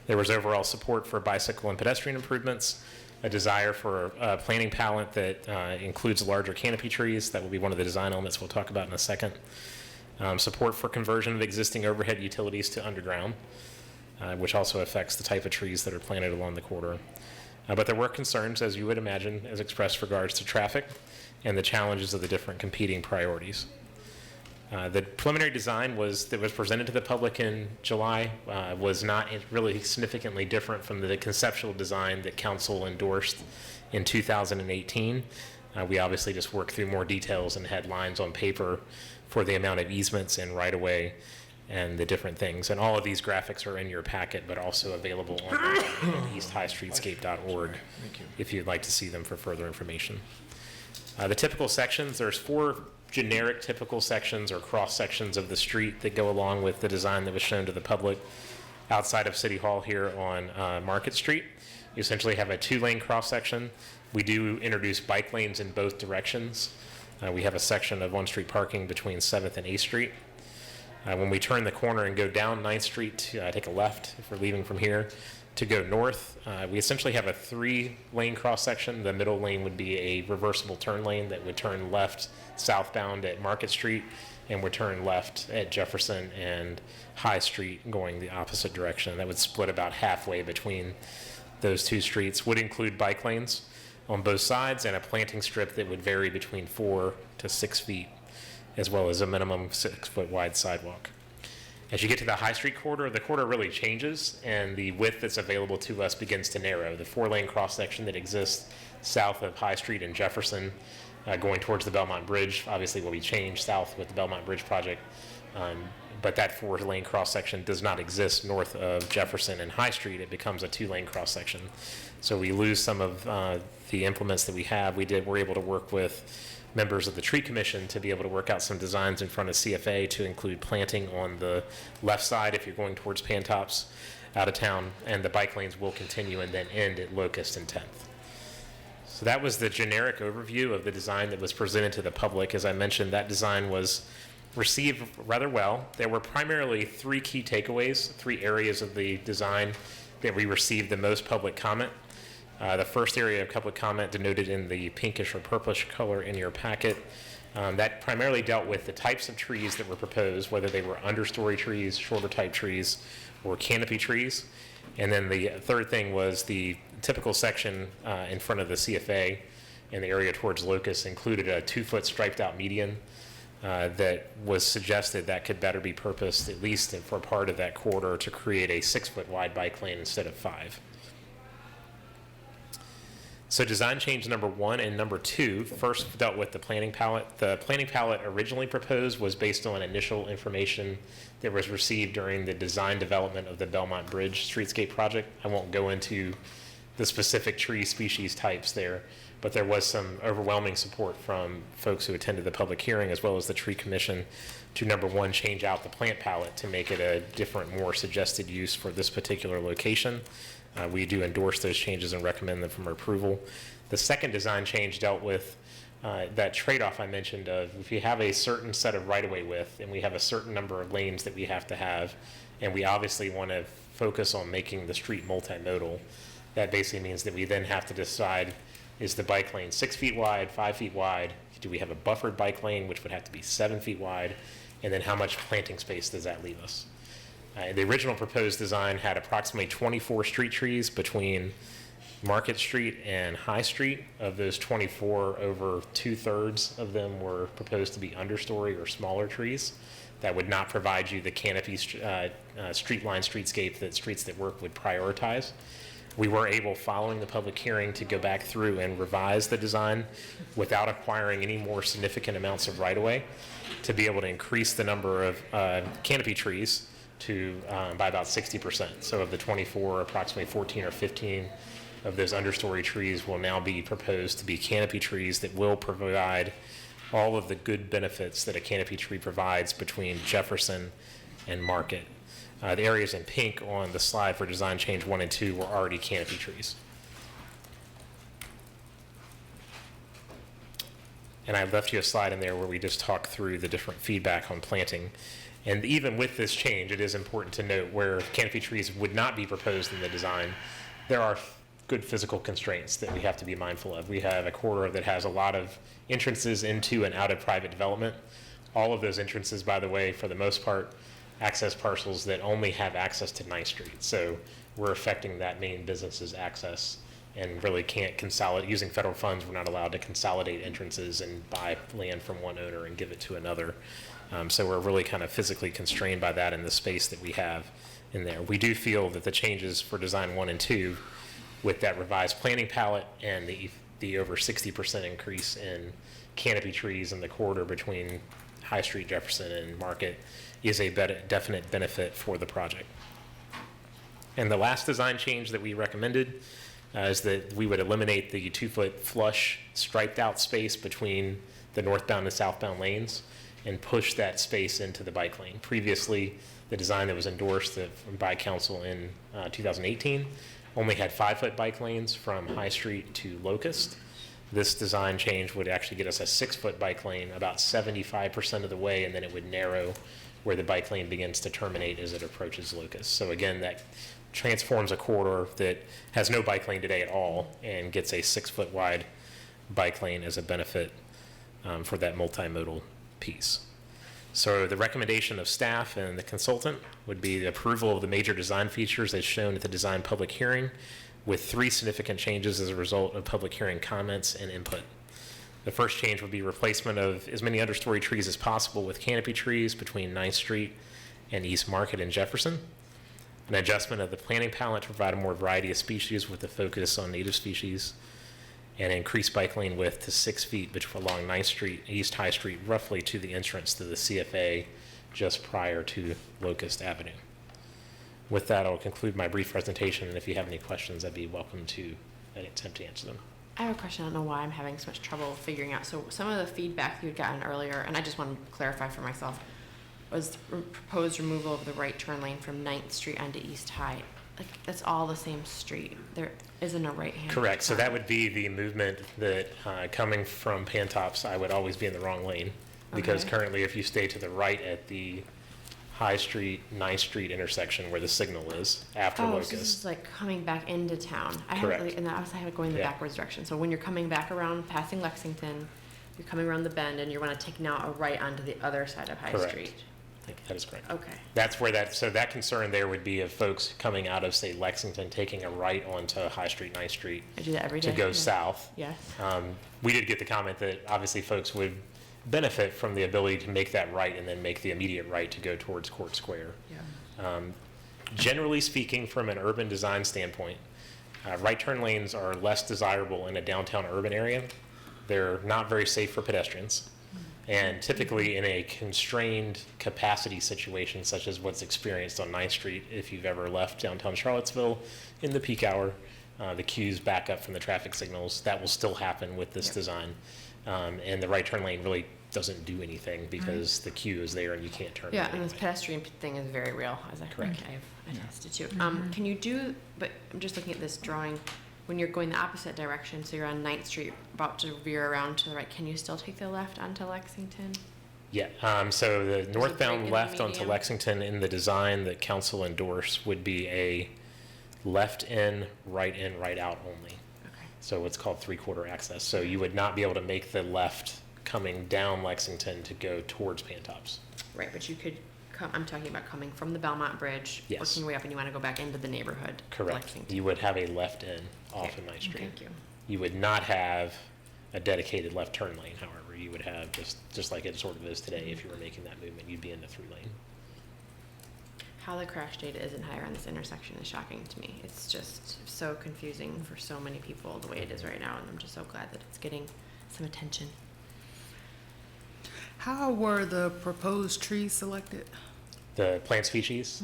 There was overall support for bicycle and pedestrian improvements, a desire for a planting palette that includes larger canopy trees. That will be one of the design elements we'll talk about in a second. Support for conversion of existing overhead utilities to underground, which also affects the type of trees that are planted along the corridor. But there were concerns, as you would imagine, as expressed regards to traffic and the challenges of the different competing priorities. The preliminary design that was presented to the public in July was not really significantly different from the conceptual design that council endorsed in 2018. We obviously just worked through more details and had lines on paper for the amount of easements and right-of-way and the different things. And all of these graphics are in your packet, but also available on easthighstreetscape.org if you'd like to see them for further information. The typical sections, there's 4 generic typical sections or cross sections of the street that go along with the design that was shown to the public outside of City Hall here on Market Street. You essentially have a 2-lane cross section. We do introduce bike lanes in both directions. We have a section of on-street parking between 7th and 8th Street. When we turn the corner and go down 9th Street, take a left if we're leaving from here, to go north, we essentially have a 3-lane cross section. The middle lane would be a reversible turn lane that would turn left southbound at Market Street and would turn left at Jefferson and High Street going the opposite direction. That would split about halfway between those 2 streets. Would include bike lanes on both sides and a planting strip that would vary between 4 to 6 feet, as well as a minimum 6-foot wide sidewalk. As you get to the High Street corridor, the corridor really changes and the width that's available to us begins to narrow. The 4-lane cross section that exists south of High Street and Jefferson going towards the Belmont Bridge obviously will be changed south with the Belmont Bridge project. but that 4-lane cross-section does not exist north of Jefferson and High Street. It becomes a 2-lane cross-section. So we lose some of the implements that we have. We're able to work with members of the tree commission to be able to work out some designs in front of CFA to include planting on the left side if you're going towards Pantops out of town, and the bike lanes will continue and then end at Locust and 10th. So that was the generic overview of the design that was presented to the public. As I mentioned, that design was received rather well. There were primarily 3 key takeaways, 3 areas of the design that we received the most public comment. The first area of public comment, denoted in the pinkish or purplish color in your packet, that primarily dealt with the types of trees that were proposed, whether they were understory trees, shorter type trees, or canopy trees. And then the third thing was the typical section in front of the CFA in the area towards Locust included a 2-foot striped out median that was suggested that could better be purposed, at least for part of that corridor, to create a 6-foot wide bike lane instead of 5. So design change number 1 and number 2 first dealt with the planning palette. The planning palette originally proposed was based on initial information that was received during the design development of the Belmont Bridge streetscape project. I won't go into the specific tree species types there, but there was some overwhelming support from folks who attended the public hearing as well as the tree commission to, number 1, change out the plant palette to make it a different, more suggested use for this particular location. We do endorse those changes and recommend them for approval. The second design change dealt with that trade-off I mentioned of if you have a certain set of right-of-way width and we have a certain number of lanes that we have to have, and we obviously want to focus on making the street multimodal, that basically means that we then have to decide, is the bike lane 6 feet wide, 5 feet wide? Do we have a buffered bike lane, which would have to be 7 feet wide? And then how much planting space does that leave us? The original proposed design had approximately 24 street trees between Market Street and High Street. Of those 24, over 2/3 of them were proposed to be understory or smaller trees that would not provide you the canopy street line streetscape that Streets That Work would prioritize. We were able, following the public hearing, to go back through and revise the design without acquiring any more significant amounts of right-of-way to be able to increase the number of canopy trees to by about 60%. So of the 24, approximately 14 or 15 of those understory trees will now be proposed to be canopy trees that will provide all of the good benefits that a canopy tree provides between Jefferson and Market. The areas in pink on the slide for design change 1 and 2 were already canopy trees. And I left you a slide in there where we just talked through the different feedback on planting. And even with this change, it is important to note where canopy trees would not be proposed in the design, there are good physical constraints that we have to be mindful of. We have a corridor that has a lot of entrances into and out of private development. All of those entrances, by the way, for the most part, access parcels that only have access to 9th Street. So we're affecting that main business's access and really can't consolidate. Using federal funds, we're not allowed to consolidate entrances and buy land from one owner and give it to another. So we're really kind of physically constrained by that in the space that we have in there. We do feel that the changes for design 1 and 2 with that revised planning palette and the over 60% increase in canopy trees in the corridor between High Street, Jefferson, and Market is a definite benefit for the project. And the last design change that we recommended is that we would eliminate the 2-foot flush striped out space between the northbound and southbound lanes and push that space into the bike lane. Previously, the design that was endorsed by council in 2018 only had 5-foot bike lanes from High Street to Locust. This design change would actually get us a 6-foot bike lane about 75% of the way, and then it would narrow where the bike lane begins to terminate as it approaches Locust. So again, that transforms a corridor that has no bike lane today at all and gets a 6-foot wide bike lane as a benefit for that multimodal piece. So the recommendation of staff and the consultant would be the approval of the major design features as shown at the design public hearing, with 3 significant changes as a result of public hearing comments and input. The first change would be replacement of as many understory trees as possible with canopy trees between 9th Street and East Market and Jefferson. An adjustment of the planting palette to provide a more variety of species with a focus on native species, and increase bike lane width to 6 feet along 9th Street, East High Street, roughly to the entrance to the CFA just prior to Locust Avenue. With that, I'll conclude my brief presentation, and if you have any questions, I'd be welcome to attempt to answer them. I have a question. I don't know why I'm having so much trouble figuring out. So some of the feedback you'd gotten earlier, and I just want to clarify for myself, was the proposed removal of the right turn lane from 9th Street onto East High. Like, that's all the same street. There isn't a right-hand Correct. So turn. that would be the movement that coming from Pantops, I would always be in the wrong lane, because Okay. currently if you stay to the right at the High Street, 9th Street intersection where the signal is after Oh, Locust. so this is like coming back into town. I Correct. have, like, and I was going the Yeah. backwards direction. So when you're coming back around, passing Lexington, you're coming around the bend, and you want to take now a right onto the other side of High Correct. Street. That is correct. Okay. That's where so that concern there would be of folks coming out of, say, Lexington, taking a right onto High Street, 9th Street. I do that every to day. go Yeah. south. Yes. We did get the comment that obviously folks would benefit from the ability to make that right and then make the immediate right to go towards Court Square. Generally speaking, from an urban design standpoint, right turn lanes are less desirable in a downtown urban area. They're not very safe for pedestrians. And typically in a constrained capacity situation, such as what's experienced on 9th Street, if you've ever left downtown Charlottesville in the peak hour, the queues back up from the traffic signals, that will still happen with this design. And the right turn lane really doesn't do anything because the queue is there and you can't turn. Yeah, it and this anyway. pedestrian thing is very real, as I Correct. think I've attested to. Can you do, but I'm just looking at this drawing, when you're going the opposite direction, so you're on 9th Street, about to veer around to the right, can you still take the left onto Lexington? Yeah, so the break in northbound the left onto median? Lexington in the design that council endorsed would be a left in, right out only. Okay. So what's called three-quarter access. So you would not be able to make the left coming down Lexington to go towards Pantops. Right, but you could come, I'm talking about coming from the Belmont Bridge, Yes. working your way up, and you want to go back into the neighborhood. of Correct. Lexington. You would have a left in off Okay. of 9th Street. Thank you. You would not have a dedicated left turn lane, however. You would have, just like it sort of is today, if you were making that movement, you'd be in the through lane. How the crash data isn't higher on this intersection is shocking to me. It's just so confusing for so many people the way it is right now, and I'm just so glad that it's getting some attention. How were the proposed trees selected? The plant species.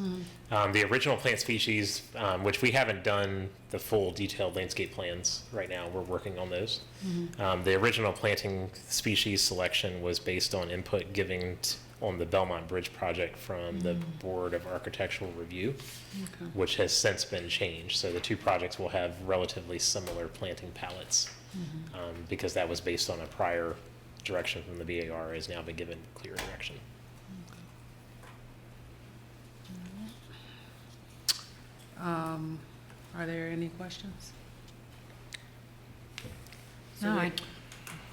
The original plant species, which we haven't done the full detailed landscape plans right now, we're working on those. The original planting species selection was based on input given on the Belmont Bridge project from the Board of Architectural Review, which has since been changed. So the two projects will have relatively similar planting palettes because that was based on a prior direction from the BAR, has now been given clear direction. Are there any questions? No, I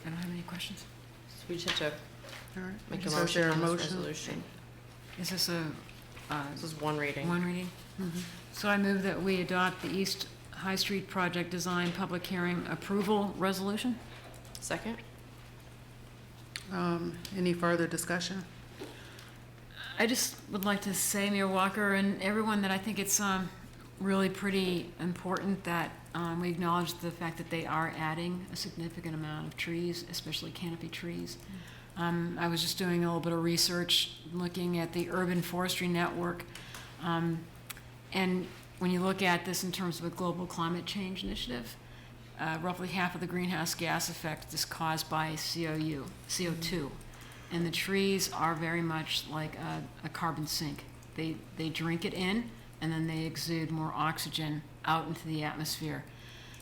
don't have any questions. So we just have to All right. make a So is motion there a on this motion? resolution. Is this a, This is one reading. one reading? So I move that we adopt the East High Street Project Design Public Hearing Approval Resolution. Second? Any further discussion? I just would like to say, Mayor Walker and everyone, that I think it's really pretty important that we acknowledge the fact that they are adding a significant amount of trees, especially canopy trees. I was just doing a little bit of research, looking at the Urban Forestry Network. And when you look at this in terms of a global climate change initiative, roughly half of the greenhouse gas effect is caused by CO2. And the trees are very much like a carbon sink. They drink it in, and then they exude more oxygen out into the atmosphere.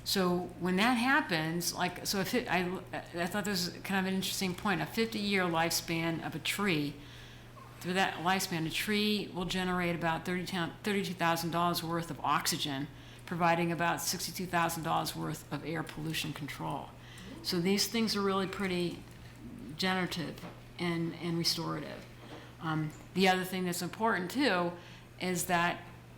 So when that happens, I thought this was kind of an interesting point. A 50-year lifespan of a tree, through that lifespan, a tree will generate about $32,000 worth of oxygen, providing about $62,000 worth of air pollution control. So these things are really pretty generative and restorative. The other thing that's important too is that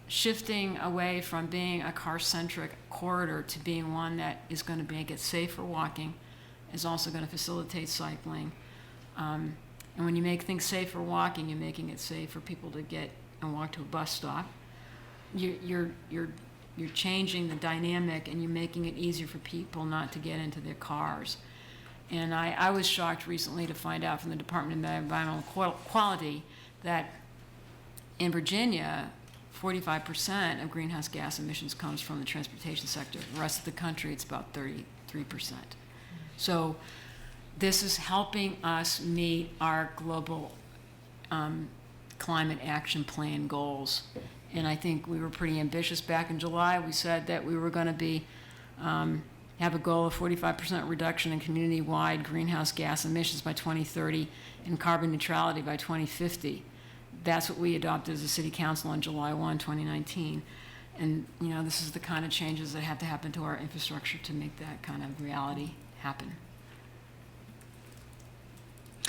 shifting away from being a car-centric corridor to being one that is going to make it safe for walking is also going to facilitate cycling. And when you make things safe for walking, you're making it safe for people to get and walk to a bus stop. You're changing the dynamic, and you're making it easier for people not to get into their cars. And I was shocked recently to find out from the Department of Environmental Quality that in Virginia, 45% of greenhouse gas emissions comes from the transportation sector. The rest of the country, it's about 33%. So this is helping us meet our global climate action plan goals. And I think we were pretty ambitious back in July. We said that we were going to be have a goal of 45% reduction in community-wide greenhouse gas emissions by 2030 and carbon neutrality by 2050. That's what we adopted as a city council on July 1, 2019. And, you know, this is the kind of changes that have to happen to our infrastructure to make that kind of reality happen.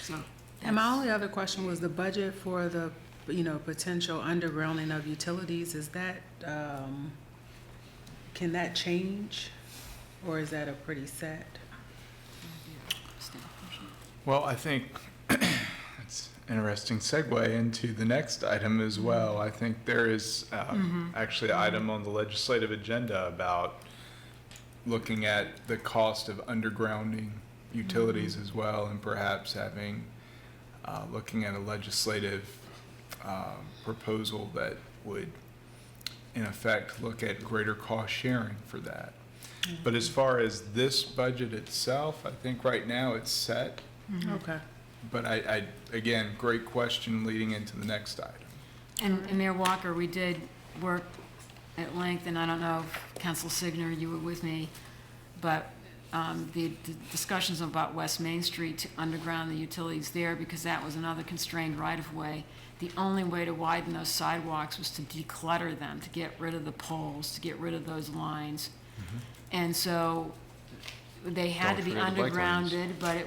So, And my only other question was the budget for the, you know, potential undergrounding of utilities. Is that, can that change? Or is that a pretty set? Well, I think it's an interesting segue into the next item as well. I think there is actually an item on the legislative agenda about looking at the cost of undergrounding utilities as well, and perhaps having, looking at a legislative proposal that would, in effect, look at greater cost sharing for that. But as far as this budget itself, I think right now it's set. Okay. But I again, great question leading into the next item. and Mayor Walker, we did work at length, and I don't know if Council Signer, you were with me, but the discussions about West Main Street to underground the utilities there, because that was another constrained right-of-way. The only way to widen those sidewalks was to declutter them, to get rid of the poles, to get rid of those lines. And so they had to be undergrounded, but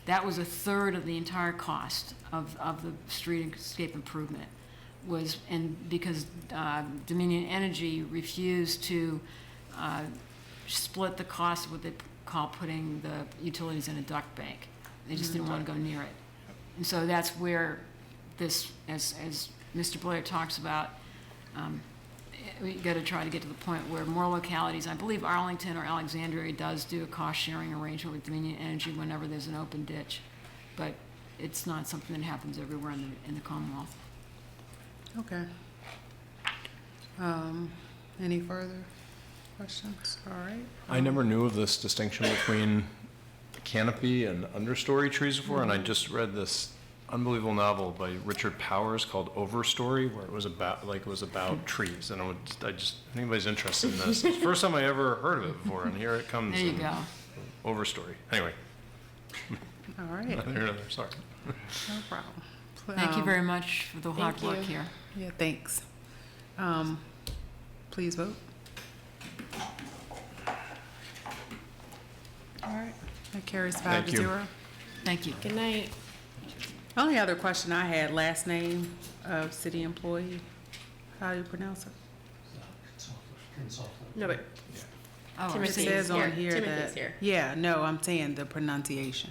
that was a third of the entire cost of the streetscape improvement. Because Dominion Energy refused to split the cost of what they call putting the utilities in a duct bank. They just didn't want to go near it. And so that's where this, as Mr. Blair talks about, we got to try to get to the point where more localities, I believe Arlington or Alexandria does do a cost-sharing arrangement with Dominion Energy whenever there's an open ditch, but it's not something that happens everywhere in the Commonwealth. Okay. Any further questions? All right. I never knew of this distinction between the canopy and understory trees before, and I just read this unbelievable novel by Richard Powers called Overstory, where it was about trees. And if anybody's interested in this, it's the first time I ever heard of it before, and here it comes. There you go. Overstory. Anyway. All right. Neither here nor there, sorry. No problem. Thank you very much for the hard work here. Yeah, thanks. Please vote. All right, that carries 5-0. Thank you. Good night. Only other question I had, last name of city employee, how do you pronounce it? No, but Oh, It Timothy's says here. on here Timothy's that, here. yeah, no, I'm saying the pronunciation.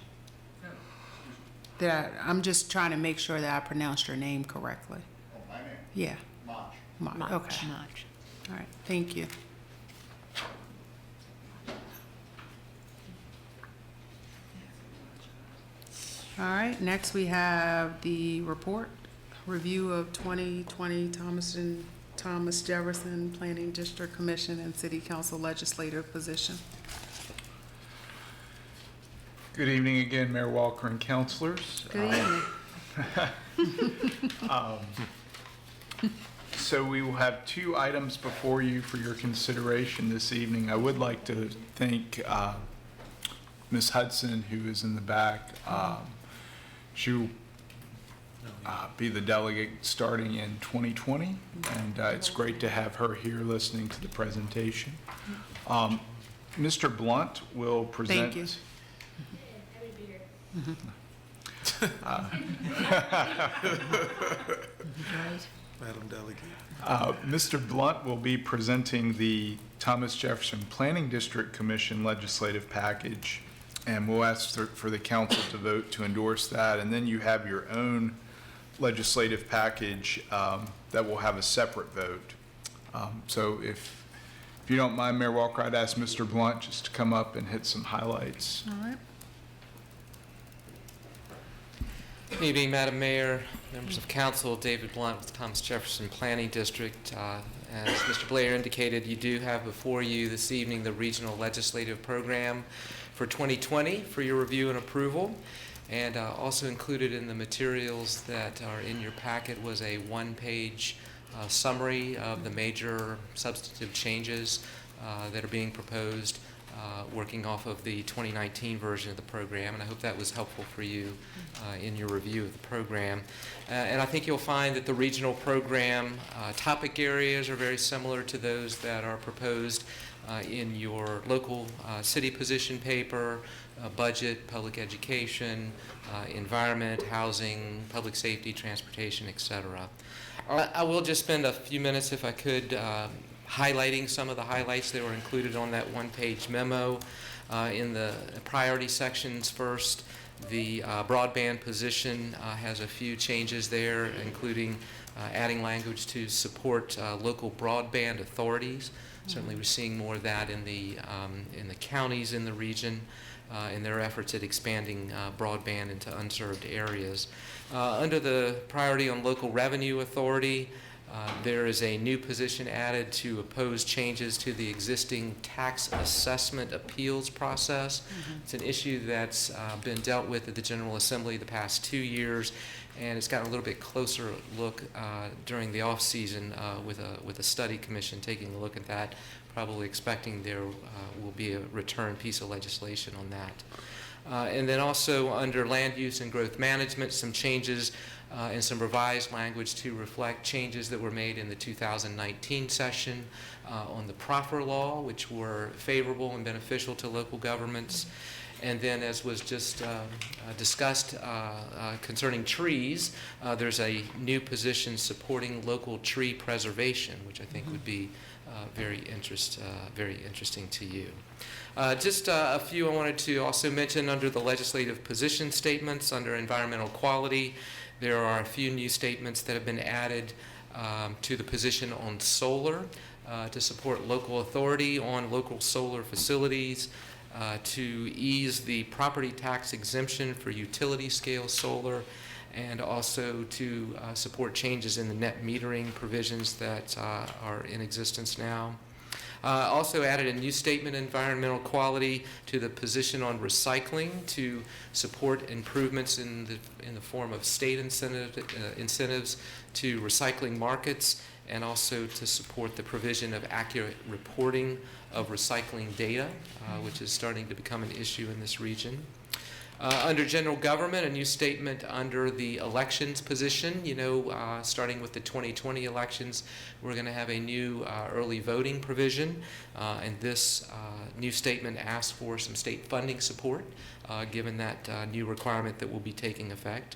I'm just trying to make sure that I pronounced your name correctly. Oh, my name? Yeah. Mach. Mach, okay. All right, thank you. All right, next we have the report, review of 2020 Thomas Jefferson Planning District Commission and City Council legislative position. Good evening again, Mayor Walker and councilors. Good evening. So we will have two items before you for your consideration this evening. I would like to thank Ms. Hudson, who is in the back. She will be the delegate starting in 2020, and it's great to have her here listening to the presentation. Mr. Blunt will present. Thank you. Madam Delegate. Mr. Blunt will be presenting the Thomas Jefferson Planning District Commission legislative package, and we'll ask for the council to vote to endorse that. And then you have your own legislative package that will have a separate vote. So if you don't mind, Mayor Walker, I'd ask Mr. Blunt just to come up and hit some highlights. All right. Good evening, Madam Mayor, Members of Council, David Blunt with Thomas Jefferson Planning District. As Mr. Blair indicated, you do have before you this evening the Regional Legislative Program for 2020 for your review and approval. And also included in the materials that are in your packet was a one-page summary of the major substantive changes that are being proposed, working off of the 2019 version of the program, and I hope that was helpful for you in your review of the program. And I think you'll find that the regional program topic areas are very similar to those that are proposed in your local city position paper, budget, public education, environment, housing, public safety, transportation, etc. I will just spend a few minutes, if I could, highlighting some of the highlights that were included on that one-page memo. In the priority sections first, the broadband position has a few changes there, including adding language to support local broadband authorities. Certainly we're seeing more of that in the counties in the region in their efforts at expanding broadband into unserved areas. Under the priority on local revenue authority, there is a new position added to oppose changes to the existing tax assessment appeals process. It's an issue that's been dealt with at the General Assembly the past 2 years, and it's gotten a little bit closer look during the off season with a study commission taking a look at that, probably expecting there will be a return piece of legislation on that. And then also under land use and growth management, some changes and some revised language to reflect changes that were made in the 2019 session on the proffer law, which were favorable and beneficial to local governments. And then, as was just discussed concerning trees, there's a new position supporting local tree preservation, which I think would be very interesting to you. Just a few I wanted to also mention under the legislative position statements. Under environmental quality, there are a few new statements that have been added to the position on solar to support local authority on local solar facilities, to ease the property tax exemption for utility scale solar, and also to support changes in the net metering provisions that are in existence now. Also added a new statement, environmental quality, to the position on recycling to support improvements in the form of state incentives to recycling markets, and also to support the provision of accurate reporting of recycling data, which is starting to become an issue in this region. Under general government, a new statement under the elections position. Starting with the 2020 elections, we're going to have a new early voting provision, and this new statement asks for some state funding support, given that new requirement that will be taking effect.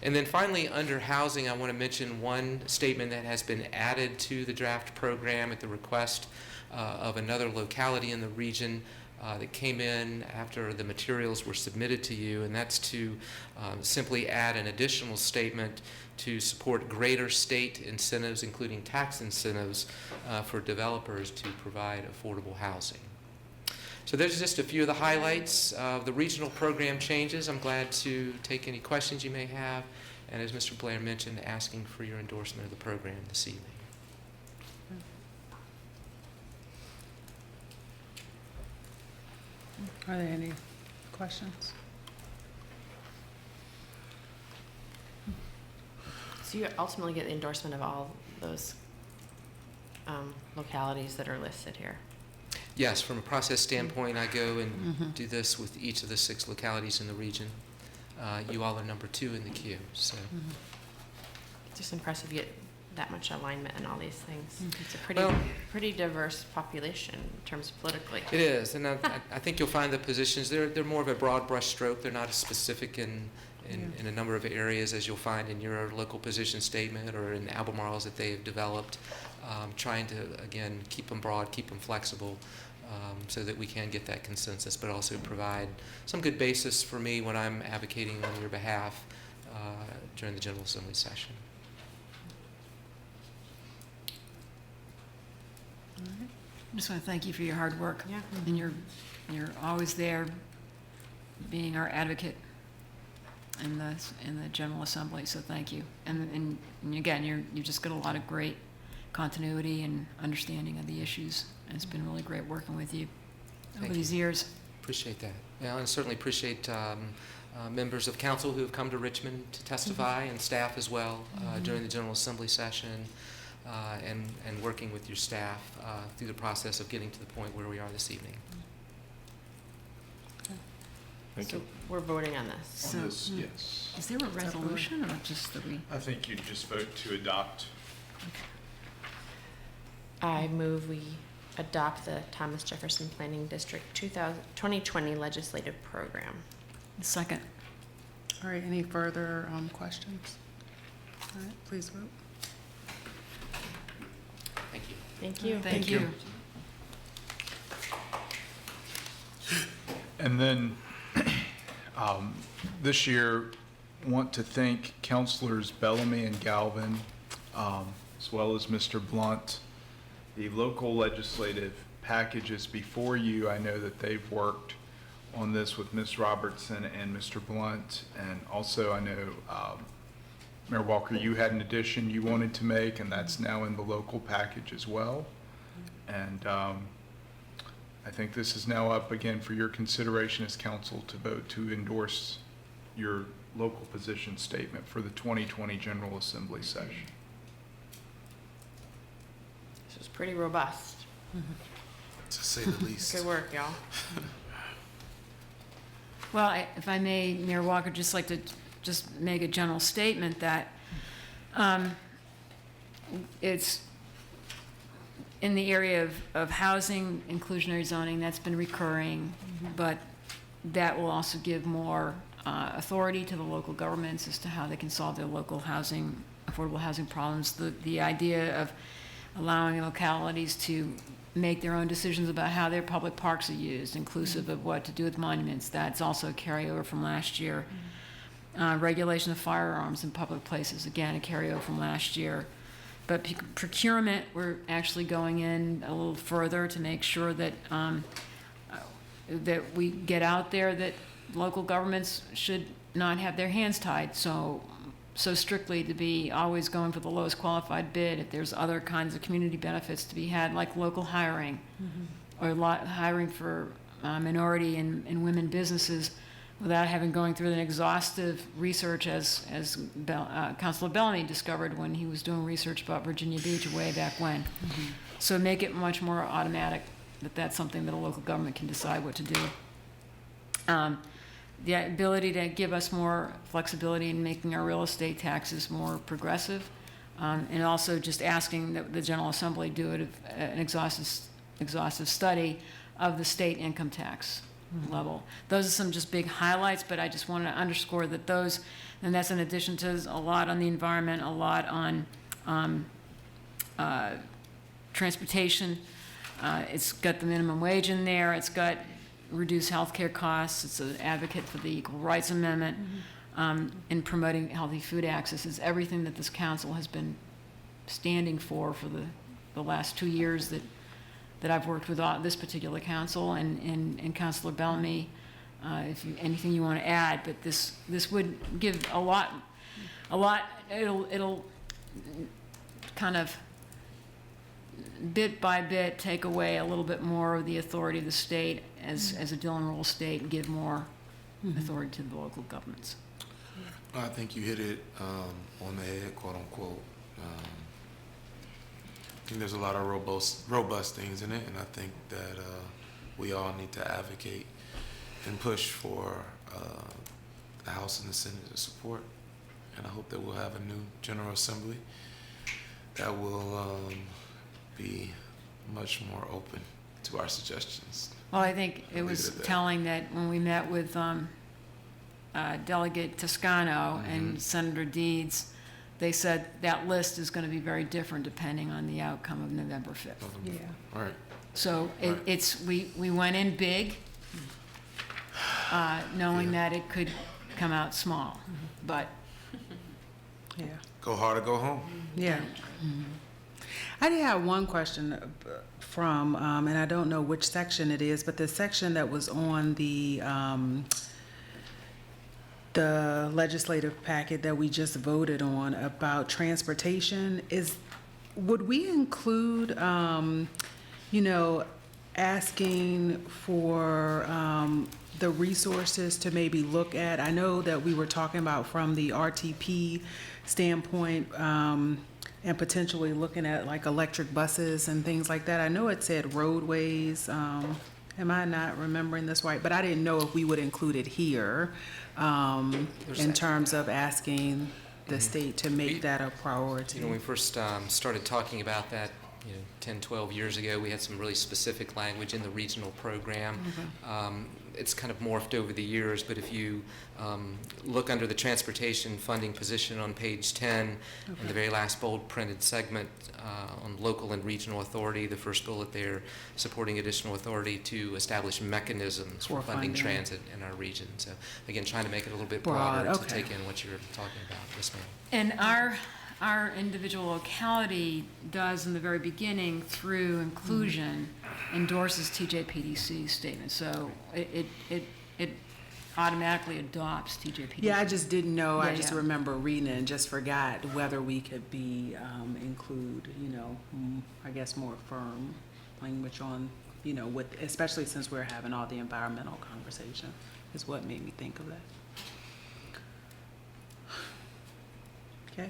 And then finally, under housing, I want to mention one statement that has been added to the draft program at the request of another locality in the region that came in after the materials were submitted to you, and that's to simply add an additional statement to support greater state incentives, including tax incentives, for developers to provide affordable housing. So there's just a few of the highlights of the regional program changes. I'm glad to take any questions you may have, and as Mr. Blair mentioned, asking for your endorsement of the program this evening. Are there any questions? So you ultimately get the endorsement of all those localities that are listed here? Yes, from a process standpoint, I go and do this with each of the 6 localities in the region. You all are number 2 in the queue. So It's just impressive you get that much alignment and all these things. It's a Well, pretty diverse population in terms of politically. it is, and I think you'll find the positions, they're more of a broad brush stroke. They're not as specific in a number of areas as you'll find in your local position statement or in Albemarle's that they have developed, trying to, again, keep them broad, keep them flexible, so that we can get that consensus, but also provide some good basis for me when I'm advocating on your behalf during the General Assembly session. I just want to thank you for your hard work. Yeah. And you're always there being our advocate. in the General Assembly, so thank you. And again, you just got a lot of great continuity and understanding of the issues, and it's been really great working with you over Thank these you. years. Appreciate that. Yeah, and certainly appreciate members of council who have come to Richmond to testify, and staff as well during the General Assembly session, and working with your staff through the process of getting to the point where we are this evening. Thank So you. we're voting on this. On this, yes. Is there a resolution or just that we? I think you just vote to adopt. I move we adopt the Thomas Jefferson Planning District 2020 legislative program. Second. All right, any further questions? All right, please vote. Thank you. Thank you. Thank you. And then this year, want to thank Councilors Bellamy and Galvin, as well as Mr. Blunt. The local legislative packages before you, I know that they've worked on this with Ms. Robertson and Mr. Blunt. And also, I know, Mayor Walker, you had an addition you wanted to make, and that's now in the local package as well. And I think this is now up again for your consideration as council to vote to endorse your local position statement for the 2020 General Assembly session. This was pretty robust. To say the least. Good work, y'all. Well, if I may, Mayor Walker, just like to just make a general statement that it's in the area of housing, inclusionary zoning, that's been recurring, but that will also give more authority to the local governments as to how they can solve their local housing, affordable housing problems. The idea of allowing localities to make their own decisions about how their public parks are used, inclusive of what to do with monuments, that's also a carryover from last year. Regulation of firearms in public places, again, a carryover from last year. But procurement, we're actually going in a little further to make sure that that we get out there that local governments should not have their hands tied so strictly to be always going for the lowest qualified bid. If there's other kinds of community benefits to be had, like local hiring, or hiring for minority and women businesses, without having going through an exhaustive research, as Councilor Bellamy discovered when he was doing research about Virginia Beach way back when. So make it much more automatic that that's something that a local government can decide what to do. The ability to give us more flexibility in making our real estate taxes more progressive, and also just asking that the General Assembly do an exhaustive study of the state income tax level. Those are some just big highlights, but I just want to underscore that those, and that's in addition to a lot on the environment, a lot on transportation. It's got the minimum wage in there. It's got reduced healthcare costs. It's an advocate for the Equal Rights Amendment, in promoting healthy food access. It's everything that this council has been standing for the last 2 years that I've worked with this particular council and Councilor Bellamy. If anything you want to add, but this would give a lot. It'll kind of bit by bit take away a little bit more of the authority of the state as a Dillon Rule state and give more authority to the local governments. I think you hit it on the head, quote unquote. I think there's a lot of robust things in it, and I think that we all need to advocate and push for the House and the Senate to support. And I hope that we'll have a new General Assembly that will be much more open to our suggestions. Well, I think it I'll leave was it at that. telling that when we met with Delegate Toscano and Senator Deeds, they said that list is going to be very different depending on the outcome of November 5th. Yeah. All right. So Right. we went in big, knowing that it could come out small, but Yeah. Go hard or go home. Yeah. I did have one question from, and I don't know which section it is, but the section that was on the the legislative packet that we just voted on about transportation, would we include, asking for the resources to maybe look at? I know that we were talking about from the RTP standpoint, and potentially looking at like electric buses and things like that. I know it said roadways. Am I not remembering this right? But I didn't know if we would include it here in terms of asking the state to make that a priority. When we first started talking about that, 10, 12 years ago, we had some really specific language in the regional program. It's kind of morphed over the years, but if you look under the transportation funding position on page 10, in the very last bold printed segment on local and regional authority, the first bullet there, supporting additional authority to establish mechanisms for funding transit in our region. So again, trying to make it a little bit broader to take in what you're talking about. Yes, ma'am. And our individual locality does in the very beginning through inclusion endorses TJPDC's statement. So it automatically adopts TJPDC. Yeah, I just didn't know. Yeah, I just remember reading it and just forgot whether we could include, I guess more firm language on, with, especially since we're having all the environmental conversation, is what made me think of that. Okay.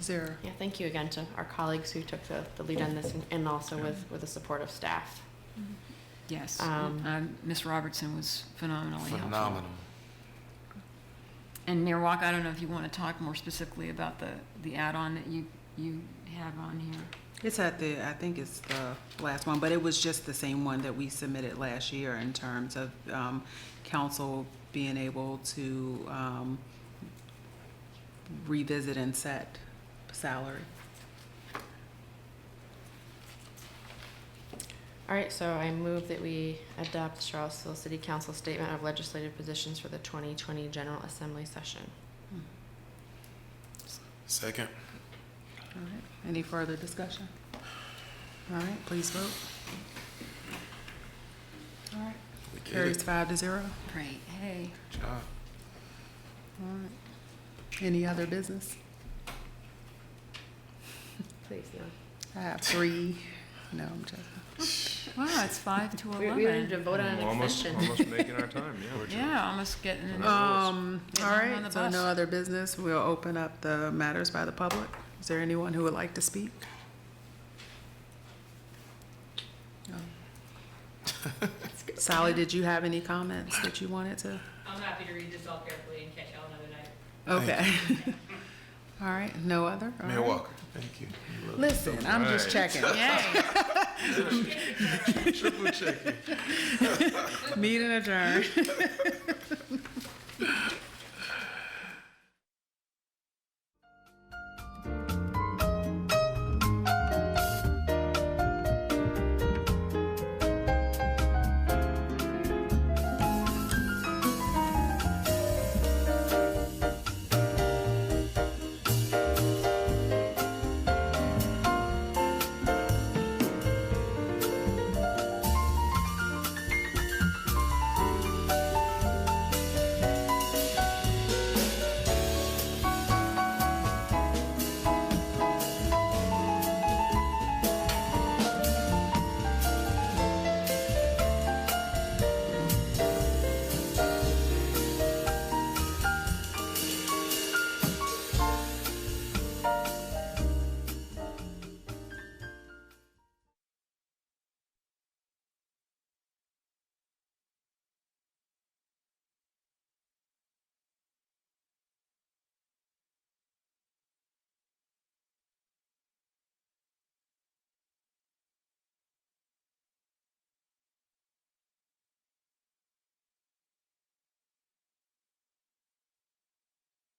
Is there? Yeah, thank you again to our colleagues who took the lead on this and also with the support of staff. Yes, Ms. Robertson was phenomenally helpful. Phenomenal. And Mayor Walker, I don't know if you want to talk more specifically about the add-on that you have on here. It's I think it's the last one, but it was just the same one that we submitted last year in terms of council being able to revisit and set salary. All right, so I move that we adopt the Charlottesville City Council Statement of Legislative Positions for the 2020 General Assembly session. Second. All right. Any further discussion? All right, please vote. All right. Carries 5-0. Great. Hey. Good job. All right. Any other business? Please, no. I have 3. No, I'm joking. Wow, it's 5 to 11. We need to vote on an extension. Almost making our time, yeah. Yeah, almost getting in. All on right, the so bus. no other business. We'll open up the matters by the public. Is there anyone who would like to speak? No. Sally, did you have any comments that you wanted to? I'm happy to read this all carefully and catch y'all another night. Okay. All right, no other? All Mayor right. Walker, thank you. Listen, I'm just checking. Triple checking. Meeting adjourned.